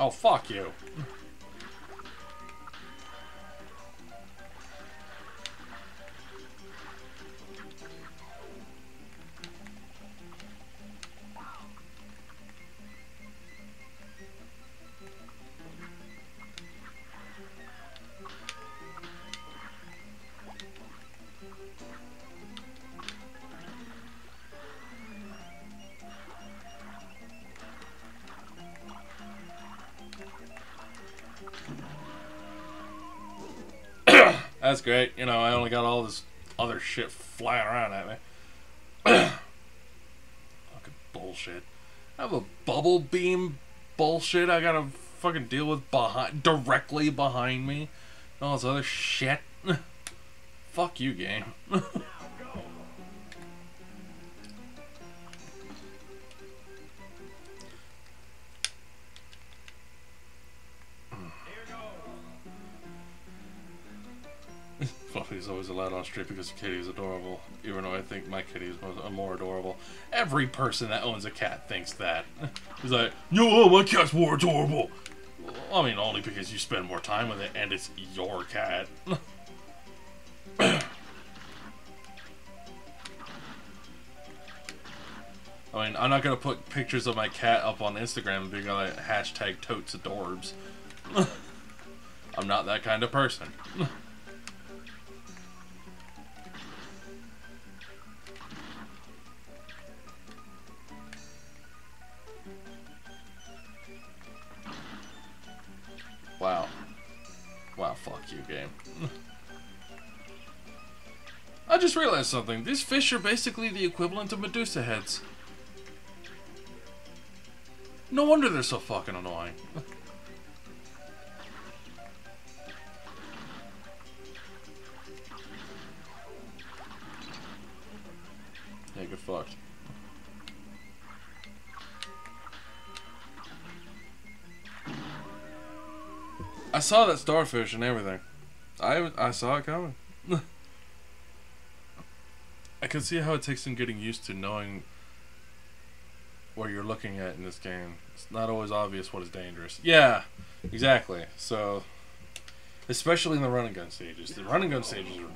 Oh, fuck you. That's great. You know, I only got all this other shit flying around at me. Fucking bullshit. I have a bubble beam bullshit I gotta fucking deal with directly behind me. All this other shit. Fuck you, game. Fluffy's always a loud on street because the kitty is adorable, even though I think my kitty is more adorable. Every person that owns a cat thinks that. He's like, no, my cat's more adorable. I mean, only because you spend more time with it and it's your cat. I mean, I'm not gonna put pictures of my cat up on Instagram and be like hashtag totes adorbs. I'm not that kind of person. Wow. Wow, fuck you, game. I just realized something. These fish are basically the equivalent of Medusa heads. No wonder they're so fucking annoying. Yeah, get fucked. I saw that starfish and everything. I saw it coming. I can see how it takes some getting used to knowing what you're looking at in this game. It's not always obvious what is dangerous. Yeah, exactly. So, especially in the run and gun stages. The run and gun stages are...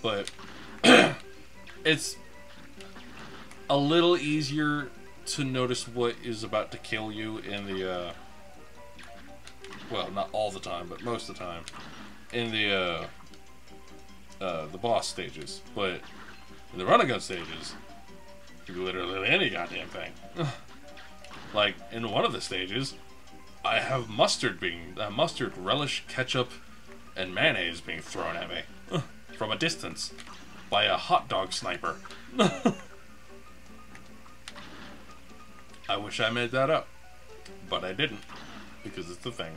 But, it's a little easier to notice what is about to kill you in the, well, not all the time, but most of the time, in the boss stages. But in the run and gun stages, you can literally any goddamn thing. Like in one of the stages, I have mustard relish, ketchup, and mayonnaise being thrown at me from a distance by a hot dog sniper. I wish I made that up, but I didn't because it's the thing.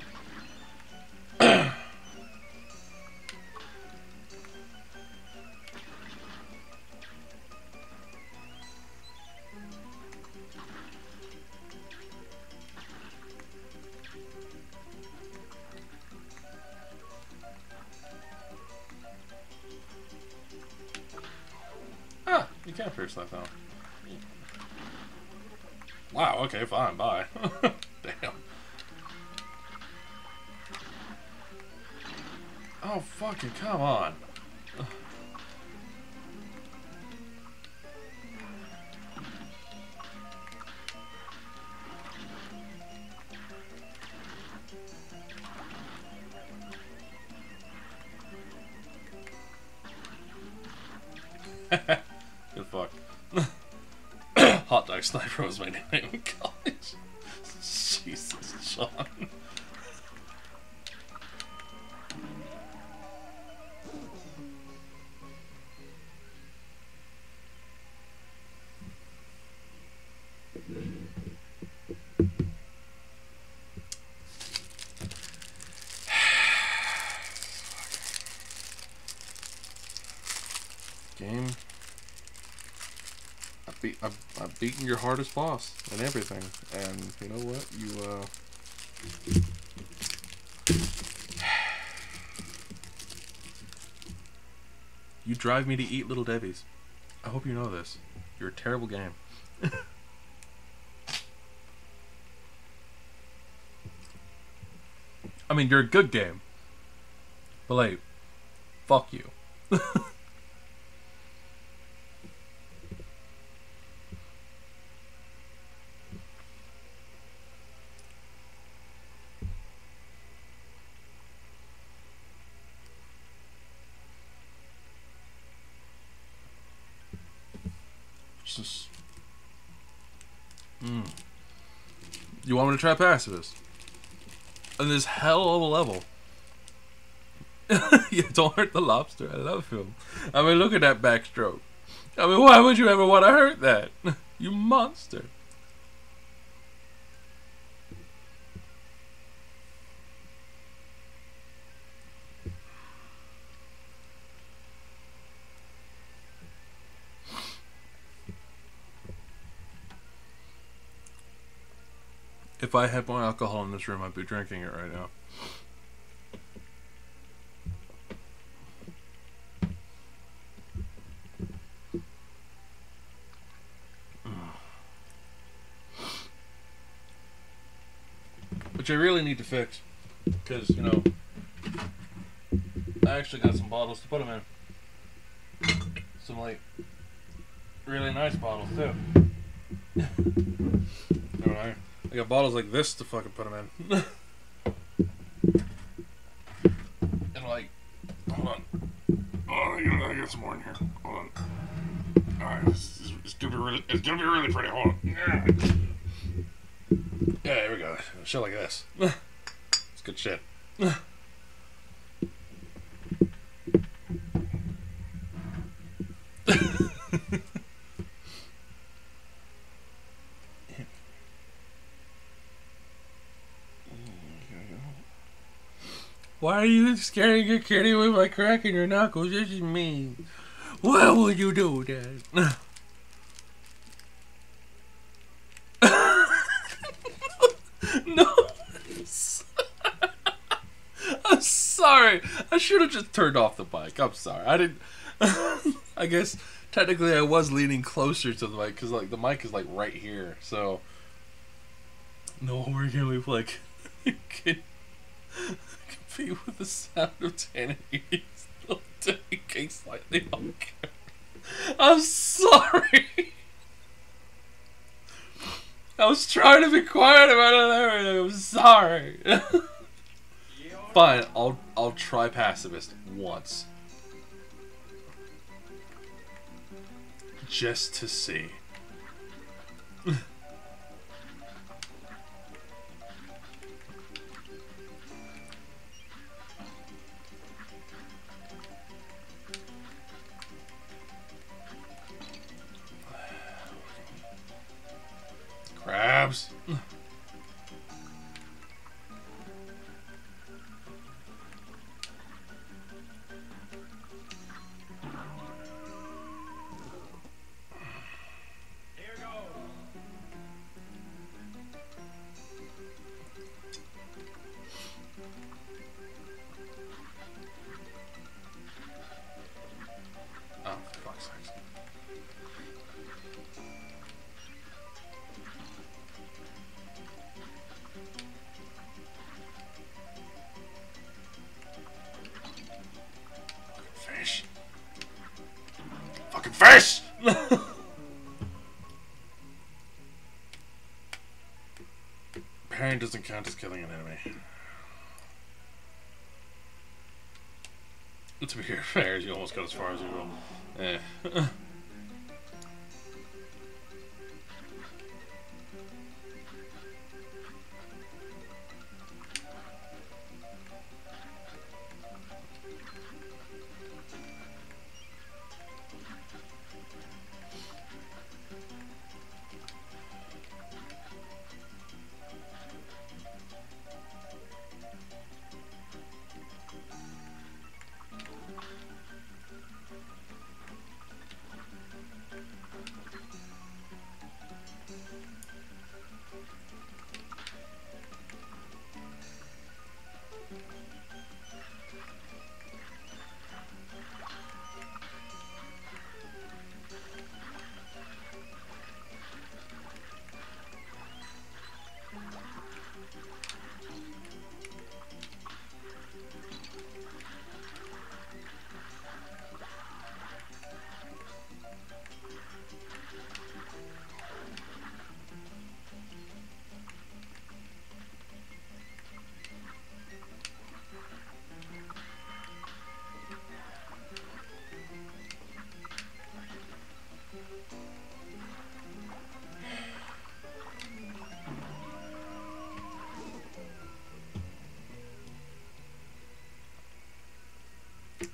You can't pierce that though. Wow, okay, fine, bye. Damn. Oh, fucking come on. Good fuck. Hot dog sniper was my name in college. Jesus, Sean. Game. I've beaten your hardest boss and everything, and you know what? You drive me to eat Little Debbie's. I hope you know this. You're a terrible game. I mean, you're a good game, but like, fuck you. Just, You want me to try pacifist? And this hell of a level. Yeah, don't hurt the lobster. I love him. I mean, look at that backstroke. I mean, why would you ever want to hurt that? You monster. If I had more alcohol in this room, I'd be drinking it right now. which I really need to fix, because, you know, I actually got some bottles to put them in. Some, like, really nice bottles, too. Alright. I got bottles like this to fucking put them in. And, like, hold on. Oh, I got some more in here. Hold on. Alright, it's gonna be really pretty. Hold on. Yeah, here we go. Shit like this. It's good shit. Why are you scaring your kitty with by cracking your knuckles? This is mean. Why would you do that? No. I'm sorry. I should have just turned off the mic. I'm sorry. I didn't. I guess technically I was leaning closer to the mic because like the mic is like right here. So no, we're gonna be like compete with the sound of Tanner still taking slightly on camera. I'm sorry. I was trying to be quiet about it and everything. I'm sorry. Fine, I'll try pacifist once. Just to see. Crabs. Here goes. Oh, for fuck's sake. Fish. Fucking fish! Parrying doesn't count as killing an enemy. To be fair, you almost got as far as you will. Eh.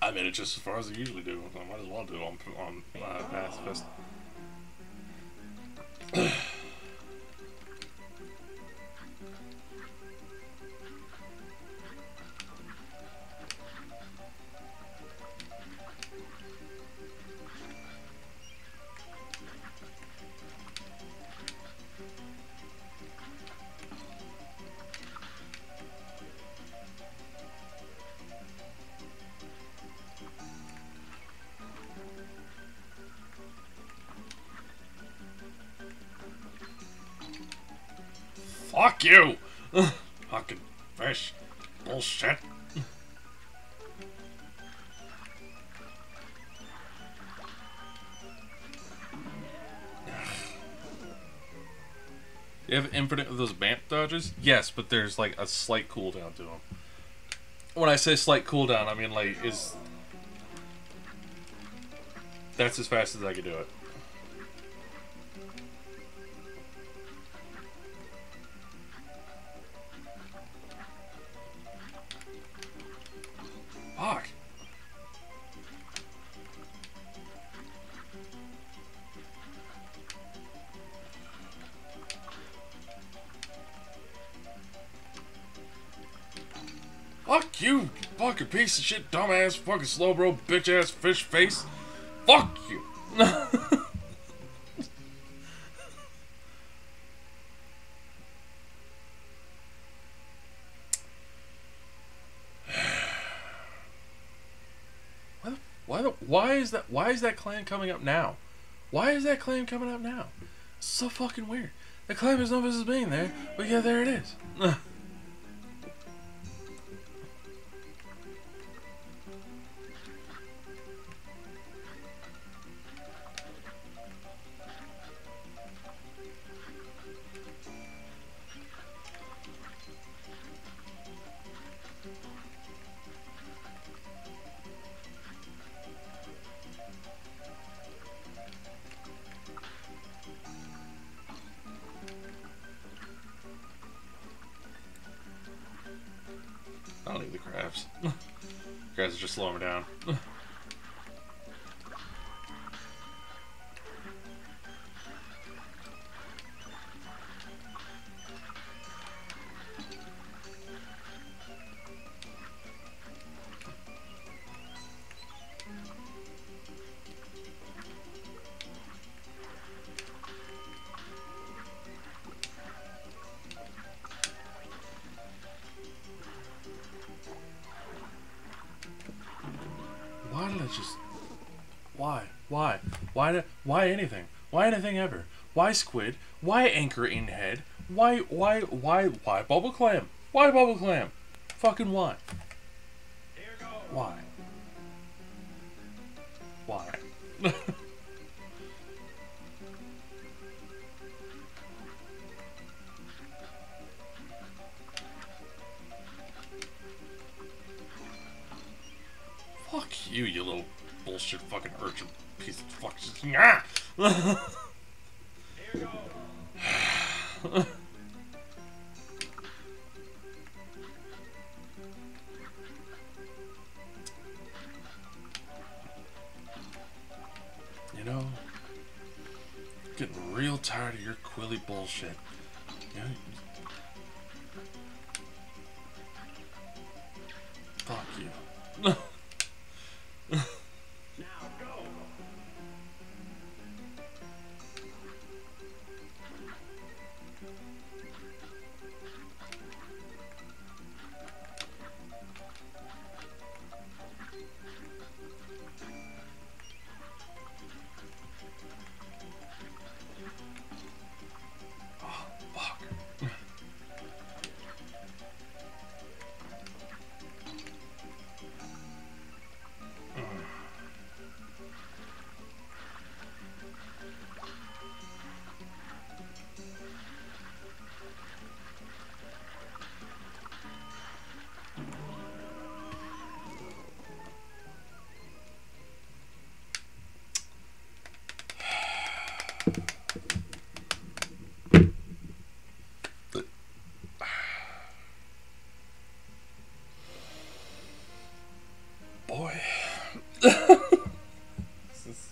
I made it just as far as I usually do. So I might as well do it on pacifist. Fuck you! Fucking fish. Bullshit. You have infinite of those vamp dodges? Yes, but there's like a slight cooldown to them. When I say slight cooldown, I mean like that's as fast as I can do it. Fuck. Fuck you, fucking piece of shit, dumbass, fucking slow bro, bitch ass fish face. Fuck you. Why is that claim coming up now? Why is that claim coming up now? It's so fucking weird. The claim has no business being there, but yeah, there it is. I don't need the crabs. Crabs are just slowing me down. Why did I just... Why? Why anything? Why anything ever? Why squid? Why anchor in head? Why bubble clam? Why bubble clam? Fucking why? Here goes. Why? Why? Fuck you, you little bullshit fucking urchin piece of fuck. Ah! Here goes. You know, getting real tired of your quilly bullshit. You know, fuck you. Now go. Oh, fuck. Boy. This is...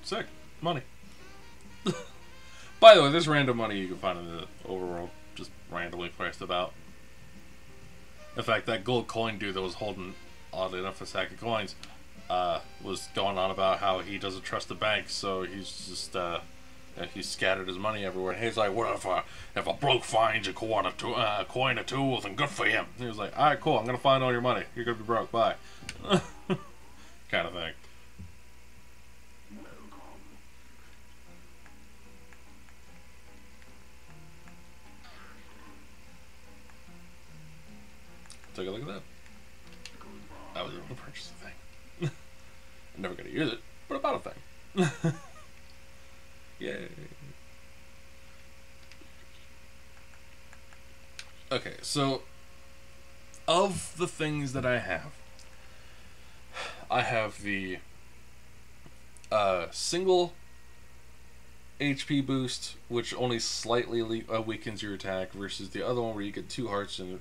Sick. Money. By the way, there's random money you can find in the overworld, just randomly placed about. In fact, that gold coin dude that was holding, oddly enough, a sack of coins, was going on about how he doesn't trust the bank, so he's just, he scattered his money everywhere. And he's like, "What if a bloke finds a coin or two, well, then good for him." He was like, "Alright, cool, I'm gonna find all your money. You're gonna be broke, bye." Kind of thing. Take a look at that. I was able to purchase the thing. I'm never gonna use it, but I bought a thing. Yay. Okay, so of the things that I have the single HP boost, which only slightly weakens your attack, versus the other one where you get 2 hearts and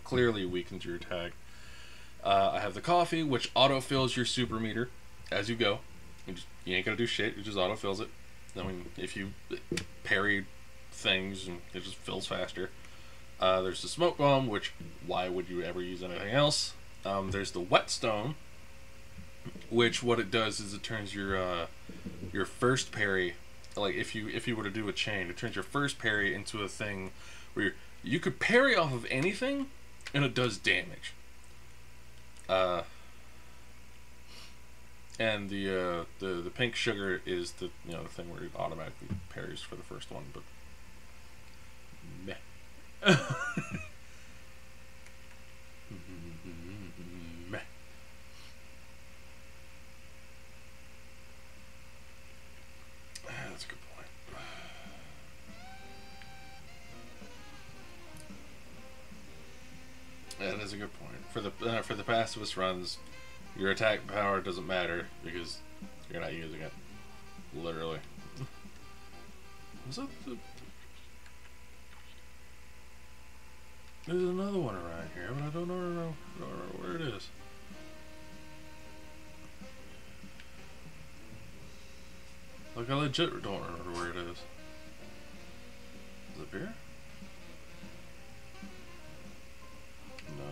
clearly weakens your attack. I have the coffee, which autofills your super meter as you go. You ain't gonna do shit, it just autofills it. I mean, if you parry things, it just fills faster. There's the smoke bomb, which why would you ever use anything else? There's the whetstone, which what it does is it turns your first parry, like if you were to do a chain, it turns your first parry into a thing where you could parry off of anything and it does damage. And the pink sugar is the the thing where it automatically parries for the first one, but meh. Meh. That's a good point. That is a good point. For the pacifist runs, your attack power doesn't matter because you're not using it. Literally. Was that the... There's another one around here, but I don't know where it is. Like, I legit don't remember where it is. Is it up here? No,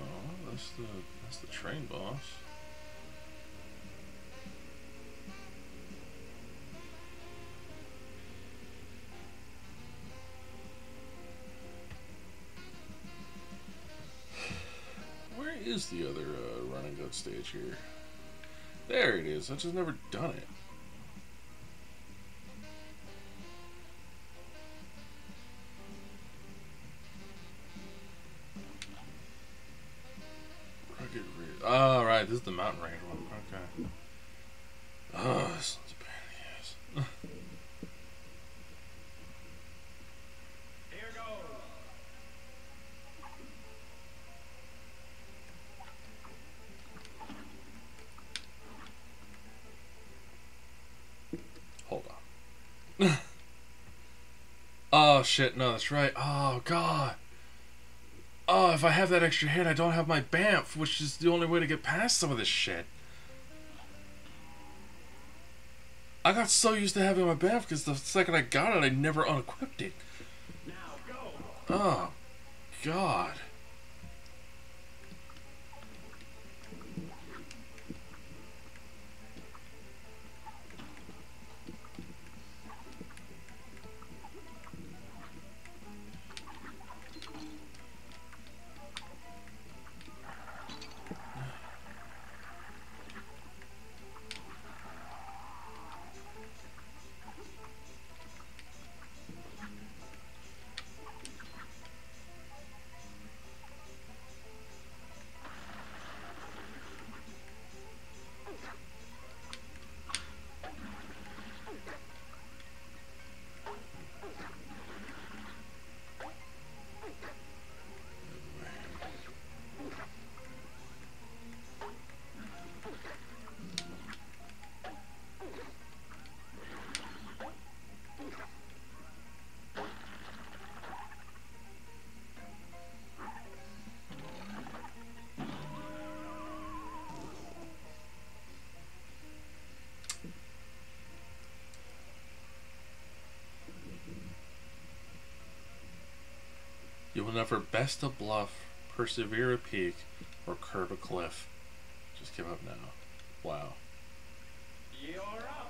that's the train boss. Where is the other run and gun stage here? There it is. I've just never done it. Oh, right, this is the mountain range one. Okay. Oh, this one's a pain in the ass. Here goes. Hold on. Oh, shit, no, that's right. Oh, God. Oh, if I have that extra hit, I don't have my BAMF, which is the only way to get past some of this shit. I got so used to having my BAMF because the second I got it, I never unequipped it. Now go. Oh, God. You will never best a bluff, persevere a peak, or curve a cliff. Just give up now. Wow. You're up.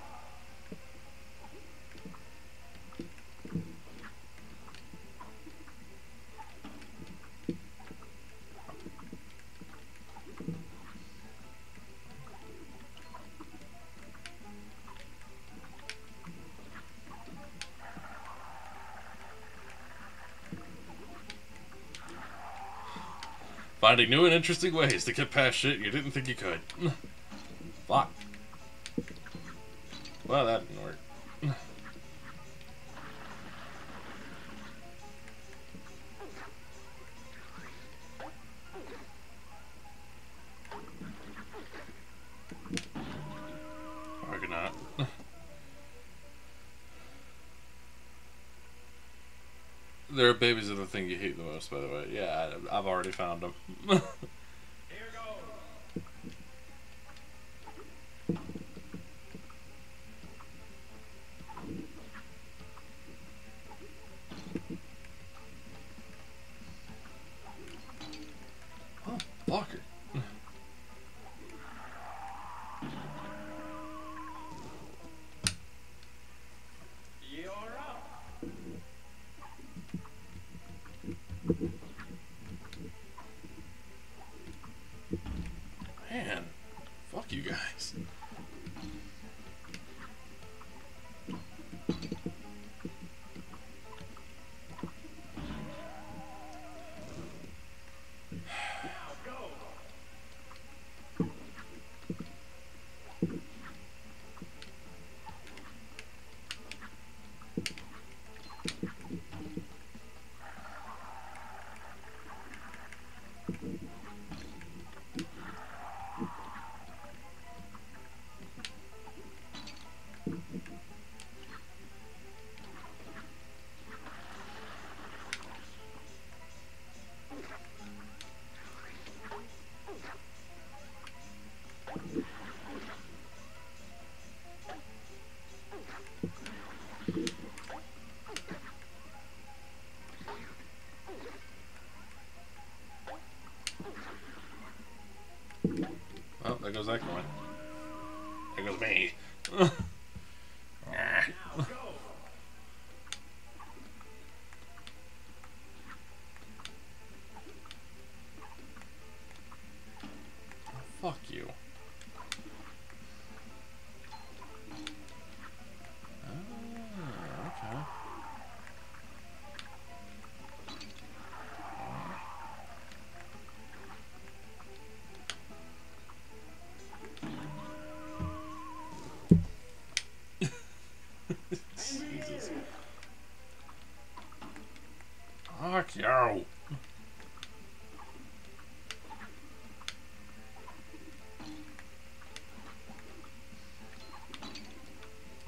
Finding new and interesting ways to get past shit you didn't think you could. Fuck. Well, that didn't work. Or not. Their babies are the thing you hate the most, by the way. Yeah, I've already found them. Here goes. Oh, fucker. You're up. Man, fuck you guys. Now go. Well, there goes that coin. There goes me. Now go. Fuck you. Okay. Jesus. Fuck you.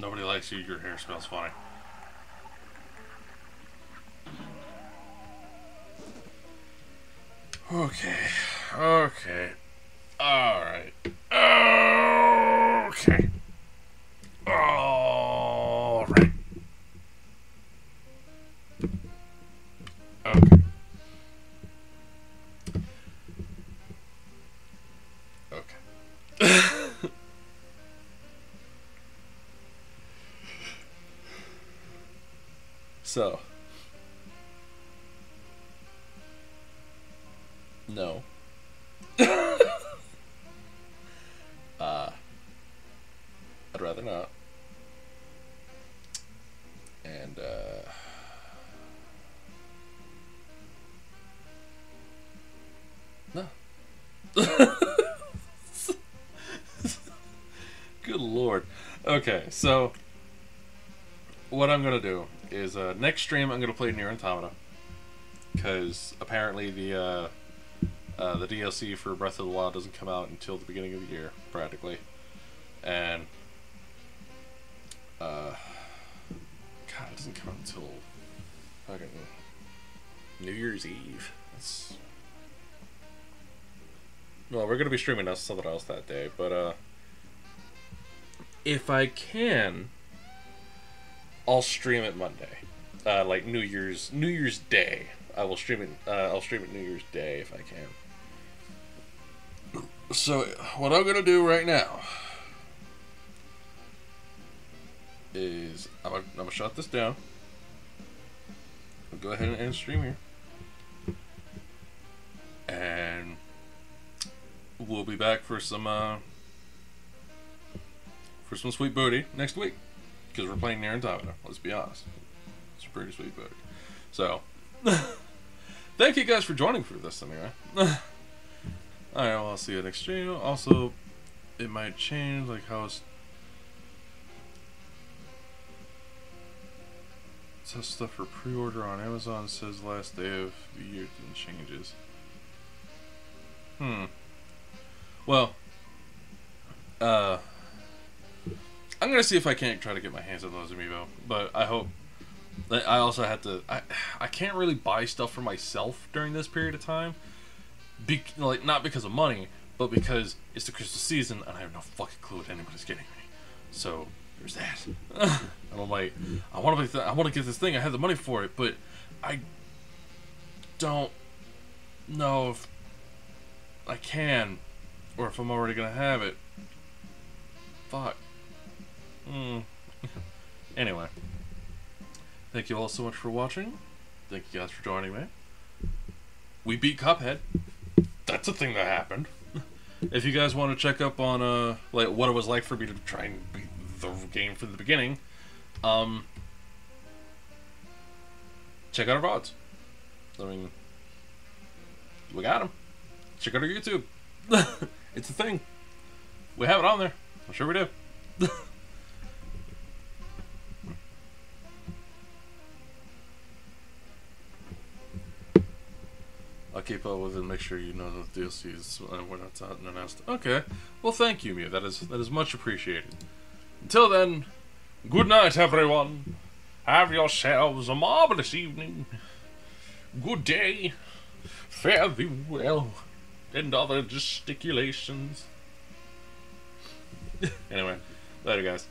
Nobody likes you, your hair smells funny. Okay. Okay. Alright. Okay. Alright. Okay. Okay. So. No. I'd rather not. And, no. Good lord. Okay, so what I'm gonna do is next stream I'm gonna play Nier Automata, because apparently the DLC for Breath of the Wild doesn't come out until the beginning of the year, practically, and God, it doesn't come out until fucking New Year's Eve. That's... Well, we're gonna be streaming something else that day, but if I can, I'll stream it Monday. like New Year's Day. I will stream it. I'll stream it New Year's Day if I can. So what I'm gonna do right now is I'm gonna shut this down. I'll go ahead and end stream here, and we'll be back for some sweet booty next week because we're playing near Andromeda. Let's be honest, it's a pretty sweet booty. So thank you guys for joining for this anyway. Alright, well, I'll see you next stream. Also, it might change, like how it's... It says stuff for pre-order on Amazon. It says last day of the year and changes. Well, I'm gonna see if I can't try to get my hands on those amiibo, but I hope... I also had to... I can't really buy stuff for myself during this period of time. Like, not because of money, but because it's the Christmas season and I have no fucking clue what anybody's getting me. So there's that. And I'm like, I want to get this thing. I have the money for it, but I don't know if I can or if I'm already gonna have it. Fuck. Anyway, thank you all so much for watching. Thank you guys for joining me. We beat Cuphead. That's a thing that happened. If you guys want to check up on like what it was like for me to try and beat the game from the beginning, check out our VODs. I mean, we got them. Check out our YouTube. It's a thing. We have it on there. I'm sure we do. I'll keep up with it and make sure you know the DLCs when it's out and announced. Okay. Well, thank you, Mia. That is much appreciated. Until then, good night, everyone. Have yourselves a marvelous evening. Good day. Fare thee well. And other gesticulations. Anyway, later, guys.